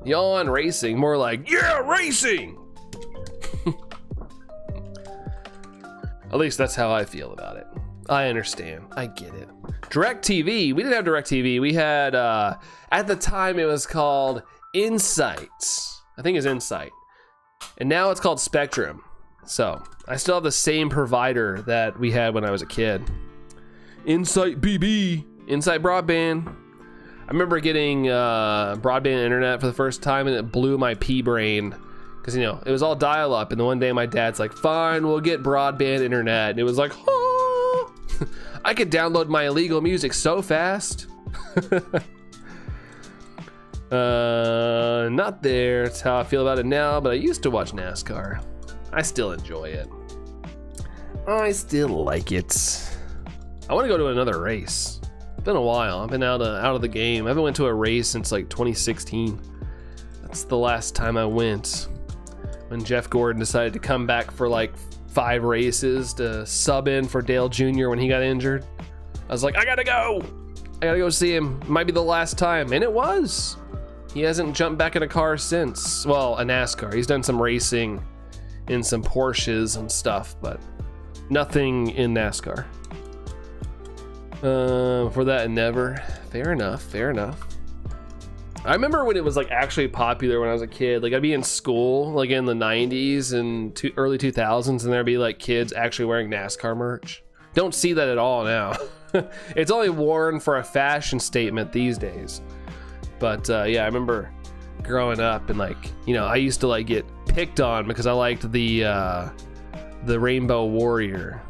Yawn racing, more like, yeah, racing. At least that's how I feel about it. I understand. I get it. DirecTV. We didn't have DirecTV. We had, at the time, it was called Insights. I think it's Insight. And now it's called Spectrum. So I still have the same provider that we had when I was a kid. Insight BB. Insight Broadband. I remember getting broadband internet for the first time, and it blew my pea brain. Because, you know, it was all dial-up. And the one day my dad's like, fine, we'll get broadband internet. And it was like, oh! I could download my illegal music so fast. Not there. That's how I feel about it now, but I used to watch NASCAR. I still enjoy it. I still like it. I want to go to another race. It's been a while. I've been out of the game. I haven't went to a race since like 2016. That's the last time I went. When Jeff Gordon decided to come back for like 5 races to sub in for Dale Jr. when he got injured. I was like, I gotta go see him. It might be the last time. And it was. He hasn't jumped back in a car since. Well, a NASCAR. He's done some racing in some Porsches and stuff, but nothing in NASCAR. For that and never. Fair enough. I remember when it was like actually popular when I was a kid. Like I'd be in school like in the 90s and early 2000s, and there'd be like kids actually wearing NASCAR merch. Don't see that at all now. It's only worn for a fashion statement these days. But yeah, I remember growing up and like, you know, I used to like get picked on because I liked the Rainbow Warrior.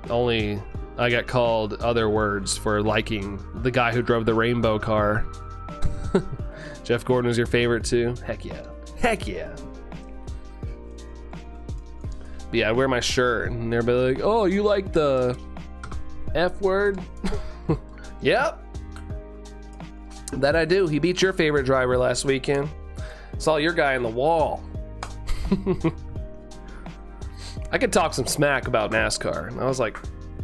Only I got called other words for liking the guy who drove the rainbow car. Jeff Gordon was your favorite too? Heck yeah. But yeah, I'd wear my shirt and they'd be like, oh, you like the F word? Yep. That I do. He beat your favorite driver last weekend. Saw your guy in the wall. I could talk some smack about NASCAR. And I was like,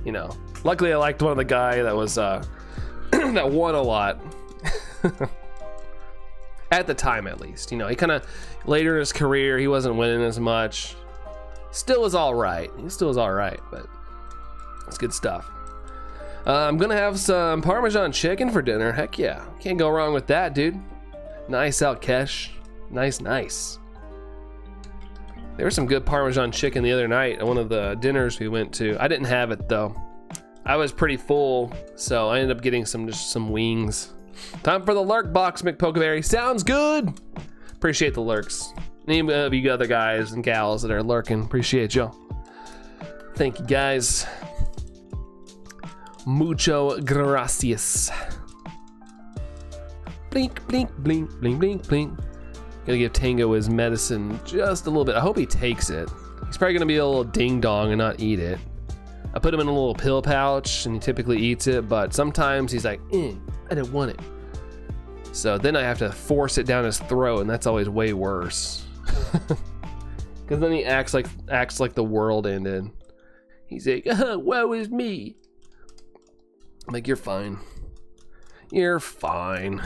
you know, luckily I liked one of the guy that was that won a lot. At the time, at least. You know, he kind of later in his career, he wasn't winning as much. Still was all right. But it's good stuff. I'm gonna have some Parmesan chicken for dinner. Heck yeah, can't go wrong with that, dude. Nice out, Kesh. Nice. There was some good Parmesan chicken the other night at one of the dinners we went to. I didn't have it though. I was pretty full, so I ended up getting just some wings. Time for the lurk box, McPokeberry. Sounds good. Appreciate the lurks. Any of you other guys and gals that are lurking, appreciate y'all. Thank you, guys. Mucho gracias. Blink, blink, blink, blink, blink, blink. Gotta give Tango his medicine just a little bit. I hope he takes it. He's probably gonna be a little ding dong and not eat it. I put him in a little pill pouch and he typically eats it, but sometimes he's like, I didn't want it. So then I have to force it down his throat, and that's always way worse. Because then he acts like the world ended. He's like, woe is me. I'm like, you're fine. You're fine.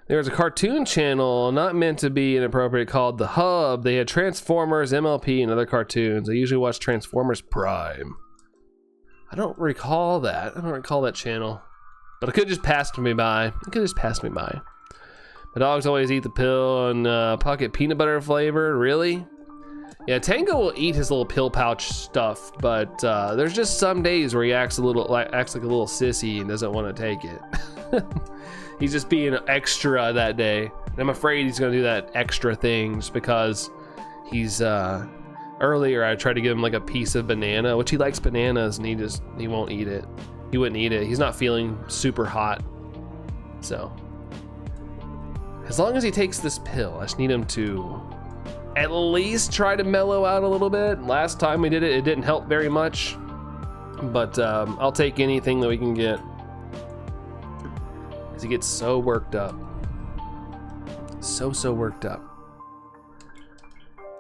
There's a cartoon channel not meant to be inappropriate called The Hub. They had Transformers, MLP, and other cartoons. I usually watch Transformers Prime. I don't recall that. I don't recall that channel. But it could just pass me by. My dogs always eat the pill and pocket peanut butter flavor. Really? Yeah, Tango will eat his little pill pouch stuff, but there's just some days where he acts like a little sissy and doesn't want to take it. He's just being extra that day. And I'm afraid he's gonna do that extra thing just because he's earlier I tried to give him like a piece of banana, which he likes bananas, and he won't eat it. He wouldn't eat it. He's not feeling super hot. So As long as he takes this pill, I just need him to at least try to mellow out a little bit. Last time we did it, it didn't help very much. But I'll take anything that we can get. Because he gets so worked up. So worked up.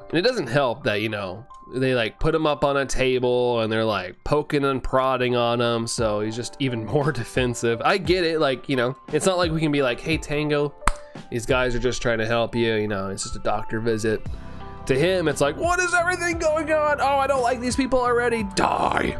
And it doesn't help that, you know, they like put him up on a table and they're like poking and prodding on him, so he's just even more defensive. I get it, like, you know, it's not like we can be like, hey Tango, these guys are just trying to help you, you know, it's just a doctor visit. To him, it's like, what is everything going on? Oh, I don't like these people already. Die.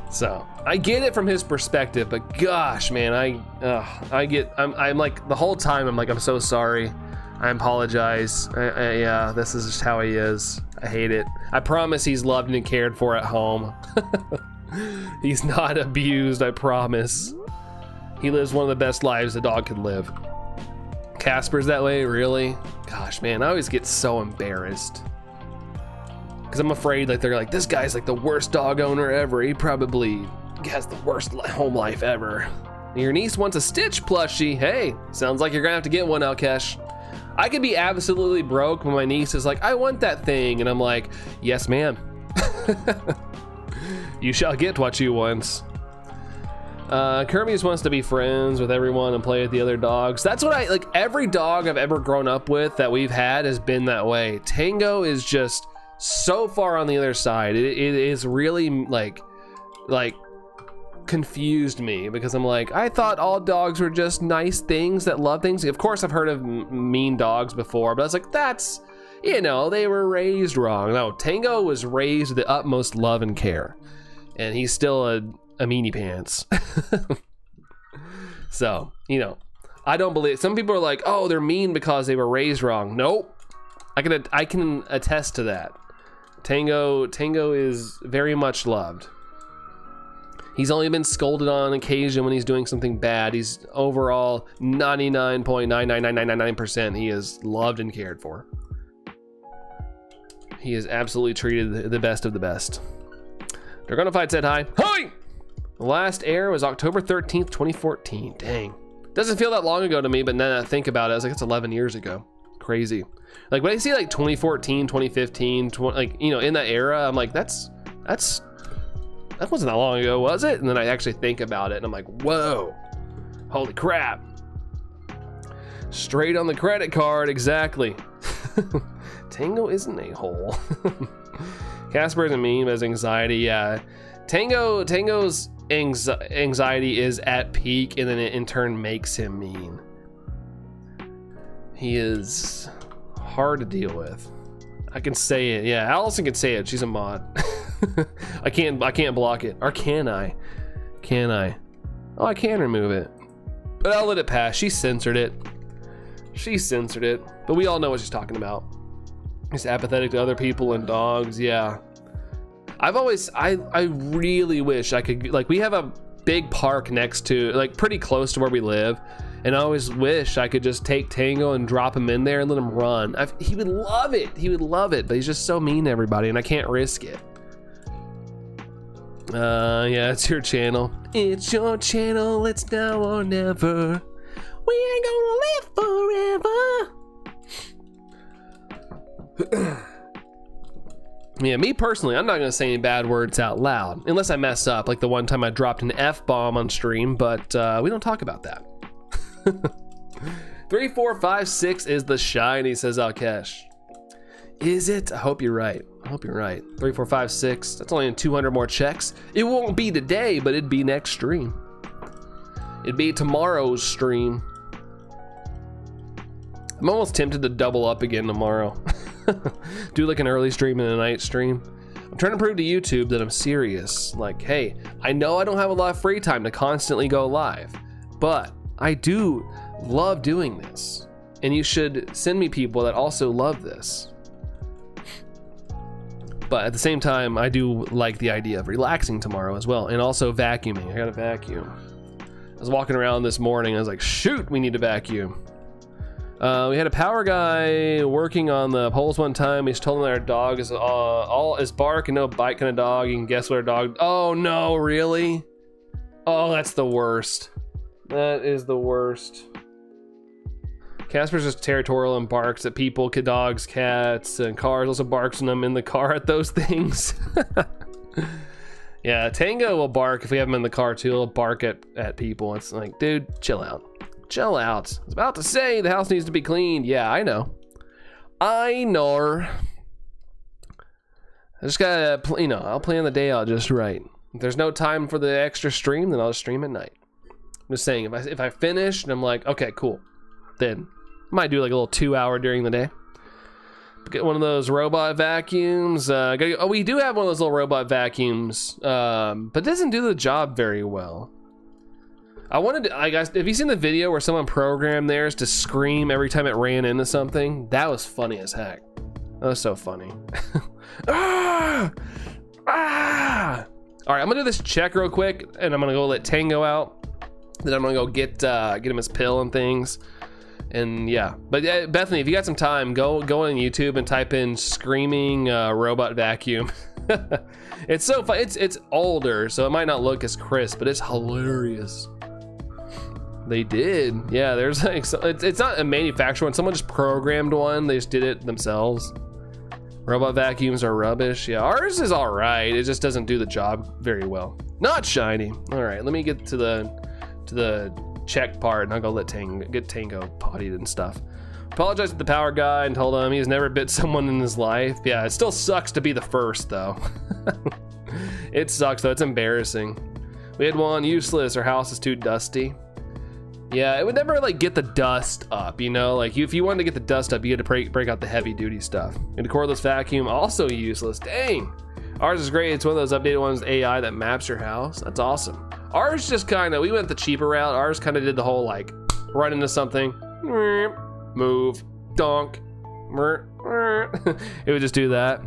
So I get it from his perspective, but gosh, man, I'm like the whole time I'm like, I'm so sorry. I apologize. Yeah, this is just how he is. I hate it. I promise he's loved and cared for at home. He's not abused, I promise. He lives one of the best lives a dog could live. Casper's that way, really? Gosh, man, I always get so embarrassed. Because I'm afraid like they're like, this guy's like the worst dog owner ever. He probably has the worst home life ever. Your niece wants a Stitch plushie. Hey, sounds like you're gonna have to get one, Alkesh. I could be absolutely broke when my niece is like, I want that thing. And I'm like, yes, ma'am. You shall get what you want. Kirby just wants to be friends with everyone and play with the other dogs. That's what I, like every dog I've ever grown up with that we've had has been that way. Tango is just so far on the other side. It is really like confused me because I'm like, I thought all dogs were just nice things that love things. Of course I've heard of mean dogs before, but I was like, that's, you know, they were raised wrong. No, Tango was raised with the utmost love and care, and he's still a meanie pants. So, you know, I don't believe, some people are like, oh, they're mean because they were raised wrong. Nope. I can attest to that. Tango is very much loved. He's only been scolded on occasion when he's doing something bad. He's overall 99.99999% he is loved and cared for. He is absolutely treated the best of the best. Dragonify said hi. Hi! The last air was October 13th, 2014. Dang. Doesn't feel that long ago to me, but now that I think about it, I was like, it's 11 years ago. Crazy. Like when I see like 2014, 2015, like, you know, in that era, I'm like, that wasn't that long ago, was it? And then I actually think about it and I'm like, whoa, holy crap. Straight on the credit card, exactly. Tango is an a-hole. Casper isn't mean, but his anxiety, yeah. Tango's anxiety is at peak, and then it in turn makes him mean. He is hard to deal with. I can say it, yeah. Allison can say it. She's a mod. I can't block it, or can I? Can I? Oh, I can remove it, but I'll let it pass. She censored it. But we all know what she's talking about. He's apathetic to other people and dogs. Yeah. I really wish I could, like, we have a big park next to, like, pretty close to where we live, and I always wish I could just take Tango and drop him in there and let him run. He would love it. But he's just so mean to everybody, and I can't risk it. Yeah, it's your channel. It's your channel. It's now or never. We ain't gonna live forever. Yeah, me personally, I'm not gonna say any bad words out loud unless I mess up, like the one time I dropped an F-bomb on stream, but we don't talk about that. 3456 is the shiny, says Alkesh. Is it? I hope you're right. 3456. That's only 200 more checks. It won't be today, but it'd be next stream. It'd be tomorrow's stream. I'm almost tempted to double up again tomorrow. Do like an early stream and a night stream. I'm trying to prove to YouTube that I'm serious. Like, hey, I know I don't have a lot of free time to constantly go live, but I do love doing this. And you should send me people that also love this. But at the same time, I do like the idea of relaxing tomorrow as well. And also vacuuming. I gotta vacuum. I was walking around this morning. I was like, shoot, we need to vacuum. We had a power guy working on the poles one time. He's told him that our dog is all is bark and no bite kind of dog. You can guess what our dog. Oh no, really? Oh, that's the worst. That is the worst. Casper's just territorial and barks at people, dogs, cats, and cars. Also barks when I'm in the car at those things. Yeah, Tango will bark if we have him in the car too. He'll bark at people. It's like, dude, chill out. Chill out. I was about to say the house needs to be cleaned. Yeah, I know. I know. I just gotta, I'll plan the day out just right. If there's no time for the extra stream, then I'll just stream at night. I'm just saying, if I finish and I'm like, okay, cool, then I might do like a little 2-hour during the day. Get one of those robot vacuums. We do have one of those little robot vacuums, but it doesn't do the job very well. Guys, have you seen the video where someone programmed theirs to scream every time it ran into something? That was funny as heck. That was so funny. Ah! Ah! All right, I'm gonna do this check real quick, and I'm gonna go let Tango out. Then I'm gonna go get him his pill and things. And yeah, but Bethany, if you got some time, go on YouTube and type in "screaming robot vacuum." It's so fun. It's older, so it might not look as crisp, but it's hilarious. They did, yeah. There's like, it's not a manufacturer one. Someone just programmed one. They just did it themselves. Robot vacuums are rubbish. Yeah, ours is all right. It just doesn't do the job very well. Not shiny. All right, let me get to the check part, and I'll go let get Tango pottied and stuff. Apologized to the power guy and told him he's never bit someone in his life. Yeah, it still sucks to be the first though. It sucks though. It's embarrassing. We had one useless. Our house is too dusty. Yeah, it would never like get the dust up, you know? Like if you wanted to get the dust up, you had to break out the heavy duty stuff. And the cordless vacuum, also useless. Dang. Ours is great. It's one of those updated ones, AI, that maps your house. That's awesome. Ours just we went the cheaper route. Ours kind of did the whole like run into something, move, donk. It would just do that.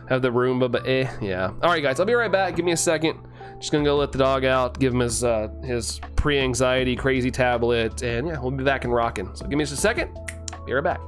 Have the Roomba, but yeah. All right, guys, I'll be right back. Give me a second. Just gonna go let the dog out, give him his pre-anxiety crazy tablet, and yeah, we'll be back and rocking. So give me just a second. Be right back.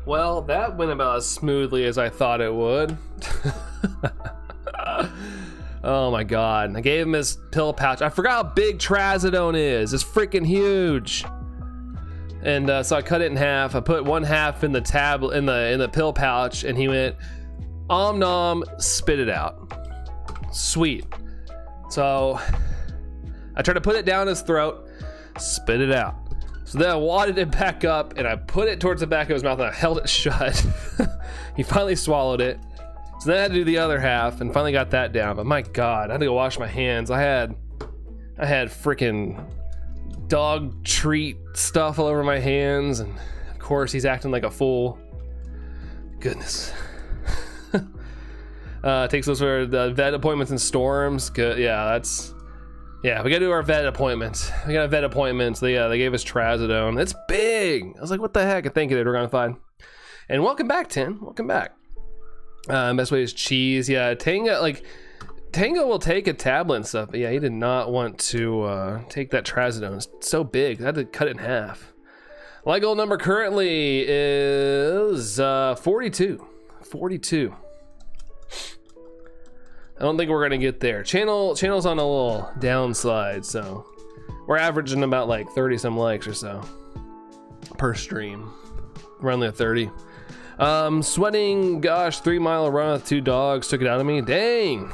Well, that went about as smoothly as I thought it would. Oh my god. I gave him his pill pouch. I forgot how big trazodone is. It's freaking huge. And so I cut it in half. I put one half in the tablet in the pill pouch, and he went om nom, spit it out. Sweet. So I tried to put it down his throat, spit it out. So then I wadded it back up and I put it towards the back of his mouth and I held it shut. He finally swallowed it. So then I had to do the other half and finally got that down. But my god, I had to go wash my hands. I had freaking dog treat stuff all over my hands, and of course he's acting like a fool. Goodness. Takes those for the vet appointments and storms. Good. Yeah, we gotta do our vet appointments. We got a vet appointments. They gave us trazodone. It's big. I was like, what the heck? Thank you, Dragonified. And welcome back, Tin. Welcome back. Best way is cheese. Yeah, Tango will take a tablet and stuff, but yeah, he did not want to take that trazodone. It's so big. I had to cut it in half. My goal number currently is 42. 42. I don't think we're gonna get there. Channel's on a little downslide, so we're averaging about like 30 some likes or so per stream. Around the 30. Sweating, gosh, 3 mile run with 2 dogs took it out of me. Dang,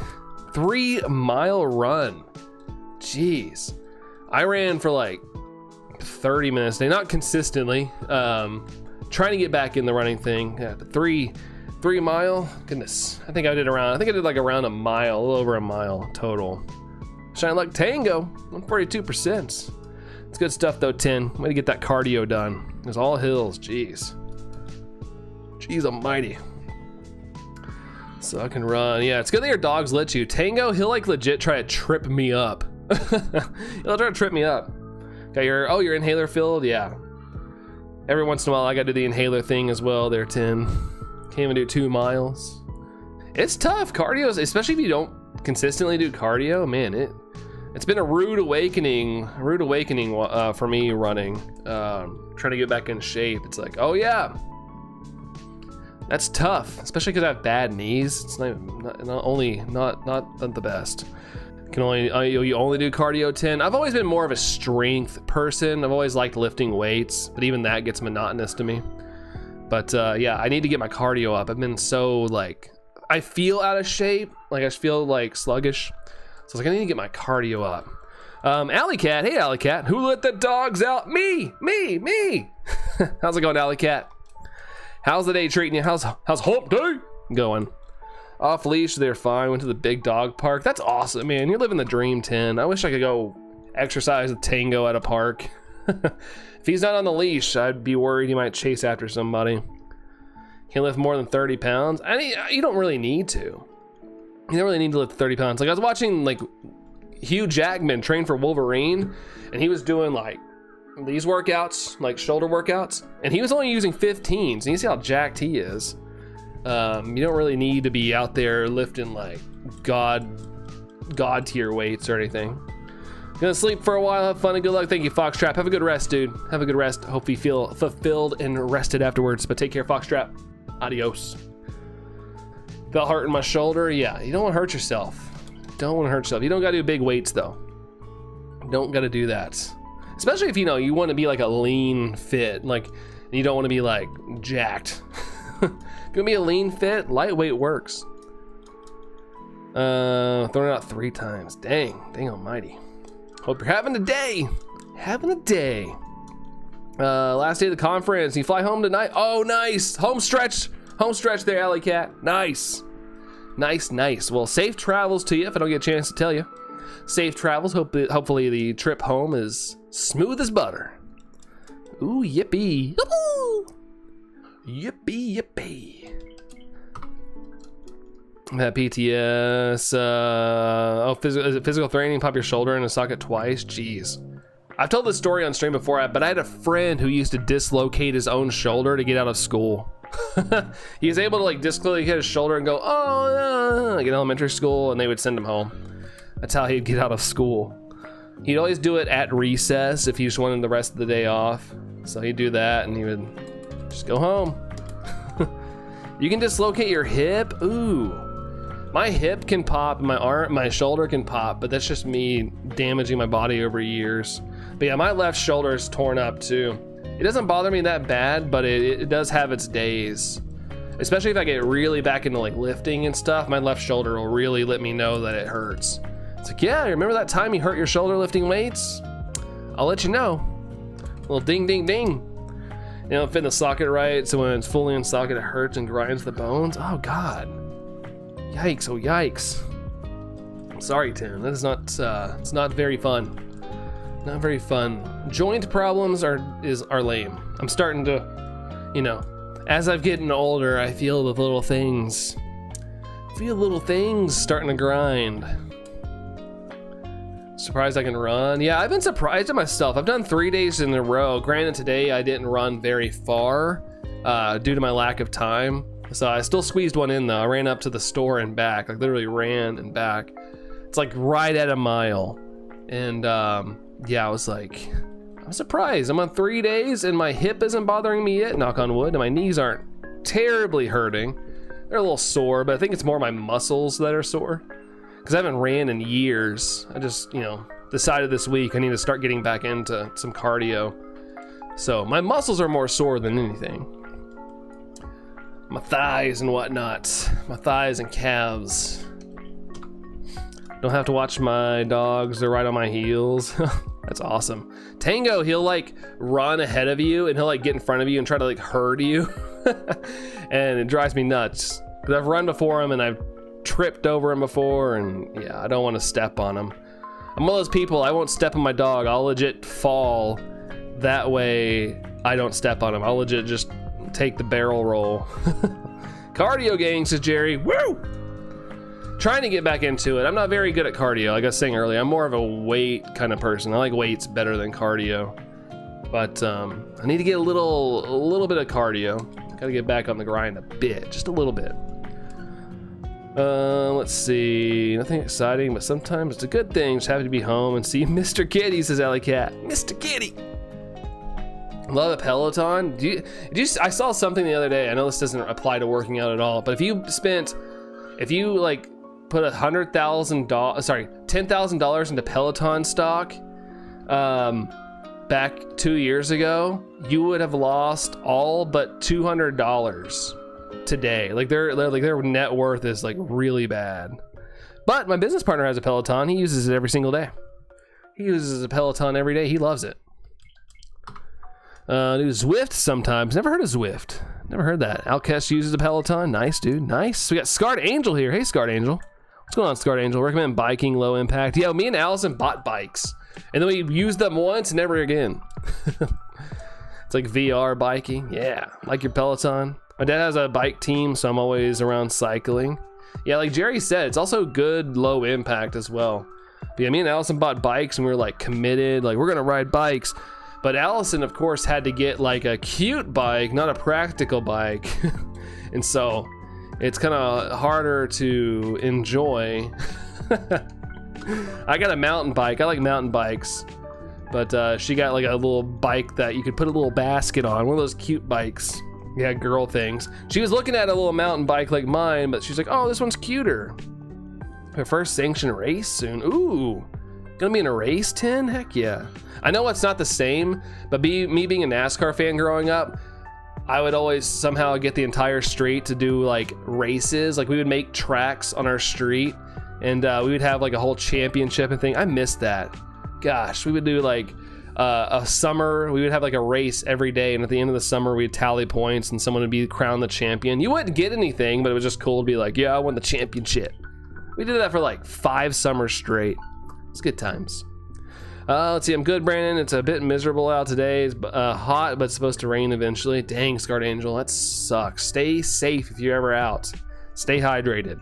3 mile run. Jeez, I ran for like 30 minutes a day, not consistently. Trying to get back in the running thing. Yeah, 3 mile, goodness. I think I did like around a mile, a little over a mile total. Shine Luck Tango, 142%. It's good stuff though, Tin. Way to get that cardio done. It's all hills, jeez. Jeez almighty. So I can run. Yeah, it's good that your dogs let you. Tango, he'll like legit try to trip me up. He'll try to trip me up. Got your inhaler filled? Yeah. Every once in a while I gotta do the inhaler thing as well there, Tin. Can't even do 2 miles. It's tough. Cardio, especially if you don't consistently do cardio, man, it's been a rude awakening for me running. Trying to get back in shape. It's like, oh yeah, that's tough, especially because I have bad knees. It's not the best. You only do cardio, Tin. I've always been more of a strength person. I've always liked lifting weights, but even that gets monotonous to me. But yeah, I need to get my cardio up. I've been so like, I feel out of shape. Like I feel like sluggish. So I was like, I need to get my cardio up. Alley Cat, hey Alley Cat, who let the dogs out? Me. How's it going, Alley Cat? How's the day treating you? How's hump day going? Off leash, they're fine. Went to the big dog park. That's awesome, man. You're living the dream, Tin. I wish I could go exercise with Tango at a park. If he's not on the leash, I'd be worried he might chase after somebody. Can't lift more than 30 pounds. You don't really need to. You don't really need to lift 30 pounds. Like I was watching like Hugh Jackman train for Wolverine, and he was doing like these workouts, like shoulder workouts, and he was only using 15s. And you see how jacked he is. You don't really need to be out there lifting like god tier weights or anything. Gonna sleep for a while, have fun and good luck. Thank you, Foxtrap. Have a good rest, dude. Have a good rest. Hope you feel fulfilled and rested afterwards. But take care, Foxtrap. Adios. Felt hurt in my shoulder. Yeah, you don't want to hurt yourself. Don't want to hurt yourself. You don't gotta do big weights though. Don't gotta do that. Especially if you want to be like a lean fit, like you don't want to be like jacked. Gonna be a lean fit, lightweight works. Thrown it out 3 times. Dang almighty. Hope you're having a day. Last day of the conference. You fly home tonight? Oh, nice. Home stretch there, Alley Cat. Nice. Well, safe travels to you if I don't get a chance to tell you. Safe travels. Hopefully the trip home is smooth as butter. Ooh, yippee. Yippee. That PTS, is it physical training? Pop your shoulder in a socket twice? Jeez. I've told this story on stream before, but I had a friend who used to dislocate his own shoulder to get out of school. He was able to like dislocate his shoulder and go, oh, no, like in elementary school, and they would send him home. That's how he'd get out of school. He'd always do it at recess if he just wanted the rest of the day off. So he'd do that and he would just go home. You can dislocate your hip. Ooh. My hip can pop, my shoulder can pop, but that's just me damaging my body over years. But yeah, my left shoulder is torn up too. It doesn't bother me that bad, but it does have its days. Especially if I get really back into like lifting and stuff, my left shoulder will really let me know that it hurts. It's like, yeah, remember that time you hurt your shoulder lifting weights? I'll let you know. A little ding, ding, ding. You know, fit in the socket right, so when it's fully in socket, it hurts and grinds the bones. Oh God. Yikes, oh yikes. Sorry, Tim, that is not, it's not very fun. Not very fun. Joint problems are lame. I'm starting to, you know, as I've getting older, I feel the little things starting to grind. Surprised I can run. Yeah, I've been surprised at myself. I've done 3 days in a row. Granted, today I didn't run very far due to my lack of time. So I still squeezed one in though. I ran up to the store and back, like literally ran and back. It's like right at a mile. And yeah, I was surprised. I'm on 3 days and my hip isn't bothering me yet, knock on wood, and my knees aren't terribly hurting. They're a little sore, but I think it's more my muscles that are sore. Because I haven't ran in years. I just, you know, decided this week I need to start getting back into some cardio. So my muscles are more sore than anything. My thighs and whatnot. My thighs and calves. Don't have to watch my dogs, they're right on my heels. That's awesome. Tango, he'll like run ahead of you and he'll like get in front of you and try to like herd you. And it drives me nuts. Because I've run before him and I've tripped over him before, and yeah, I don't want to step on him. I'm one of those people, I won't step on my dog. I'll legit fall. That way I don't step on him. I'll legit just take the barrel roll. Cardio gang, says Jerry. Woo! Trying to get back into it. I'm not very good at cardio. Like I was saying earlier, I'm more of a weight kind of person. I like weights better than cardio. But I need to get a little bit of cardio. Gotta get back on the grind a bit, just a little bit. Let's see, nothing exciting, but sometimes it's a good thing. Just happy to be home and see Mr. Kitty, says Alley Cat. Mr. Kitty. Love a Peloton. I saw something the other day. I know this doesn't apply to working out at all, but if you like put $10,000 into Peloton stock, back 2 years ago, you would have lost all but $200 today. Like their net worth is like really bad. But my business partner has a Peloton. He uses it every single day. He uses a Peloton every day. He loves it. Do Zwift sometimes. Never heard of Zwift. Never heard that. Outcast uses a Peloton. Nice, dude. Nice. We got Scarred Angel here. Hey, Scarred Angel. What's going on, Scarred Angel? Recommend biking, low impact. Yeah, me and Allison bought bikes, and then we used them once, never again. It's like VR biking. Yeah, like your Peloton. My dad has a bike team, so I'm always around cycling. Yeah, like Jerry said, it's also good low impact as well. But yeah, me and Allison bought bikes, and we were like committed, like we're gonna ride bikes. But Allison, of course, had to get like a cute bike, not a practical bike. And so it's kind of harder to enjoy. I got a mountain bike. I like mountain bikes. But she got like a little bike that you could put a little basket on. One of those cute bikes. Yeah, girl things. She was looking at a little mountain bike like mine, but she's like, oh, this one's cuter. Her first sanctioned race soon. Ooh, gonna be in a race, 10? Heck yeah. I know it's not the same, but me being a NASCAR fan growing up, I would always somehow get the entire street to do like races. Like we would make tracks on our street, and we would have like a whole championship and thing. I missed that. Gosh, we would do like a summer, we would have like a race every day, and at the end of the summer we'd tally points and someone would be crowned the champion. You wouldn't get anything, but it was just cool to be like, yeah, I won the championship. We did that for like 5 summers straight. It's good times. Let's see, I'm good, Brandon. It's a bit miserable out today. It's hot, but it's supposed to rain eventually. Dang, Scarred Angel, that sucks. Stay safe if you're ever out. Stay hydrated.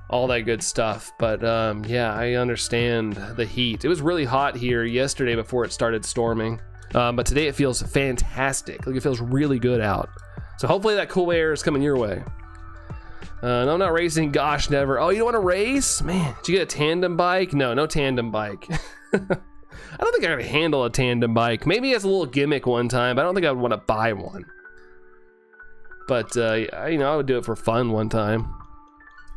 All that good stuff. But yeah, I understand the heat. It was really hot here yesterday before it started storming. But today it feels fantastic. Like it feels really good out. So hopefully that cool air is coming your way. No, I'm not racing. Gosh, never. Oh, you don't want to race? Man, did you get a tandem bike? No tandem bike. I don't think I could handle a tandem bike. Maybe as a little gimmick one time, but I don't think I would want to buy one. But you know, I would do it for fun one time.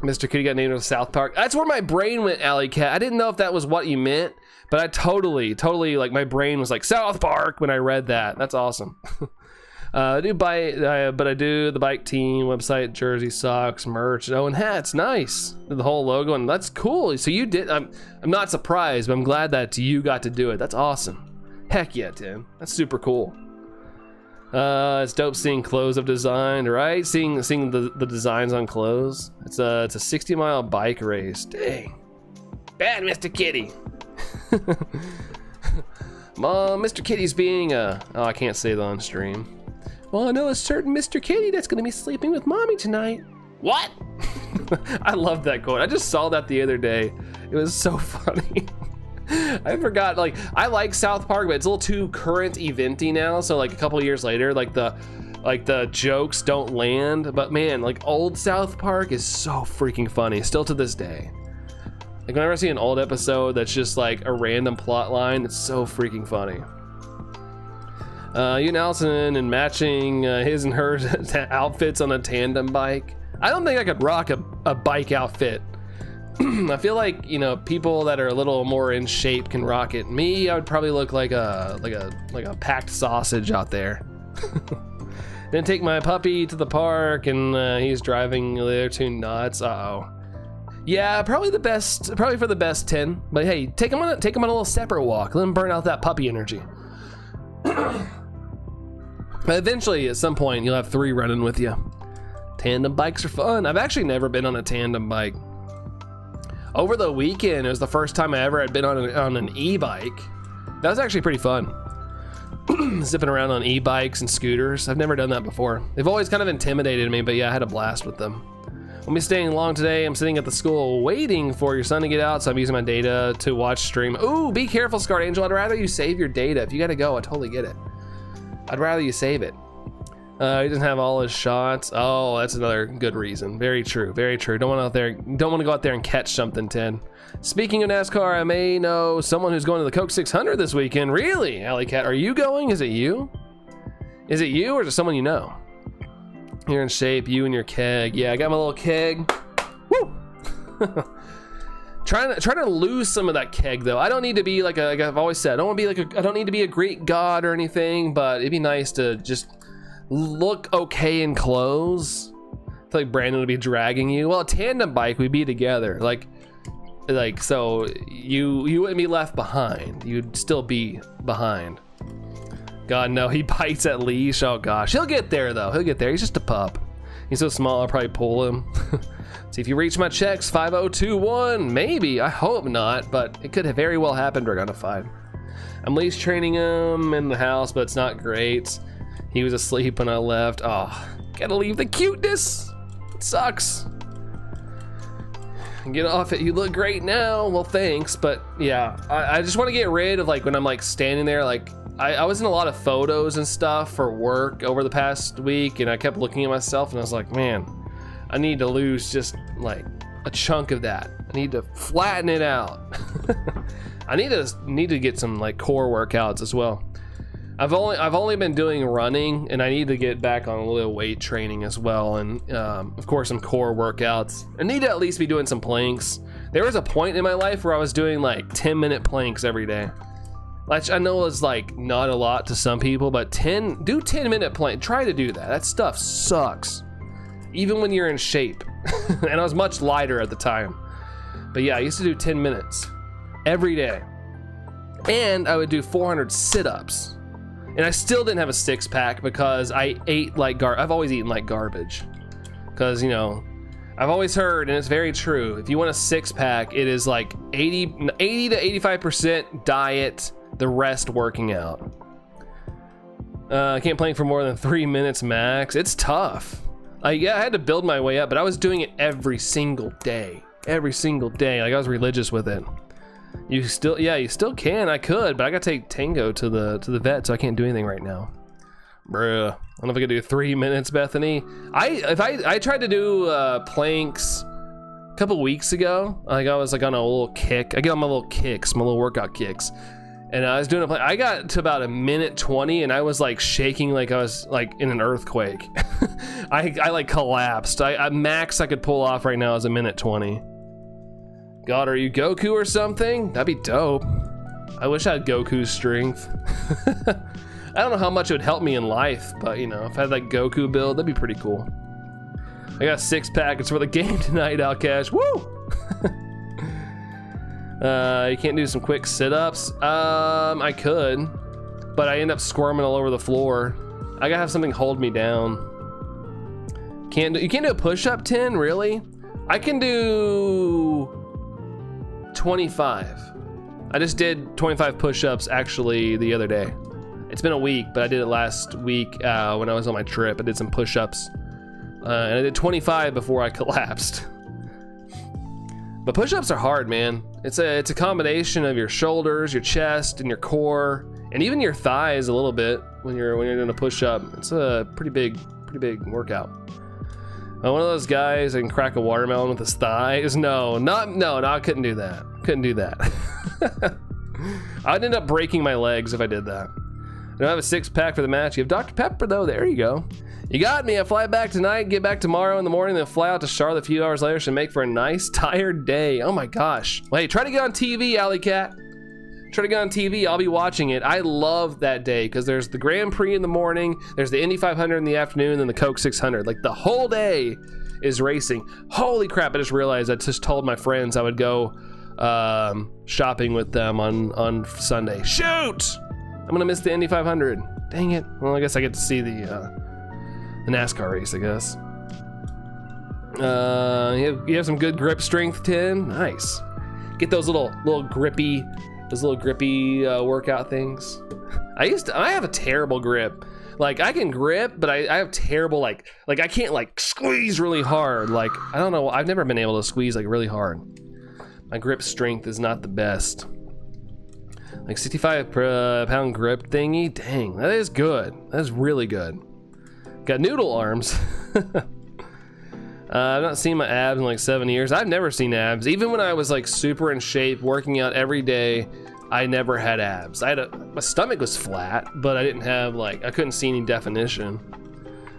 Mr. Kitty got named in South Park. That's where my brain went, Alley Cat. I didn't know if that was what you meant, but I totally, like my brain was like South Park when I read that. That's awesome. I do buy, but I do the bike team website, jersey, socks, merch, and hats. Nice, the whole logo, and that's cool. So you did. I'm not surprised, but I'm glad that you got to do it. That's awesome. Heck yeah, Tim. That's super cool. It's dope seeing clothes I've designed, right? Seeing the designs on clothes. It's a 60-mile bike race. Dang. Bad Mr. Kitty. Mom, Mr. Kitty's being oh, I can't say that on stream. Well, I know a certain Mr. Kitty that's gonna be sleeping with mommy tonight. What? I love that quote. I just saw that the other day. It was so funny. I forgot, like, I like South Park, but it's a little too current eventy now. So like a couple years later, like the jokes don't land. But man, like old South Park is so freaking funny, still to this day. Like whenever I see an old episode that's just like a random plot line, it's so freaking funny. You and Allison and matching his and her outfits on a tandem bike. I don't think I could rock a bike outfit. I feel like, you know, people that are a little more in shape can rock it. Me, I would probably look like a packed sausage out there. Then take my puppy to the park, and he's driving the other two nuts. Uh-oh. Yeah, probably for the best 10. But hey, take him on a little separate walk. Let him burn out that puppy energy. But eventually, at some point, you'll have 3 running with you. Tandem bikes are fun. I've actually never been on a tandem bike. Over the weekend, it was the first time I ever had been on an e-bike. That was actually pretty fun. Zipping around on e-bikes and scooters. I've never done that before. They've always kind of intimidated me, but yeah, I had a blast with them. Won't be staying long today. I'm sitting at the school waiting for your son to get out, so I'm using my data to watch stream. Ooh, be careful, Scarred Angel. I'd rather you save your data. If you gotta go, I totally get it. I'd rather you save it. He doesn't have all his shots. Oh, that's another good reason. Very true, very true. Don't want to go out there and catch something, 10. Speaking of NASCAR, I may know someone who's going to the Coke 600 this weekend. Really, Alley Cat? Are you going? Is it you? Is it you or is it someone you know? You're in shape, you and your keg. Yeah, I got my little keg. Woo! Trying to lose some of that keg though. I don't need to be like I've always said, I don't need to be a Greek god or anything, but it'd be nice to just look okay in clothes. I feel like Brandon would be dragging you. Well, a tandem bike, we'd be together. Like so you wouldn't be left behind. You'd still be behind. God, no, he bites at leash. Oh gosh, he'll get there though. He'll get there. He's just a pup. He's so small, I'll probably pull him. See if you reach my checks, 5021. Maybe, I hope not, but it could have very well happened, Dragonified. I'm leash training him in the house, but it's not great. He was asleep when I left. Oh, gotta leave the cuteness. It sucks. Get off it, you look great now. Well, thanks, but yeah, I just want to get rid of like when I'm like standing there, like I was in a lot of photos and stuff for work over the past week, and I kept looking at myself and I was like, man, I need to lose just like a chunk of that. I need to flatten it out. I need to get some like core workouts as well. I've only been doing running, and I need to get back on a little weight training as well, and of course some core workouts. I need to at least be doing some planks. There was a point in my life where I was doing like 10-minute planks every day. Which I know is like not a lot to some people, but 10-minute plank. Try to do that. That stuff sucks, even when you're in shape. And I was much lighter at the time. But yeah, I used to do 10 minutes every day, and I would do 400 sit-ups. And I still didn't have a 6-pack because I ate like I've always eaten like garbage. Because, you know, I've always heard, and it's very true, if you want a 6-pack, it is like 80 to 85% diet, the rest working out. I can't plank for more than 3 minutes max. It's tough. Yeah, I had to build my way up, but I was doing it every single day. Every single day. Like I was religious with it. You still can. I could, but I gotta take Tango to the vet, so I can't do anything right now. Bruh. I don't know if I could do 3 minutes, Bethany. I tried to do planks a couple weeks ago. Like I was like on a little kick. I get on my little kicks, my little workout kicks, And I was doing a play. I got to about a minute 20 and I was like shaking like I was like in an earthquake. I like collapsed. Max I could pull off right now is a minute 20. God, are you Goku or something? That'd be dope. I wish I had Goku's strength. I don't know how much it would help me in life, but you know, if I had like Goku build, that'd be pretty cool. I got a 6-pack. It's for the game tonight, Outcash. Woo! You can't do some quick sit-ups. I could, but I end up squirming all over the floor. I gotta have something hold me down. You can't do a push-up 10, really? I can do 25. I just did 25 push-ups actually the other day. It's been a week, but I did it last week when I was on my trip. I did some push-ups, and I did 25 before I collapsed. But push-ups are hard, man. It's a combination of your shoulders, your chest, and your core, and even your thighs a little bit when you're doing a push-up. It's a pretty big workout. One of those guys that can crack a watermelon with his thighs. No, I couldn't do that. Couldn't do that. I'd end up breaking my legs if I did that. I don't have a 6-pack for the match. You have Dr. Pepper though. There you go. You got me. I fly back tonight, get back tomorrow in the morning, then fly out to Charlotte a few hours later. Should make for a nice, tired day. Oh my gosh. Well, hey, try to get on TV, Alley Cat. Try to get on TV. I'll be watching it. I love that day because there's the Grand Prix in the morning, there's the Indy 500 in the afternoon, and the Coke 600. Like the whole day is racing. Holy crap, I just realized I just told my friends I would go shopping with them on Sunday. Shoot! I'm gonna miss the Indy 500. Dang it. Well, I guess I get to see the NASCAR race, I guess. You have some good grip strength, 10. Nice. Get those little grippy workout things. I have a terrible grip. Like I can grip, but I have terrible like I can't like squeeze really hard. Like I don't know. I've never been able to squeeze like really hard. My grip strength is not the best. Like 65 pound grip thingy. Dang, that is good. That is really good. Got noodle arms. I've not seen my abs in like 7 years. I've never seen abs. Even when I was like super in shape, working out every day, I never had abs. My stomach was flat, but I didn't have like, I couldn't see any definition.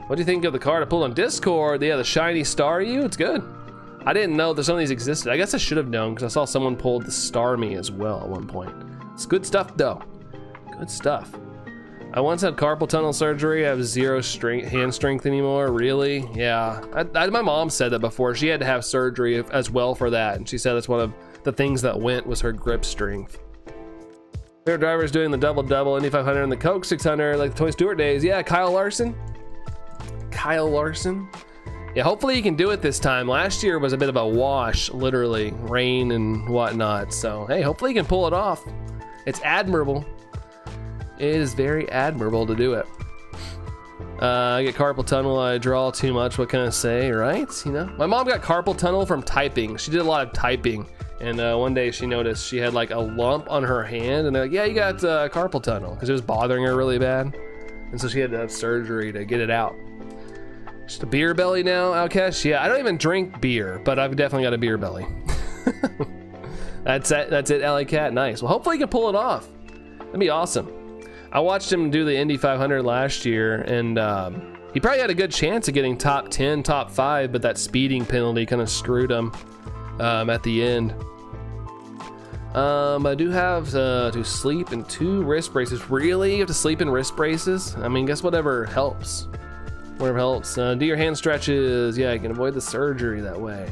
What do you think of the card I pulled on Discord? Yeah, the shiny star you, it's good. I didn't know that some of these existed. I guess I should have known because I saw someone pulled the star me as well at one point. It's good stuff though. Good stuff. I once had carpal tunnel surgery. I have zero hand strength anymore. Really? Yeah. My mom said that before. She had to have surgery as well for that, and she said that's one of the things that went was her grip strength. Fair driver's doing the double-double, Indy 500 and the Coke 600 like the Toy Stewart days. Yeah, Kyle Larson. Yeah, hopefully he can do it this time. Last year was a bit of a wash, literally, rain and whatnot. So, hey, hopefully he can pull it off. It's admirable. It is very admirable to do it. I get carpal tunnel, I draw too much, what can I say, right? You know, my mom got carpal tunnel from typing. She did a lot of typing, and one day she noticed she had like a lump on her hand, and they're like, yeah, you got carpal tunnel, because it was bothering her really bad. And so she had to have surgery to get it out. Just a beer belly now, Outcast? Yeah, I don't even drink beer, but I've definitely got a beer belly. That's it, Alley Cat, nice. Well, hopefully he can pull it off. That'd be awesome. I watched him do the Indy 500 last year, and he probably had a good chance of getting top 10, top 5, but that speeding penalty kind of screwed him at the end. I do have to sleep in 2 wrist braces. Really? You have to sleep in wrist braces? I mean, guess whatever helps. Whatever helps. Do your hand stretches. Yeah, you can avoid the surgery that way.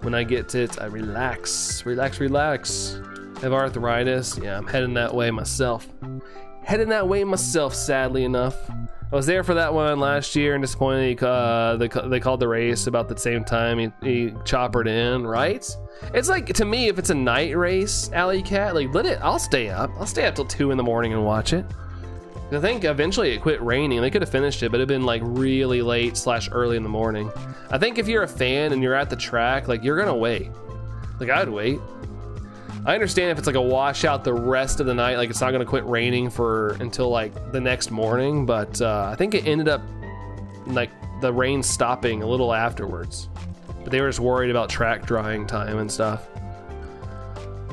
When I get to it, I relax. Relax. I have arthritis. Yeah, I'm heading that way myself. Sadly enough. I was there for that one last year and disappointed they called the race about the same time he choppered in, right? It's like, to me, if it's a night race, Alley Cat, like I'll stay up till 2 in the morning and watch it. I think eventually it quit raining. They could have finished it, but it'd been like really late / early in the morning. I think if you're a fan and you're at the track, like you're gonna wait. Like I'd wait. I understand if it's like a washout the rest of the night, like it's not gonna quit raining until like the next morning, but I think it ended up like the rain stopping a little afterwards. But they were just worried about track drying time and stuff.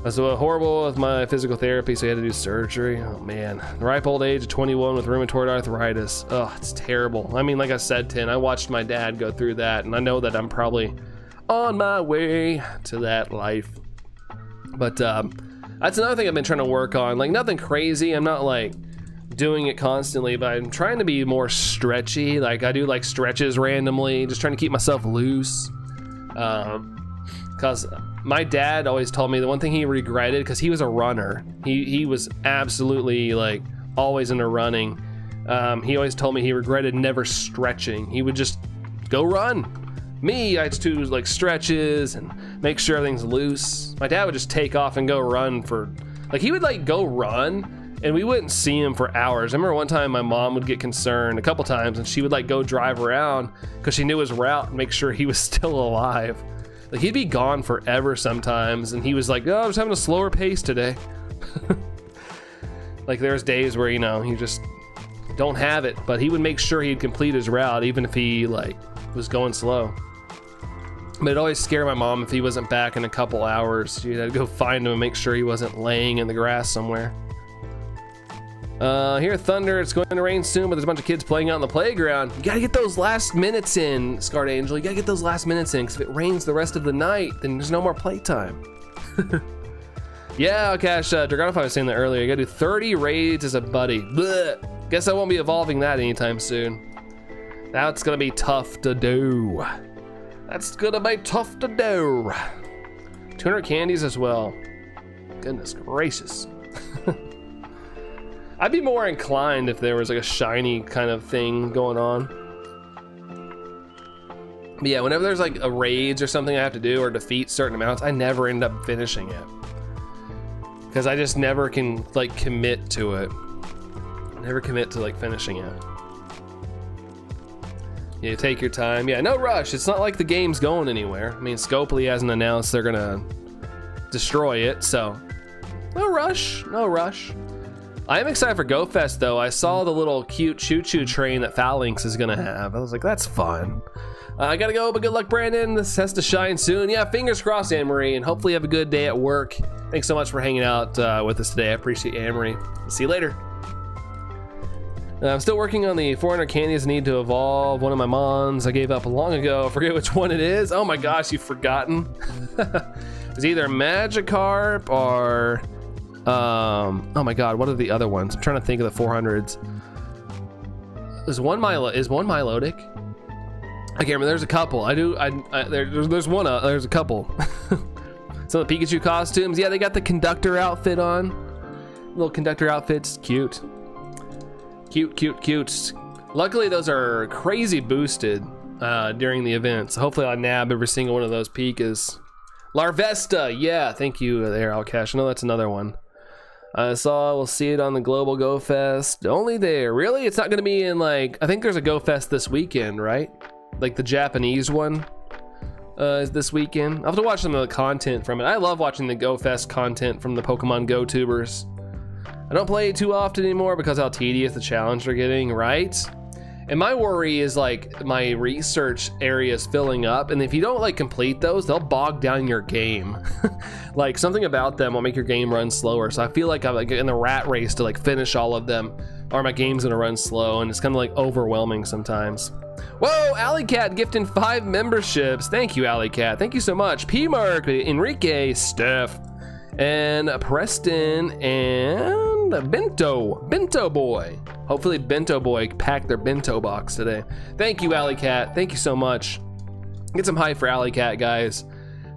I was horrible with my physical therapy, so I had to do surgery. Oh man, the ripe old age of 21 with rheumatoid arthritis. Oh, it's terrible. I mean, like I said, Tin, I watched my dad go through that, and I know that I'm probably on my way to that life. But that's another thing I've been trying to work on. Like, nothing crazy. I'm not like doing it constantly, but I'm trying to be more stretchy. Like, I do like stretches randomly, just trying to keep myself loose. Because my dad always told me the one thing he regretted, because he was a runner. He was absolutely like always into running. He always told me he regretted never stretching. He would just go run. Me, I just do like stretches and make sure everything's loose. My dad would just take off and go run for, like, he would like go run and we wouldn't see him for hours. I remember one time my mom would get concerned a couple times and she would like go drive around because she knew his route and make sure he was still alive. Like, he'd be gone forever sometimes, and he was like, oh, I was having a slower pace today. Like, there's days where, you know, he just don't have it, but he would make sure he'd complete his route even if he like was going slow. But it always scared my mom if he wasn't back in a couple hours. She'd have to go find him and make sure he wasn't laying in the grass somewhere. Here, thunder, it's going to rain soon, but there's a bunch of kids playing out in the playground. You gotta get those last minutes in, Scarred Angel. You gotta get those last minutes in, because if it rains the rest of the night, then there's no more playtime. Yeah, Cash, Dragonify was saying that earlier. You gotta do 30 raids as a buddy. Blech. Guess I won't be evolving that anytime soon. That's gonna be tough to do. That's gonna be tough to do. 200 candies as well. Goodness gracious. I'd be more inclined if there was like a shiny kind of thing going on. But yeah, whenever there's like a raids or something I have to do or defeat certain amounts, I never end up finishing it. Because I just never can like commit to it. Never commit to like finishing it. You take your time. Yeah, no rush. It's not like the game's going anywhere. I mean, Scopely hasn't announced they're gonna destroy it, so no rush, no rush. I am excited for GoFest though. I saw the little cute choo-choo train that Phalanx is gonna have. I was like, that's fun. I gotta go, but good luck, Brandon. This has to shine soon. Yeah, fingers crossed, Anne-Marie, and hopefully you have a good day at work. Thanks so much for hanging out with us today. I appreciate you, Anne-Marie. See you later. I'm still working on the 400 candies I need to evolve. One of my mons I gave up long ago. I forget which one it is. Oh my gosh, you've forgotten. It's either Magikarp or oh my god, what are the other ones? I'm trying to think of the 400s. Is one Milotic? I can't remember. There's a couple. There's one. There's a couple. Some of the Pikachu costumes. Yeah, they got the conductor outfit on. Little conductor outfits. Cute. Cute. Luckily, those are crazy boosted during the event. So hopefully I'll nab every single one of those Pikas. Larvesta. Yeah, thank you there, Alcash. I know that's another one. We'll see it on the Global Go Fest. Only there. Really? It's not going to be in like, I think there's a Go Fest this weekend, right? Like the Japanese one is this weekend. I'll have to watch some of the content from it. I love watching the Go Fest content from the Pokemon Go tubers. I don't play it too often anymore because how tedious the challenge are getting, right? And my worry is like my research area is filling up, and if you don't like complete those, they'll bog down your game. Like something about them will make your game run slower. So I feel like I'm like in the rat race to like finish all of them, or my game's gonna run slow, and it's kind of like overwhelming sometimes. Whoa, Alley Cat gifting 5 memberships. Thank you, Alley Cat. Thank you so much. P Mark, Enrique, Steph, and Preston, and Bento Boy. Hopefully Bento Boy packed their bento box today. Thank you, Alley Cat. Thank you so much. Get some hype for Alley Cat, guys.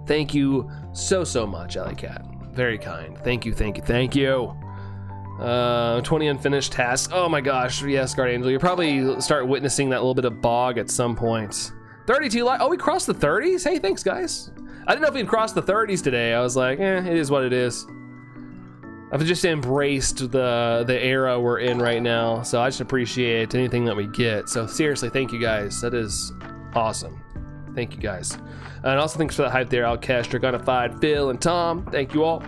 Thank you so much, Alley Cat. Very kind. Thank you. 20 unfinished tasks. Oh my gosh, yes, Guard Angel. You'll probably start witnessing that little bit of bog at some point. 32 likes. Oh, we crossed the 30s? Hey, thanks, guys. I didn't know if we'd crossed the 30s today. I was like, it is what it is. I've just embraced the era we're in right now, so I just appreciate anything that we get. So seriously, thank you guys. That is awesome. Thank you guys. And also thanks for the hype there, Alcash, Dragonified, Phil, and Tom. Thank you all.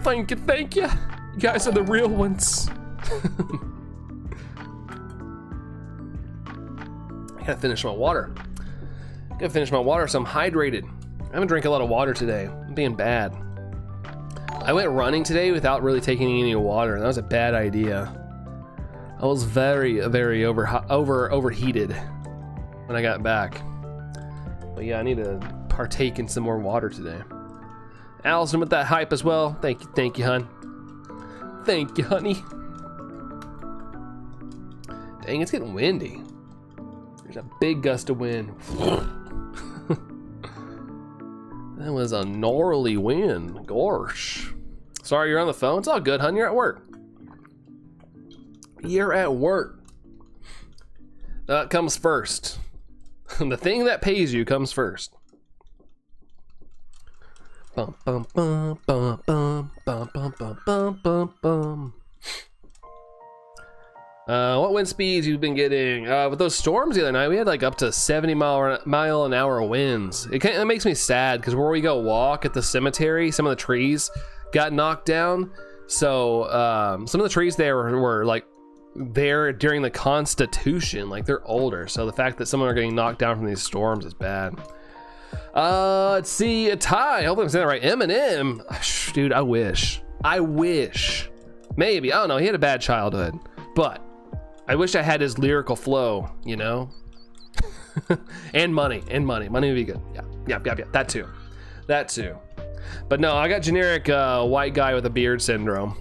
Thank you. You guys are the real ones. I gotta finish my water. So I'm hydrated. I haven't drank a lot of water today. I'm being bad. I went running today without really taking any water, and that was a bad idea. I was very overheated when I got back. But yeah, I need to partake in some more water today. Allison with that hype as well. Thank you, hun. Thank you, honey. Dang, it's getting windy. There's a big gust of wind. That was a gnarly wind. Gosh. Sorry you're on the phone. It's all good, hun. You're at work. You're at work. That comes first. The thing that pays you comes first. Bum, bum, bum, bum, bum, bum, bum, bum, bum, bum, bum. What wind speeds you've been getting? With those storms the other night, we had like up to 70 mile an hour winds. It makes me sad because where we go walk at the cemetery, some of the trees got knocked down. So some of the trees there were like there during the Constitution, like they're older. So the fact that some are getting knocked down from these storms is bad. Let's see, a tie. Hopefully I'm saying that right. Eminem, dude, I wish. Maybe, I don't know. He had a bad childhood, but I wish I had his lyrical flow, you know? and money. Money would be good. Yeah, that too. But no, I got generic white guy with a beard syndrome.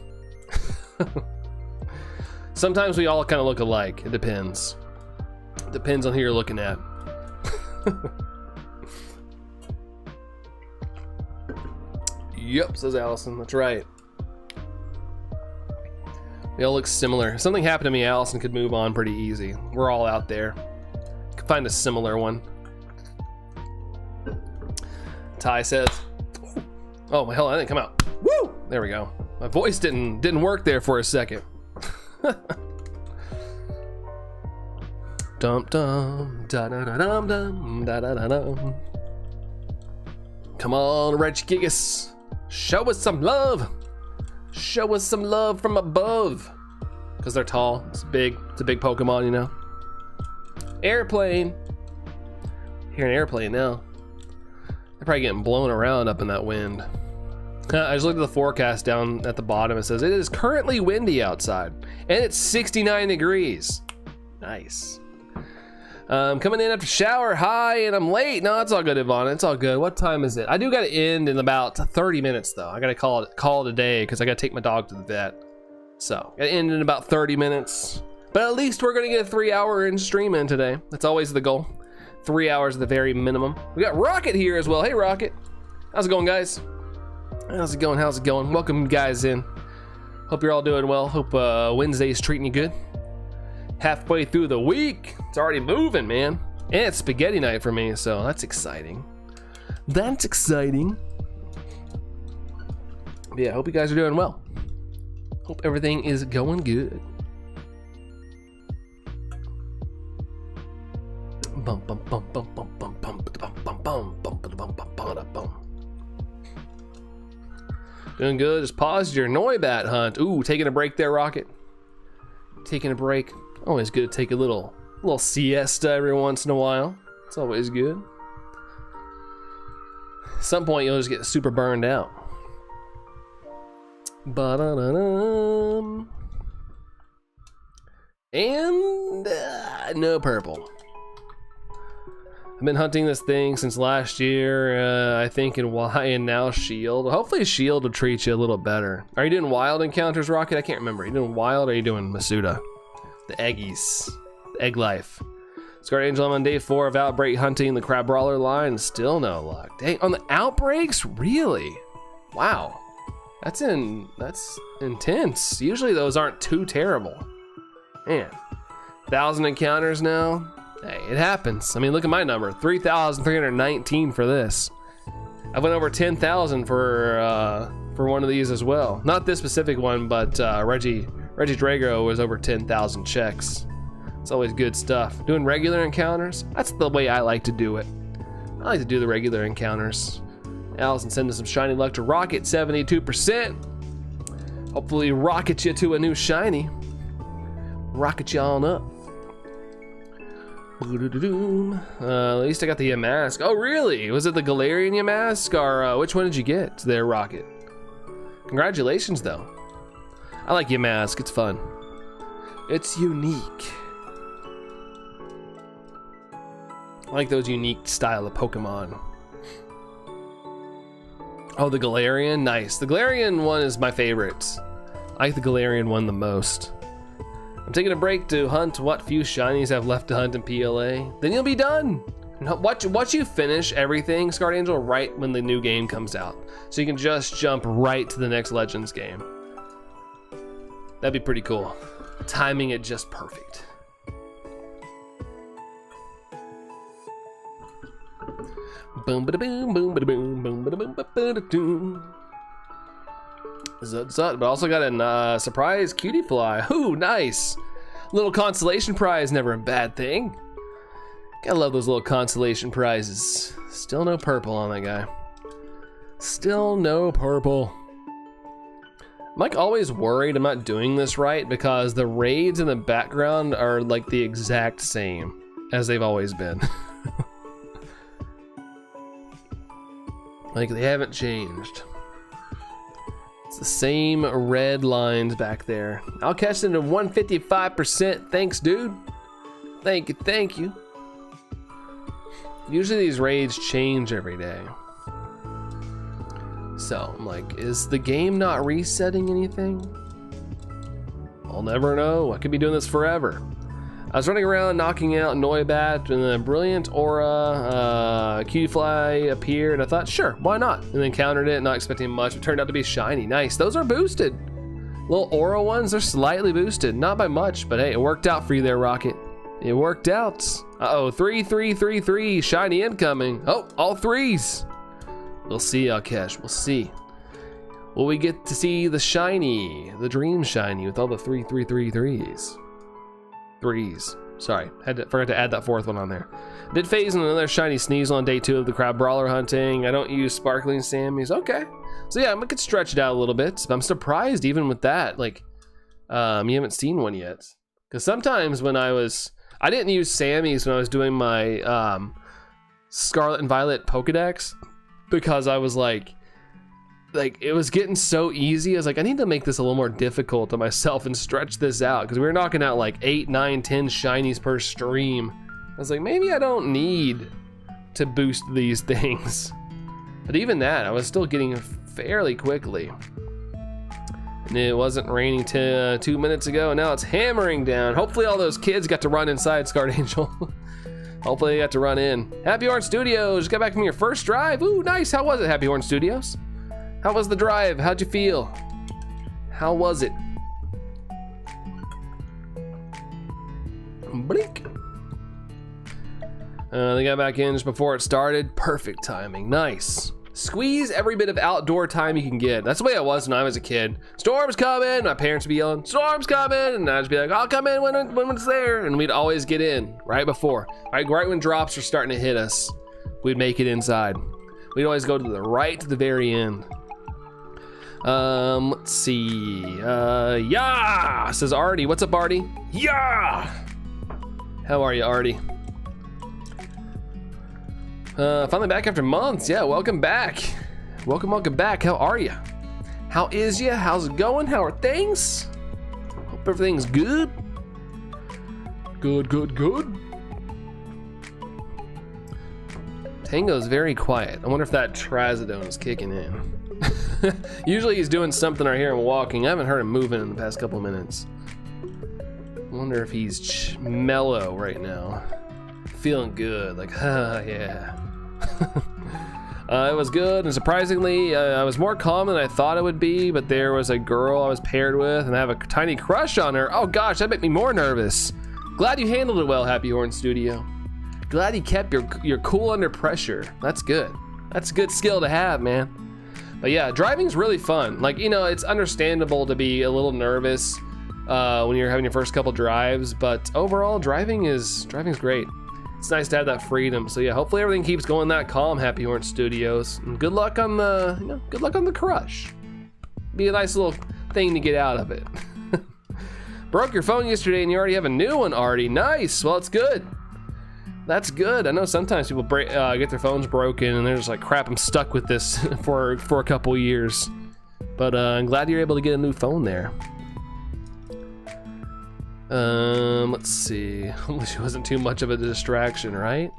Sometimes we all kind of look alike. It depends. Depends on who you're looking at. Yep, says Allison. That's right. They all look similar. If something happened to me, Allison could move on pretty easy. We're all out there. Could find a similar one. Ty says, "Oh my hell, I didn't come out." Woo! There we go. My voice didn't work there for a second. Dum dum da da da dum dum da da da dum. Come on, Regigigas. Show us some love. Show us some love from above. Because they're tall. It's a big Pokemon, you know. Airplane. Hear an airplane now. They're probably getting blown around up in that wind. I just looked at the forecast down at the bottom. It says it is currently windy outside. And it's 69 degrees. Nice. Coming in after shower, hi, and I'm late. No, it's all good, Ivana. It's all good. What time is it? I do got to end in about 30 minutes, though. I got to call it a day because I got to take my dog to the vet. So, got to end in about 30 minutes. But at least we're going to get a 3-hour in stream in today. That's always the goal. 3 hours at the very minimum. We got Rocket here as well. Hey, Rocket. How's it going, guys? How's it going? Welcome, guys, in. Hope you're all doing well. Hope Wednesday's treating you good. Halfway through the week, it's already moving, man. And it's spaghetti night for me, so that's exciting. But yeah, hope you guys are doing well. Hope everything is going good. Bum bum bum bum bum bum bum bum bum bum bum bum bum. Doing good. Just paused your Noibat hunt. Ooh, taking a break there, Rocket. Taking a break. Always good to take a little siesta every once in a while. It's always good. At some point you'll just get super burned out. Ba-da-da-dum. And no purple. I've been hunting this thing since last year, I think in Y and now Shield. Hopefully Shield will treat you a little better. Are you doing wild encounters, Rocket? I can't remember. Are you doing wild or are you doing Masuda? The eggies. The egg life. Scarred Angel, I'm on day 4 of outbreak hunting the crab brawler line. Still no luck. Dang, on the outbreaks? Really? Wow. That's intense. Usually those aren't too terrible. Man. 1,000 encounters now. Hey, it happens. I mean, look at my number. 3,319 for this. I went over 10,000 for one of these as well. Not this specific one, but Reggie Drago was over 10,000 checks. It's always good stuff. Doing regular encounters, that's the way I like to do it. I like to do the regular encounters. Allison sending some shiny luck to Rocket, 72%. Hopefully rocket you to a new shiny. Rocket you on up. At least I got the Yamask. Oh really? Was it the Galarian Yamask or which one did you get there, Rocket? Congratulations, though. I like your mask. It's fun. It's unique. I like those unique style of Pokemon. Oh, the Galarian, nice. The Galarian one is my favorite. I like the Galarian one the most. I'm taking a break to hunt what few shinies I've left to hunt in PLA. Then you'll be done. Watch you finish everything, Scarred Angel, right when the new game comes out. So you can just jump right to the next Legends game. That'd be pretty cool. Timing it just perfect. Boom ba boom boom ba boom boom ba boom ba doom. But also got a surprise cutie fly. Ooh, nice. Little consolation prize, never a bad thing. Gotta love those little consolation prizes. Still no purple on that guy. Still no purple. I'm like always worried I'm not doing this right because the raids in the background are like the exact same as they've always been. Like they haven't changed. It's the same red lines back there. I'll catch them to 155%. Thanks, dude. Thank you, thank you. Usually these raids change every day. So I'm like, is the game not resetting anything? I'll never know. I could be doing this forever. I was running around knocking out Noibat and a brilliant aura cutie fly appeared. I thought, sure, why not? And then countered it, not expecting much. It turned out to be shiny. Nice. Those are boosted. Little aura ones are slightly boosted. Not by much, but hey, it worked out for you there, Rocket. It worked out. Uh-oh, 3-3-3-3, shiny incoming. Oh, all threes. We'll see, Alkesh, we'll see. Will we get to see the shiny, the dream shiny with all the 3-3-3-3s? Threes. Sorry, forgot to add that fourth one on there. Did phase in another shiny Sneasel on day 2 of the crab brawler hunting. I don't use sparkling Sammys. Okay. So yeah, I could stretch it out a little bit. But I'm surprised even with that, like, you haven't seen one yet. Because sometimes when I didn't use Sammys when I was doing my Scarlet and Violet Pokedex because I was like it was getting so easy. I was like, I need to make this a little more difficult to myself and stretch this out because we were knocking out like 8, 9, 10 shinies per stream. I was like, maybe I don't need to boost these things. But even that, I was still getting fairly quickly. And it wasn't raining 2 minutes ago, and now it's hammering down. Hopefully all those kids got to run inside, Scarred Angel. Hopefully they got to run in. Happy Horn Studios, just got back from your first drive. Ooh, nice. How was it, Happy Horn Studios? How was the drive? How'd you feel? How was it? Blink. They got back in just before it started. Perfect timing. Nice. Squeeze every bit of outdoor time you can get. That's the way I was when I was a kid. Storm's coming. My parents would be yelling, "Storm's coming!" And I'd just be like, "I'll come in when it's there." And we'd always get in right before. Right when drops are starting to hit us, we'd make it inside. We'd always go to the very end. Let's see. Yeah, says Artie. What's up, Artie? Yeah. How are you, Artie? Finally back after months. Yeah, welcome back. Welcome back. How are you? How is ya? How's it going? How are things? Hope everything's good. Good. Tango's very quiet. I wonder if that Trazodone is kicking in. Usually he's doing something right here and walking. I haven't heard him moving in the past couple minutes. I wonder if he's mellow right now. Feeling good, like, yeah. It was good, and surprisingly, I was more calm than I thought it would be, but there was a girl I was paired with, and I have a tiny crush on her. Oh gosh, that made me more nervous. Glad you handled it well, Happy Horn Studio. Glad you kept your cool under pressure. That's good. That's a good skill to have, man. But yeah, driving's really fun. Like, you know, it's understandable to be a little nervous when you're having your first couple drives, but overall, driving's great. It's nice to have that freedom. So yeah, hopefully everything keeps going that calm, Happy Horn Studios. And good luck on the crush. Be a nice little thing to get out of it. Broke your phone yesterday and you already have a new one, Artie. Nice. Well, it's good. That's good. I know sometimes people get their phones broken and they're just like, crap, I'm stuck with this for a couple years. But I'm glad you're able to get a new phone there. Let's see. Hopefully she wasn't too much of a distraction, right?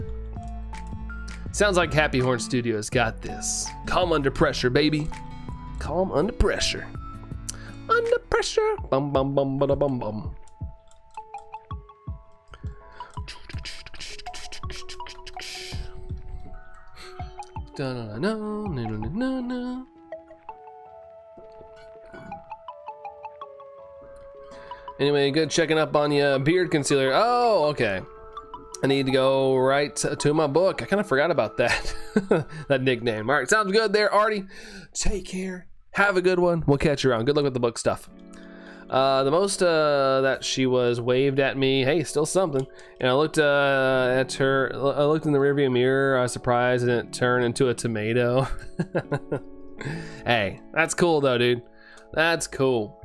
Sounds like Happy Horn Studios got this. Calm under pressure, baby. Calm under pressure. Under pressure. Bum bum bum bum bum bum. Da na na na na na na. Anyway, good checking up on you. Beard concealer. Oh, okay. I need to go right to my book. I kind of forgot about that. That nickname. All right, sounds good there, Artie. Take care. Have a good one. We'll catch you around. Good luck with the book stuff. The most that she was waved at me. Hey, still something. And I looked at her. I looked in the rearview mirror. I was surprised and it turned into a tomato. Hey, that's cool though, dude. That's cool.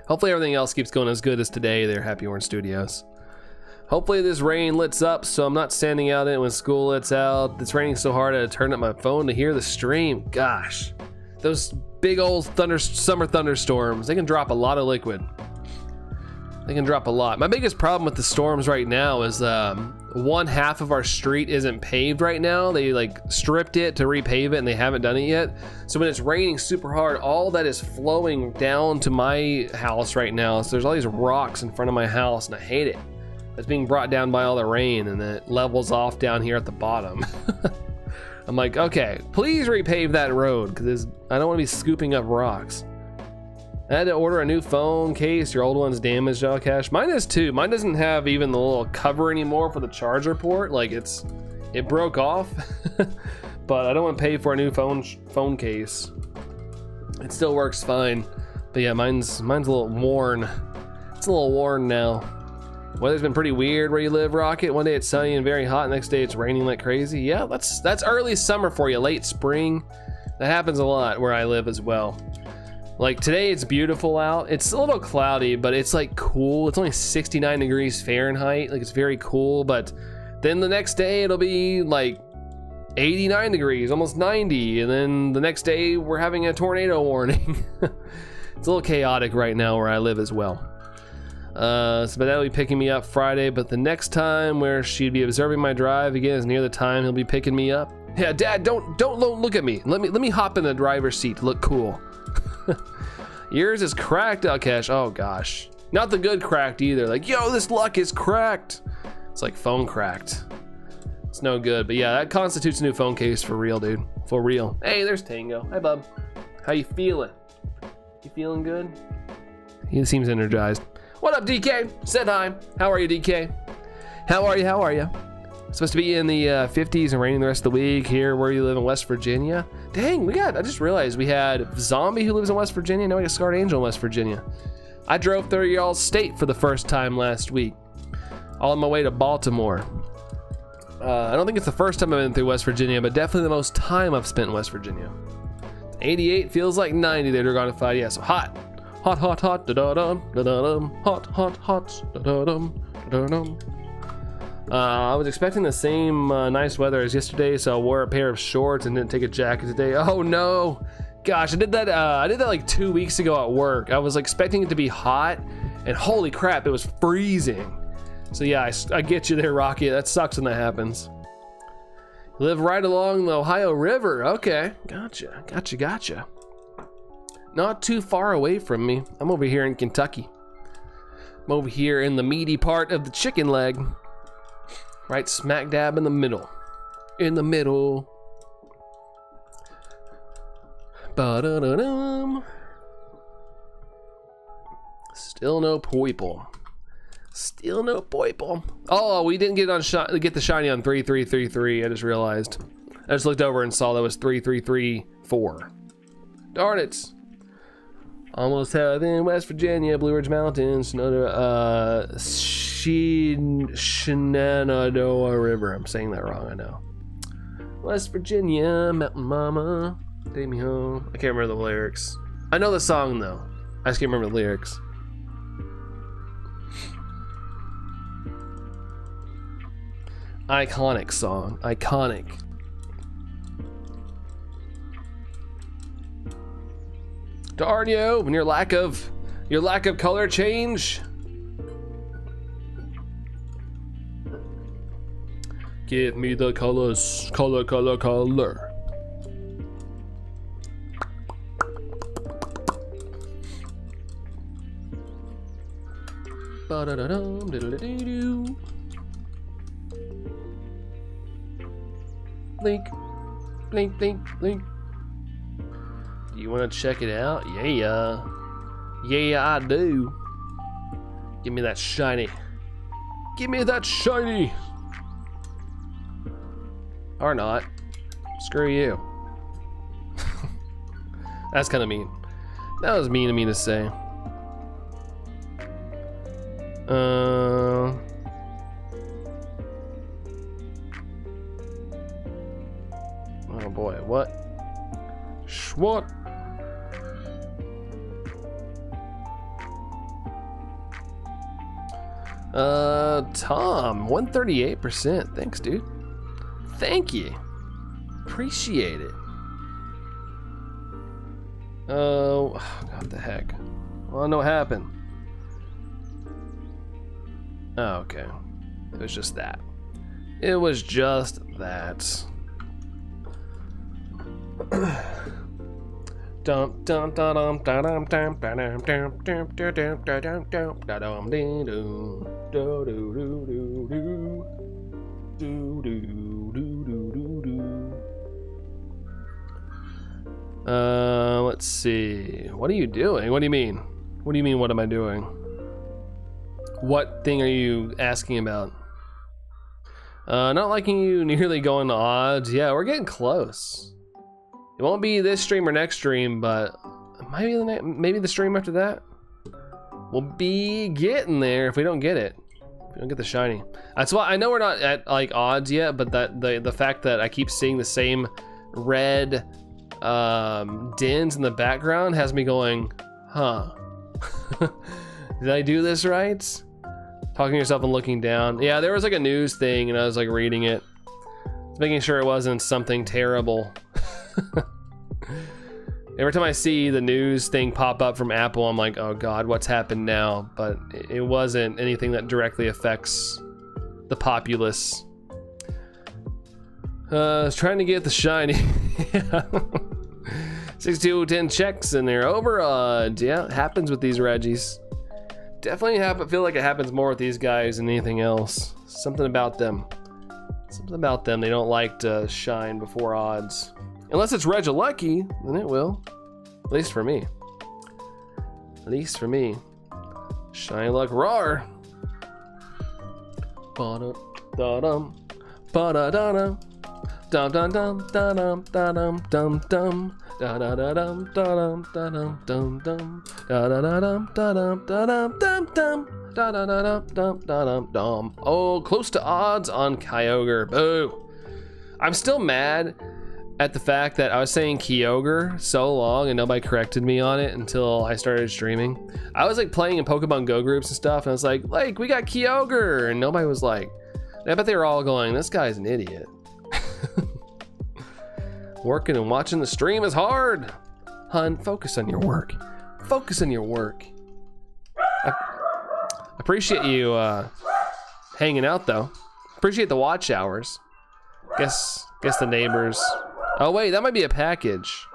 Hopefully everything else keeps going as good as today there, Happy Horn Studios. Hopefully this rain lets up so I'm not standing out in it when school lets out. It's raining so hard I turned up my phone to hear the stream. Gosh, those big old summer thunderstorms, they can drop a lot of liquid. They can drop a lot. My biggest problem with the storms right now is one half of our street isn't paved right now. They like stripped it to repave it and they haven't done it yet. So when it's raining super hard, all that is flowing down to my house right now. So there's all these rocks in front of my house and I hate it. It's being brought down by all the rain and then it levels off down here at the bottom. I'm like, okay, please repave that road because I don't want to be scooping up rocks. I had to order a new phone case. Your old one's damaged, Cash. Mine is too. Mine doesn't have even the little cover anymore for the charger port. Like it broke off. But I don't want to pay for a new phone case. It still works fine. But yeah, mine's a little worn. It's a little worn now. Weather's been pretty weird where you live, Rocket. One day it's sunny and very hot. Next day it's raining like crazy. Yeah, that's early summer for you. Late spring. That happens a lot where I live as well. Like today it's beautiful out. It's a little cloudy, but it's like cool. It's only 69 degrees Fahrenheit. Like it's very cool, but then the next day it'll be like 89 degrees, almost 90. And then the next day we're having a tornado warning. It's a little chaotic right now where I live as well. But that'll be picking me up Friday, but the next time where she'd be observing my drive again is near the time he'll be picking me up. Yeah, Dad, don't look at me. Let me hop in the driver's seat to look cool. Yours is cracked, Cash. Oh gosh, not the good cracked either. Like, yo, this luck is cracked. It's like phone cracked. It's no good, but yeah, that constitutes a new phone case for real, dude. For real. Hey, there's Tango. Hi, bub. How you feeling? You feeling good? He seems energized. What up, DK? Said hi. How are you, DK? How are you? How are you? Supposed to be in the 50s and raining the rest of the week here where you live in West Virginia. Dang, I just realized we had Zombie who lives in West Virginia. Now we got Scarred Angel in West Virginia. I drove through y'all's state for the first time last week. All on my way to Baltimore. I don't think it's the first time I've been through West Virginia, but definitely the most time I've spent in West Virginia. 88 feels like 90 there, Dragonified. Yeah, so hot. Hot, hot, hot, da-da-dum, da-da-dum. Hot, hot, hot, da-da-dum, da-da-dum. I was expecting the same nice weather as yesterday, so I wore a pair of shorts and didn't take a jacket today. Oh no! Gosh, I did that like 2 weeks ago at work. I was expecting it to be hot, and holy crap, it was freezing. So yeah, I get you there, Rocky. That sucks when that happens. You live right along the Ohio River. Okay, gotcha. Not too far away from me. I'm over here in Kentucky. I'm over here in the meaty part of the chicken leg. Right smack dab in the middle. In the middle. Ba-da-da-dum. Still no poiple. Still no poiple. Oh, we didn't get the shiny on 3333. I just realized. I just looked over and saw that was 3334. Darn it. Almost heaven, West Virginia, Blue Ridge Mountains, Shenandoah River. I'm saying that wrong, I know. West Virginia, Mountain Mama, take me home. I can't remember the lyrics. I know the song though. I just can't remember the lyrics. Iconic song, iconic. Darn you, and your lack of color change. Give me the colors, color. Ba-da-da-dum, diddle-dee-doo. Blink, blink, blink, blink. Do you want to check it out? Yeah, I do. Give me that shiny. Give me that shiny. Or not. Screw you. That's kind of mean. That was mean of me to say. Oh boy, what? What? Tom, 138%. Thanks, dude. Thank you. Appreciate it. Oh, what the heck? Well, I know what happened. Oh, okay. It was just that. It was just that. Dum dum dum dum dum dum dum dum dum dum dum let's see. What are you doing? What do you mean? What do you mean, what am I doing? What thing are you asking about? Not liking you nearly going to odds. Yeah, we're getting close. It won't be this stream or next stream, but maybe the stream after that. We'll be getting there if we don't get it. If we don't get the shiny. That's why I know we're not at like odds yet, but that the fact that I keep seeing the same red dins in the background has me going, huh? Did I do this right? Talking to yourself and looking down. Yeah, there was like a news thing and I was like reading it. Making sure it wasn't something terrible. Every time I see the news thing pop up from Apple, I'm like, oh God, what's happened now? But it wasn't anything that directly affects the populace. I was trying to get the shiny. 6210 checks and they're over odds. Yeah, it happens with these Regis. Definitely feel like it happens more with these guys than anything else. Something about them. Something about them, they don't like to shine before odds. Unless it's Regilucky, then it will. At least for me. At least for me. Shiny luck roar. Ba-da-da-dum. Ba-da-da-dum. Dum-dum-dum, dum-dum-dum-dum-dum. Da-da-da-dum, da-dum, da-dum, dum-dum. Da-da-da-dum, da-dum, da-dum, dum-dum. Da-da-da-dum, oh, close to odds on Kyogre. Boo. I'm still mad at the fact that I was saying Kyogre so long and nobody corrected me on it until I started streaming. I was like playing in Pokemon Go groups and stuff and I was like, we got Kyogre, and nobody was like, I bet they were all going, this guy's an idiot. Working and watching the stream is hard. Hun, focus on your work. Focus on your work. I appreciate you hanging out though. Appreciate the watch hours. Guess the neighbors. Oh wait, that might be a package.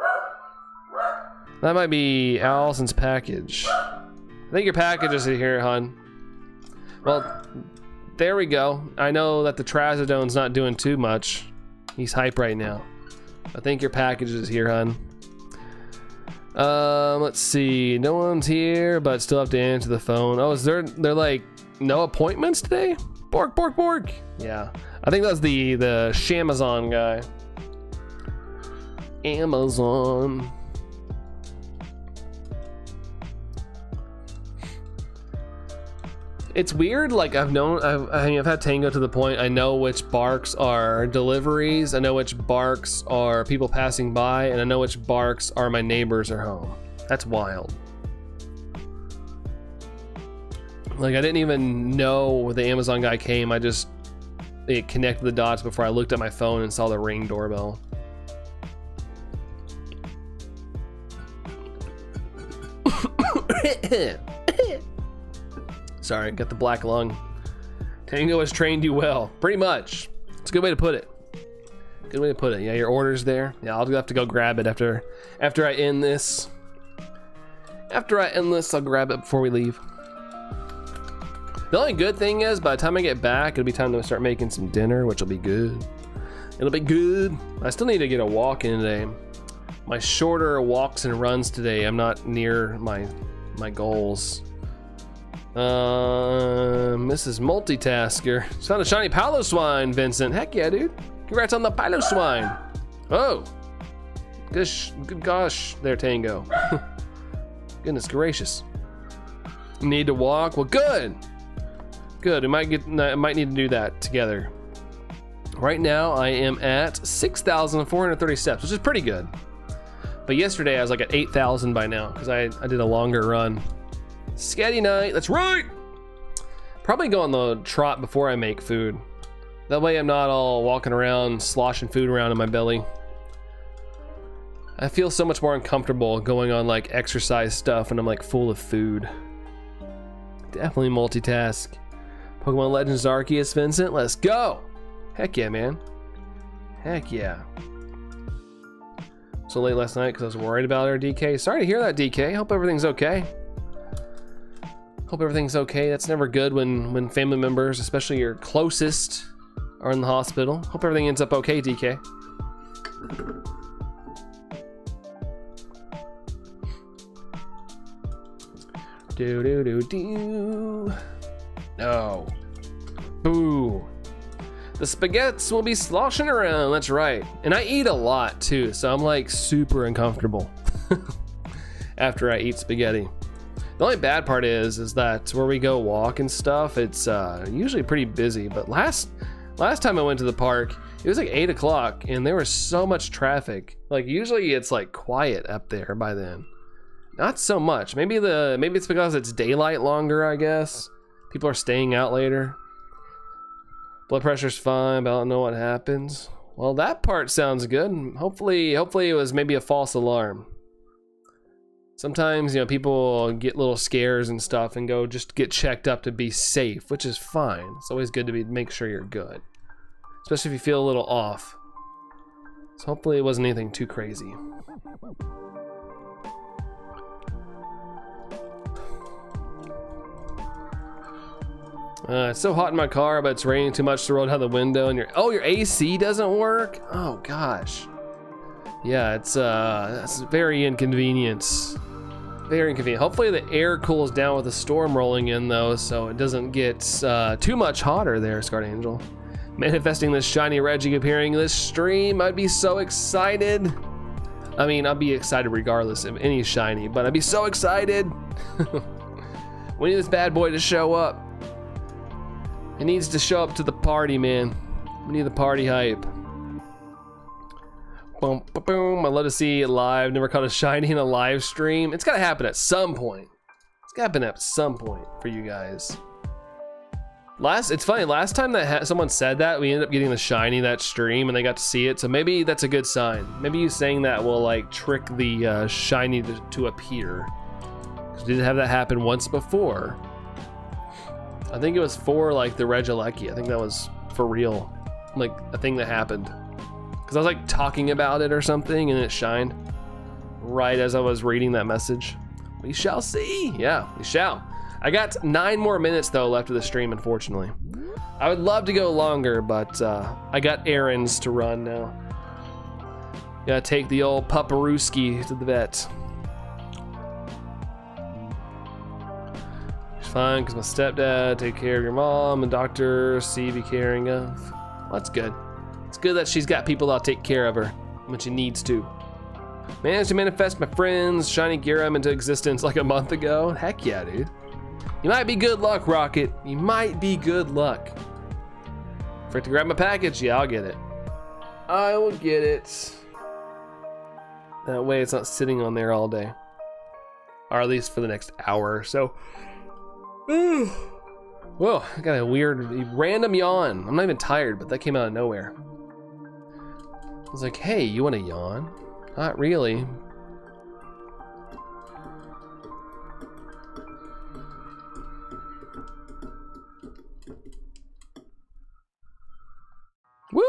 That might be Allison's package. I think your package is here, hun. Well, there we go. I know that the Trazodone's not doing too much. He's hype right now. I think your package is here, hun. Let's see. No one's here, but still have to answer the phone. Oh, they're like no appointments today? Bork, bork, bork. Yeah, I think that's the Shamazon guy. Amazon. It's weird, like I've had Tango to the point I know which barks are deliveries, I know which barks are people passing by, and I know which barks are my neighbors are home. That's wild. Like I didn't even know the Amazon guy came, it connected the dots before I looked at my phone and saw the Ring doorbell. Sorry, got the black lung. Tango has trained you well. Pretty much. It's a good way to put it. Good way to put it. Yeah, your order's there. Yeah, I'll have to go grab it after I end this. After I end this, I'll grab it before we leave. The only good thing is, by the time I get back, it'll be time to start making some dinner, which will be good. It'll be good. I still need to get a walk in today. My shorter walks and runs today, I'm not near my goals. Mrs. Multitasker. Just found a shiny Palo Swine, Vincent. Heck yeah, dude. Congrats on the Palo Swine. Oh. Good gosh there, Tango. Goodness gracious. Need to walk? Well, good. Good, I might need to do that together. Right now, I am at 6,430 steps, which is pretty good. But yesterday, I was like at 8,000 by now, because I did a longer run. Scatty night, that's right! Probably go on the trot before I make food. That way I'm not all walking around, sloshing food around in my belly. I feel so much more uncomfortable going on like exercise stuff when I'm like full of food. Definitely multitask. Pokemon Legends Arceus, Vincent, let's go! Heck yeah, man. Heck yeah. So late last night because I was worried about our DK. Sorry to hear that, DK. Hope everything's okay. Hope everything's okay. That's never good when family members, especially your closest, are in the hospital. Hope everything ends up okay, DK. Do do do do. No. Boo. The spaghettis will be sloshing around, that's right. And I eat a lot too, so I'm like super uncomfortable after I eat spaghetti. The only bad part is that where we go walk and stuff, it's usually pretty busy. But last time I went to the park, it was like 8 o'clock and there was so much traffic. Like usually it's like quiet up there by then. Not so much. Maybe it's because it's daylight longer, I guess. People are staying out later. Blood pressure's fine, but I don't know what happens. Well, that part sounds good. Hopefully it was maybe a false alarm. Sometimes, you know, people get little scares and stuff and go just get checked up to be safe, which is fine. It's always good to make sure you're good, especially if you feel a little off. So hopefully it wasn't anything too crazy. It's so hot in my car, but it's raining too much to roll down the window, and your AC doesn't work? Oh gosh. Yeah, it's very inconvenient. Very inconvenient. Hopefully the air cools down with the storm rolling in though, so it doesn't get too much hotter there, Scarred Angel. Manifesting this shiny Reggie appearing in this stream, I'd be so excited. I mean, I'd be excited regardless of any shiny, but I'd be so excited. We need this bad boy to show up. It needs to show up to the party, man. We need the party hype. Boom, boom, boom. I'd love to see it live. Never caught a shiny in a live stream. It's gotta happen at some point. It's gotta happen at some point for you guys. It's funny, last time that someone said that, we ended up getting the shiny that stream and they got to see it. So maybe that's a good sign. Maybe you saying that will like trick the shiny to appear. Because we did have that happen once before. I think it was for like the Regigigas. I think that was for real, like a thing that happened. Cause I was like talking about it or something and it shined right as I was reading that message. We shall see. Yeah, we shall. I got 9 more minutes though left of the stream, unfortunately. I would love to go longer, but I got errands to run now. Gotta take the old Paparuski to the vet. Fine, because my stepdad take care of your mom and Dr. C be caring of. Well, that's good. It's good that she's got people that'll take care of her when she needs to. Managed to manifest my friend's shiny Gyarados into existence like a month ago. Heck yeah, dude. You might be good luck, Rocket. You might be good luck. For it to grab my package, yeah, I'll get it. I will get it. That way it's not sitting on there all day. Or at least for the next hour or so. Whoa, I got a weird, random yawn. I'm not even tired, but that came out of nowhere. I was like, hey, you want to yawn? Not really.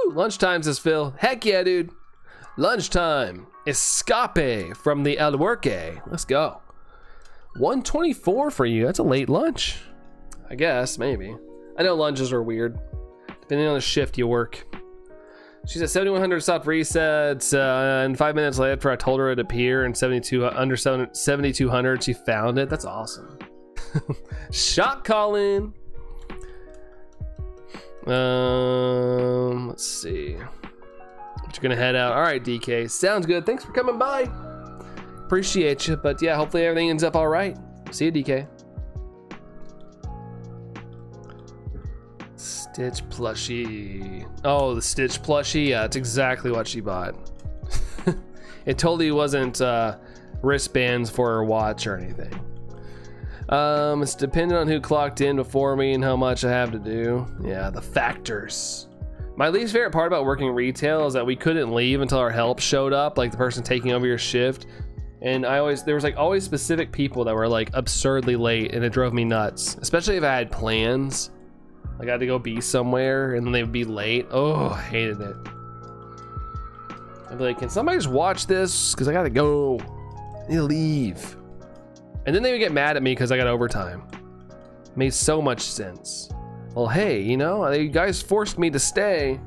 Woo! Lunchtime, says Phil. Heck yeah, dude. Lunchtime. Escape from the Albuquerque. Let's go. 124 for you. That's a late lunch. I guess, maybe. I know lunches are weird, depending on the shift you work. She's at 7100 soft resets, and 5 minutes late for I told her it'd appear, and 7200 she found it. That's awesome. Shot calling. Let's see. But you're gonna head out. All right, DK. Sounds good. Thanks for coming by. Appreciate you. But yeah, hopefully everything ends up all right. See you, DK. Stitch plushie. Oh, the Stitch plushie. Yeah, that's exactly what she bought. It totally wasn't wristbands for her watch or anything. It's dependent on who clocked in before me and how much I have to do. Yeah, the factors. My least favorite part about working retail is that we couldn't leave until our help showed up, like the person taking over your shift. And there was like always specific people that were like absurdly late, and it drove me nuts, especially if I had plans. Like I had to go be somewhere and then they would be late. Oh, I hated it. I'd be like, can somebody just watch this? Cause I gotta go. I need to leave. And then they would get mad at me because I got overtime. Made so much sense. Well, hey, you know, you guys forced me to stay.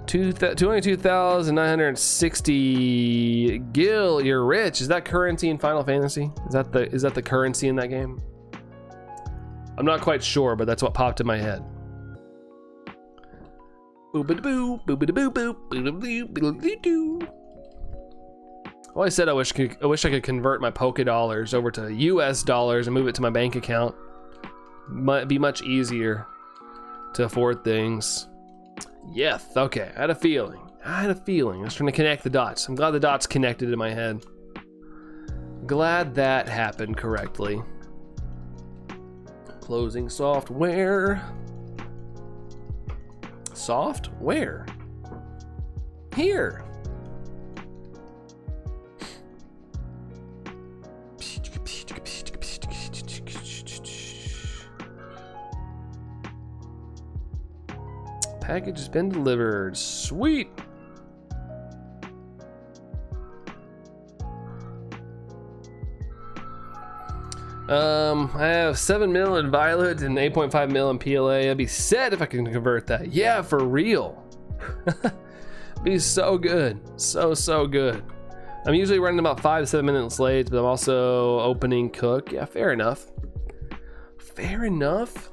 22,960 gil. You're rich. Is that currency in Final Fantasy? Is that the currency in that game? I'm not quite sure, but that's what popped in my head. Boop-a-da-boo, boop-a-da-boo-boop, boop-a-da-boo-boop-a-doo. Well, I said I wish I could convert my Poké dollars over to US dollars and move it to my bank account. Might be much easier to afford things. Yes, okay, I had a feeling. I was trying to connect the dots. I'm glad the dots connected in my head. Glad that happened correctly. Closing software. Software. Here. Package has been delivered. Sweet. I have 7 mil in Violet and 8.5 mil in PLA. I'd be set if I can convert that. Yeah, for real. Be so good. So good. I'm usually running about 5 to 7 minutes late, but I'm also opening cook. Yeah, fair enough. Fair enough.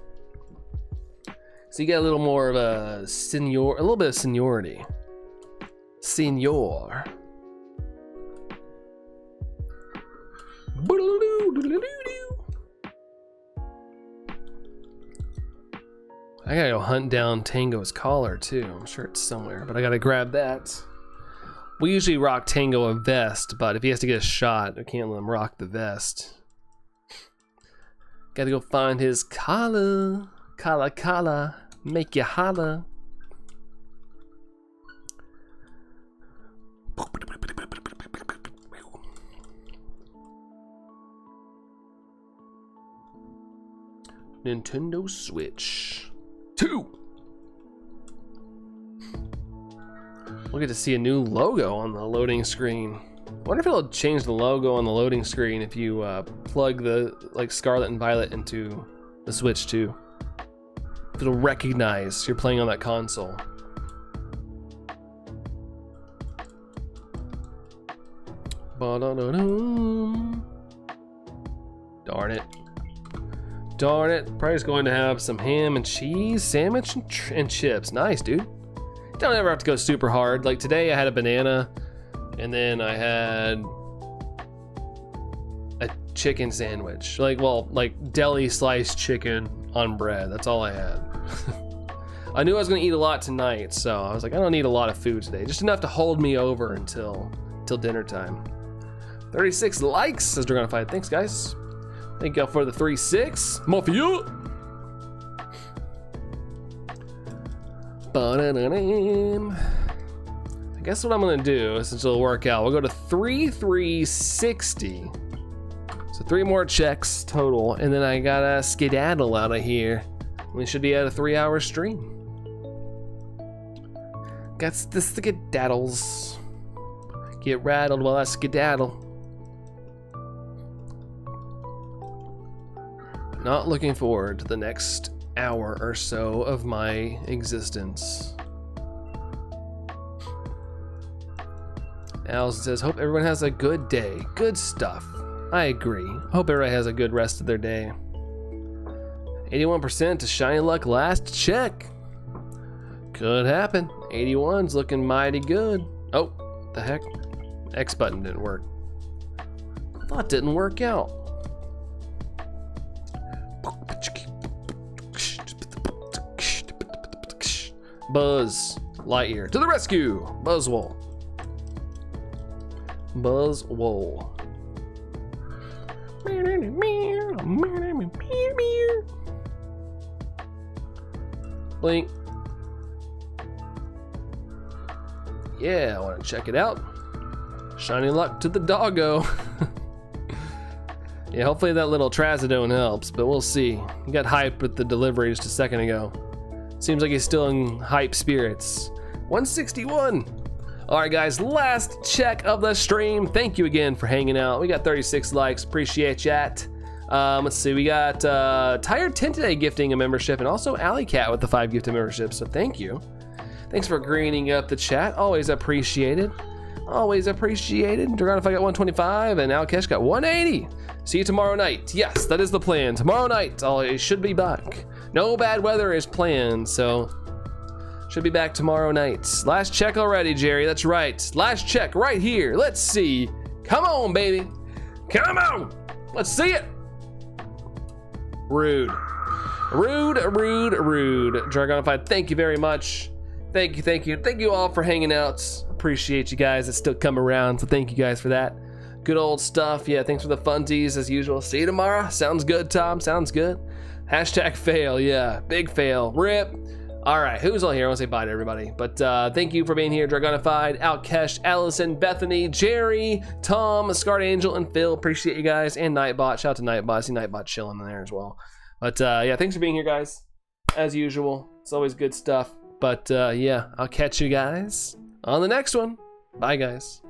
So you get a little more of a little bit of seniority. Senior. I gotta go hunt down Tango's collar too. I'm sure it's somewhere, but I gotta grab that. We usually rock Tango a vest, but if he has to get a shot, I can't let him rock the vest. Gotta go find his collar. Collar. Make you holla. Nintendo Switch 2. We'll get to see a new logo on the loading screen. I wonder if it'll change the logo on the loading screen if you plug the Scarlet and Violet into the Switch 2. If it'll recognize you're playing on that console. Darn it. Probably going to have some ham and cheese sandwich and chips. Nice, dude. Don't ever have to go super hard. Like today I had a banana and then I had a chicken sandwich. Like deli sliced chicken on bread. That's all I had. I knew I was gonna eat a lot tonight, so I was like, I don't need a lot of food today. Just enough to hold me over until dinner time. 36 likes, says Dragonified. Thanks, guys. Thank you for the 3-6. More for you. I guess what I'm gonna do, since it'll work out, we'll go to 3,360. So 3 more checks total, and then I gotta skedaddle out of here. We should be at a 3-hour stream. Got the skedaddles. Get rattled while I skedaddle. Not looking forward to the next hour or so of my existence. Allison says, hope everyone has a good day. Good stuff. I agree. Hope everybody has a good rest of their day. 81% to Shiny Luck last check. Could happen. 81's looking mighty good. Oh, the heck? X button didn't work. Thought it didn't work out. Buzz Lightyear to the rescue. Buzzwole. Buzzwole. Blink. Yeah, I want to check it out. Shiny Luck to the doggo. Yeah, hopefully that little Trazodone helps, but we'll see. He got hyped with the delivery just a second ago. Seems like he's still in hype spirits. 161. All right, guys, last check of the stream. Thank you again for hanging out. We got 36 likes. Appreciate that. Let's see. We got Tired Tint today gifting a membership, and also Alley Cat with the 5 gifted memberships. So thank you. Thanks for greening up the chat. Always appreciated. Always appreciated. Dragonify got 125, and Alkesh got 180. See you tomorrow night. Yes, that is the plan. Tomorrow night, I should be back. No bad weather is planned, so should be back tomorrow night. Last check already, Jerry. That's right. Last check right here. Let's see. Come on, baby. Come on. Let's see it. Rude. Rude, rude, rude. Dragonify, thank you very much. Thank you, thank you. Thank you all for hanging out. Appreciate you guys that still come around, so thank you guys for that. Good old stuff. Yeah, thanks for the funsies as usual. See you tomorrow. Sounds good, Tom. Sounds good. Hashtag fail. Yeah, big fail. Rip. All right, who's all here? I want to say bye to everybody. But thank you for being here, Dragonified, Outkesh, Allison, Bethany, Jerry, Tom, Scarred Angel, and Phil. Appreciate you guys. And Nightbot. Shout out to Nightbot. I see Nightbot chilling in there as well. But yeah, thanks for being here, guys. As usual, it's always good stuff. But yeah, I'll catch you guys on the next one. Bye, guys.